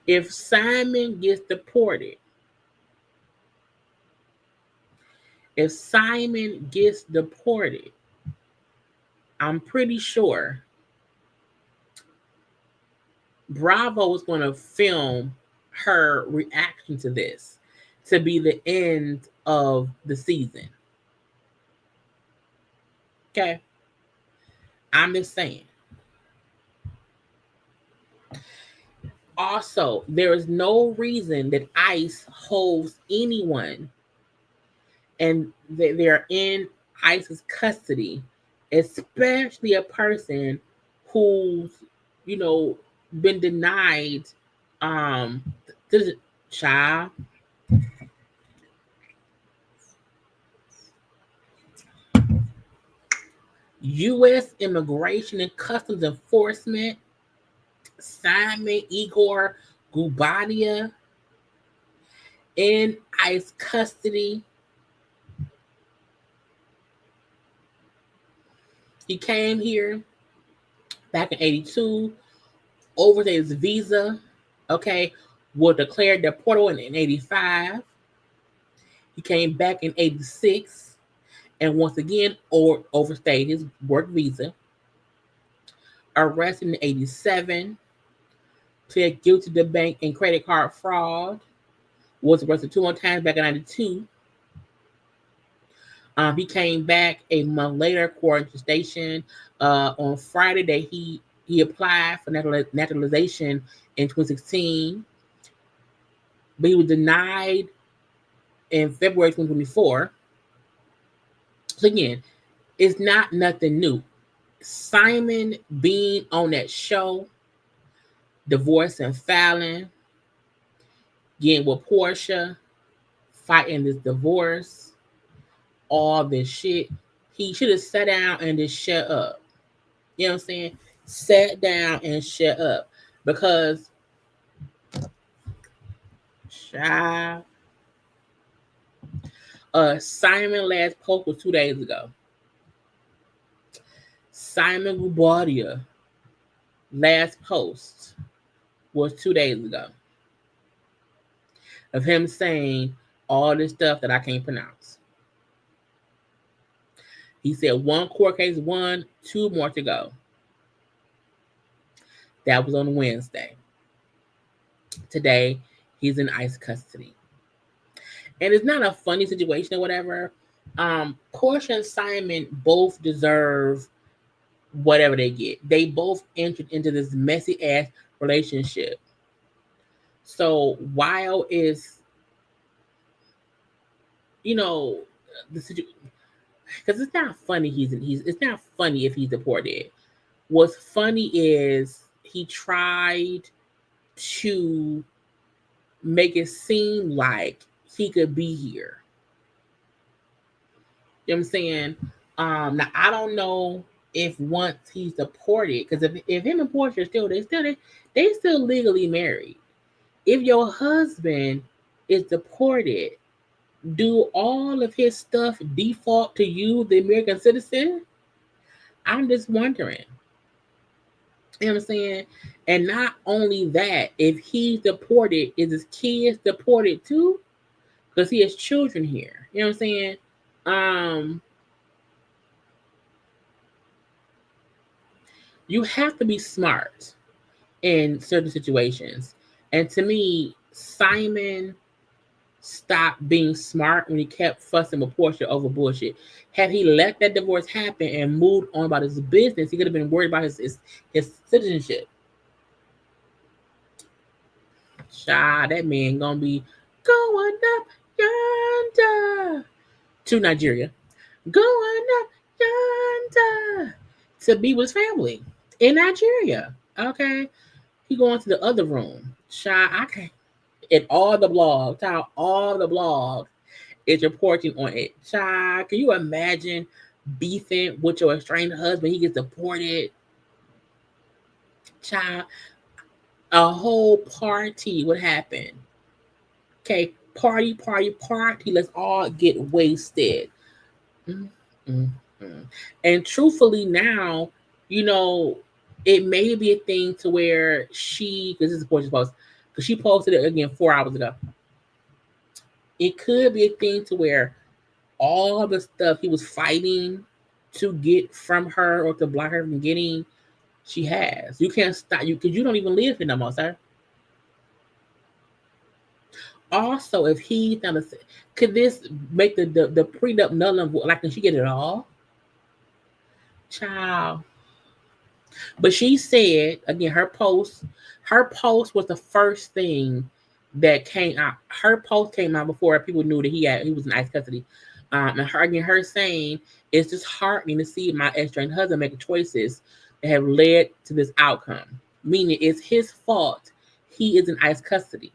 If Simon gets deported, I'm pretty sure Bravo is going to film her reaction to this to be the end of the season. Okay? I'm just saying. Also, there is no reason that ICE holds anyone and they're in ICE's custody, especially a person who's, been denied child. U.S. Immigration and Customs Enforcement, Simon Igor Gubadia, in ICE custody. He came here back in 82, overstayed his visa, okay, was declared deportable in 85. He came back in 86 and once again overstayed his work visa. Arrested in 87, pled guilty to bank and credit card fraud, was arrested 2 more times back in 92. He came back a month later, quarantine station. On Friday, that he applied for naturalization in 2016, but he was denied in February 2024. So again, it's not nothing new. Simon being on that show, Divorce and Fallon, getting with Portia, fighting this divorce, all this shit. He should have sat down and just shut up. You know what I'm saying? Sat down and shut up. Because Simon last post was 2 days ago. Simon Gubardia last post was 2 days ago of him saying all this stuff that I can't pronounce. He said 1 court case won, 2 more to go. That was on Wednesday. Today, he's in ICE custody. And it's not a funny situation or whatever. Portia and Simon both deserve whatever they get. They both entered into this messy ass relationship. So while is, the situation, because it's not funny it's not funny if he's deported. What's funny is he tried to make it seem like he could be here. You know what I'm saying? Now I don't know if once he's deported, because if him and Portia they still legally married. If your husband is deported, do all of his stuff default to you, the American citizen? I'm just wondering. You know what I'm saying? And not only that, if he's deported, is his kids deported too? Because he has children here. You know what I'm saying? You have to be smart in certain situations. And to me, Simon stopped being smart when he kept fussing with Portia over bullshit. Had he let that divorce happen and moved on about his business, he could have been worried about his citizenship. Child, that man gonna be going up yonder to Nigeria, going up yonder to be with his family in Nigeria. Okay, he going to the other room. Child, I can't. And all the blogs, child, all the blogs is reporting on it. Child, can you imagine beefing with your estranged husband? He gets deported. Child, a whole party would happen. Okay, party. Let's all get wasted. And truthfully, now, you know, it may be a thing to where she, because this is Portia's post, because she posted it again 4 hours ago. It could be a thing to where all the stuff he was fighting to get from her or to block her from getting, she has. You can't stop you because you don't even live here no more, sir. Also, if he could this make the prenup null and void? Like, can she get it all? Child. But she said again, her post was the first thing that came out. Her post came out before people knew that he was in ICE custody. And her saying it's disheartening to see my estranged husband making choices that have led to this outcome. Meaning it's his fault he is in ICE custody.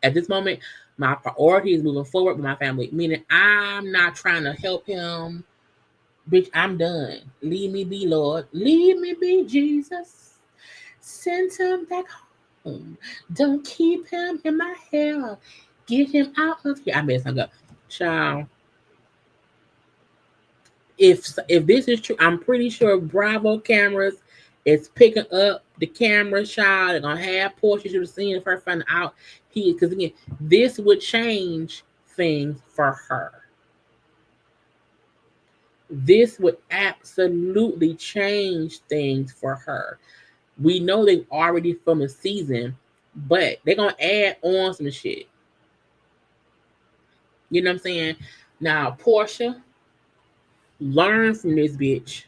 At this moment, my priority is moving forward with my family. Meaning I'm not trying to help him. Bitch, I'm done. Leave me be, Lord. Leave me be, Jesus. Send him back home. Don't keep him in my hair. Get him out of here. I messed up. Child. If this is true, I'm pretty sure Bravo cameras is picking up the camera, child. They're gonna have Portia should have seen it first find out because again, this would change things for her. This would absolutely change things for her. We know they've already filmed a season, but they're gonna add on some shit. You know what I'm saying? Now, Portia, learn from this bitch.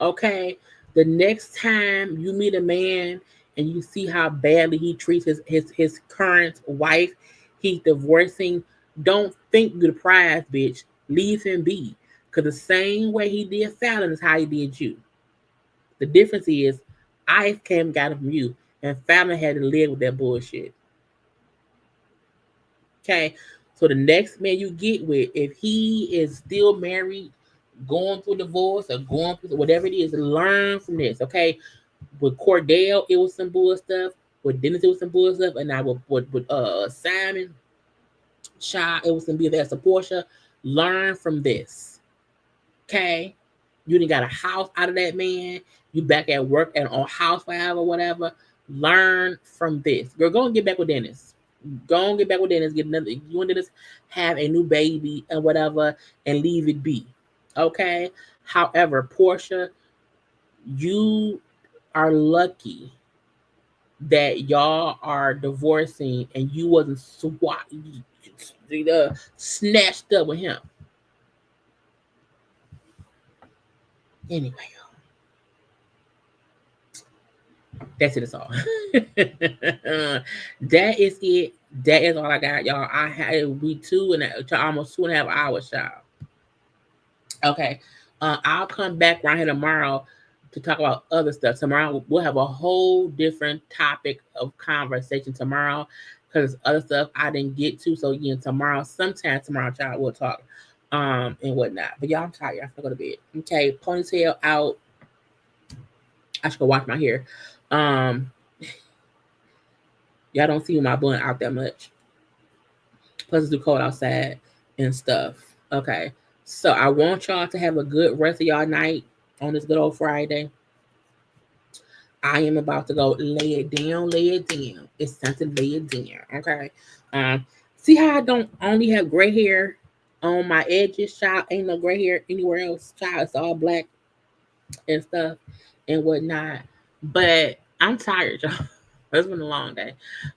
Okay? The next time you meet a man and you see how badly he treats his current wife, he's divorcing, don't think you're the prize, bitch. Leave him be. Because the same way he did Fallon is how he did you. The difference is ICE came and got him from you, and Fallon had to live with that bullshit. Okay? So the next man you get with, if he is still married, going through divorce or going through whatever it is, learn from this, okay? With Cordell, it was some bull stuff. With Dennis, it was some bull stuff. And now with Simon, Child, it was some bull. That's a Portia. Learn from this. Okay, you didn't got a house out of that man. You back at work and on housewife or whatever. Learn from this. Girl, go and get back with Dennis. Go and get back with Dennis. Get another. You and Dennis have a new baby and whatever, and leave it be. Okay. However, Portia, you are lucky that y'all are divorcing and you wasn't snatched up with him. Anyway, that's it. That's all. That is it. That is all I got, y'all. I had almost 2.5 hours, child. Okay, I'll come back right here tomorrow to talk about other stuff. Tomorrow we'll have a whole different topic of conversation tomorrow because other stuff I didn't get to. So again, sometime tomorrow, child, we'll talk and whatnot. But y'all, I'm tired. I have to go to bed. Okay, ponytail out. I should go wash my hair. Y'all don't see my blunt out that much. Plus it's too cold outside and stuff. Okay. So I want y'all to have a good rest of y'all night on this good old Friday. I am about to go lay it down, lay it down. It's time to lay it down. Okay. See how I don't only have gray hair on my edges, child? Ain't no gray hair anywhere else, child. It's all black and stuff and whatnot. But I'm tired, y'all. It's been a long day.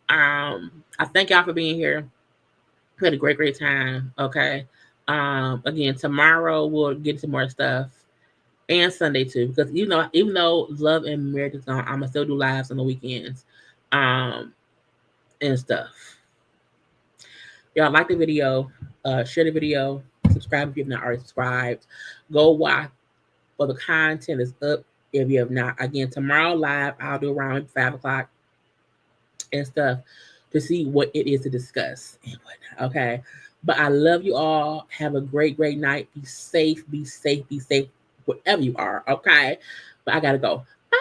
I thank y'all for being here. We had a great time. Okay. Again, tomorrow we'll get into more stuff. And Sunday too. Because even though Love and Marriage is gone, I'ma still do lives on the weekends. And stuff. Y'all like the video, share the video, subscribe if you've not already subscribed. Go watch for the content is up if you have not. Again, tomorrow live, I'll do around 5 o'clock and stuff to see what it is to discuss and whatnot. Okay. But I love you all. Have a great night. Be safe, wherever you are. Okay. But I gotta go. Bye.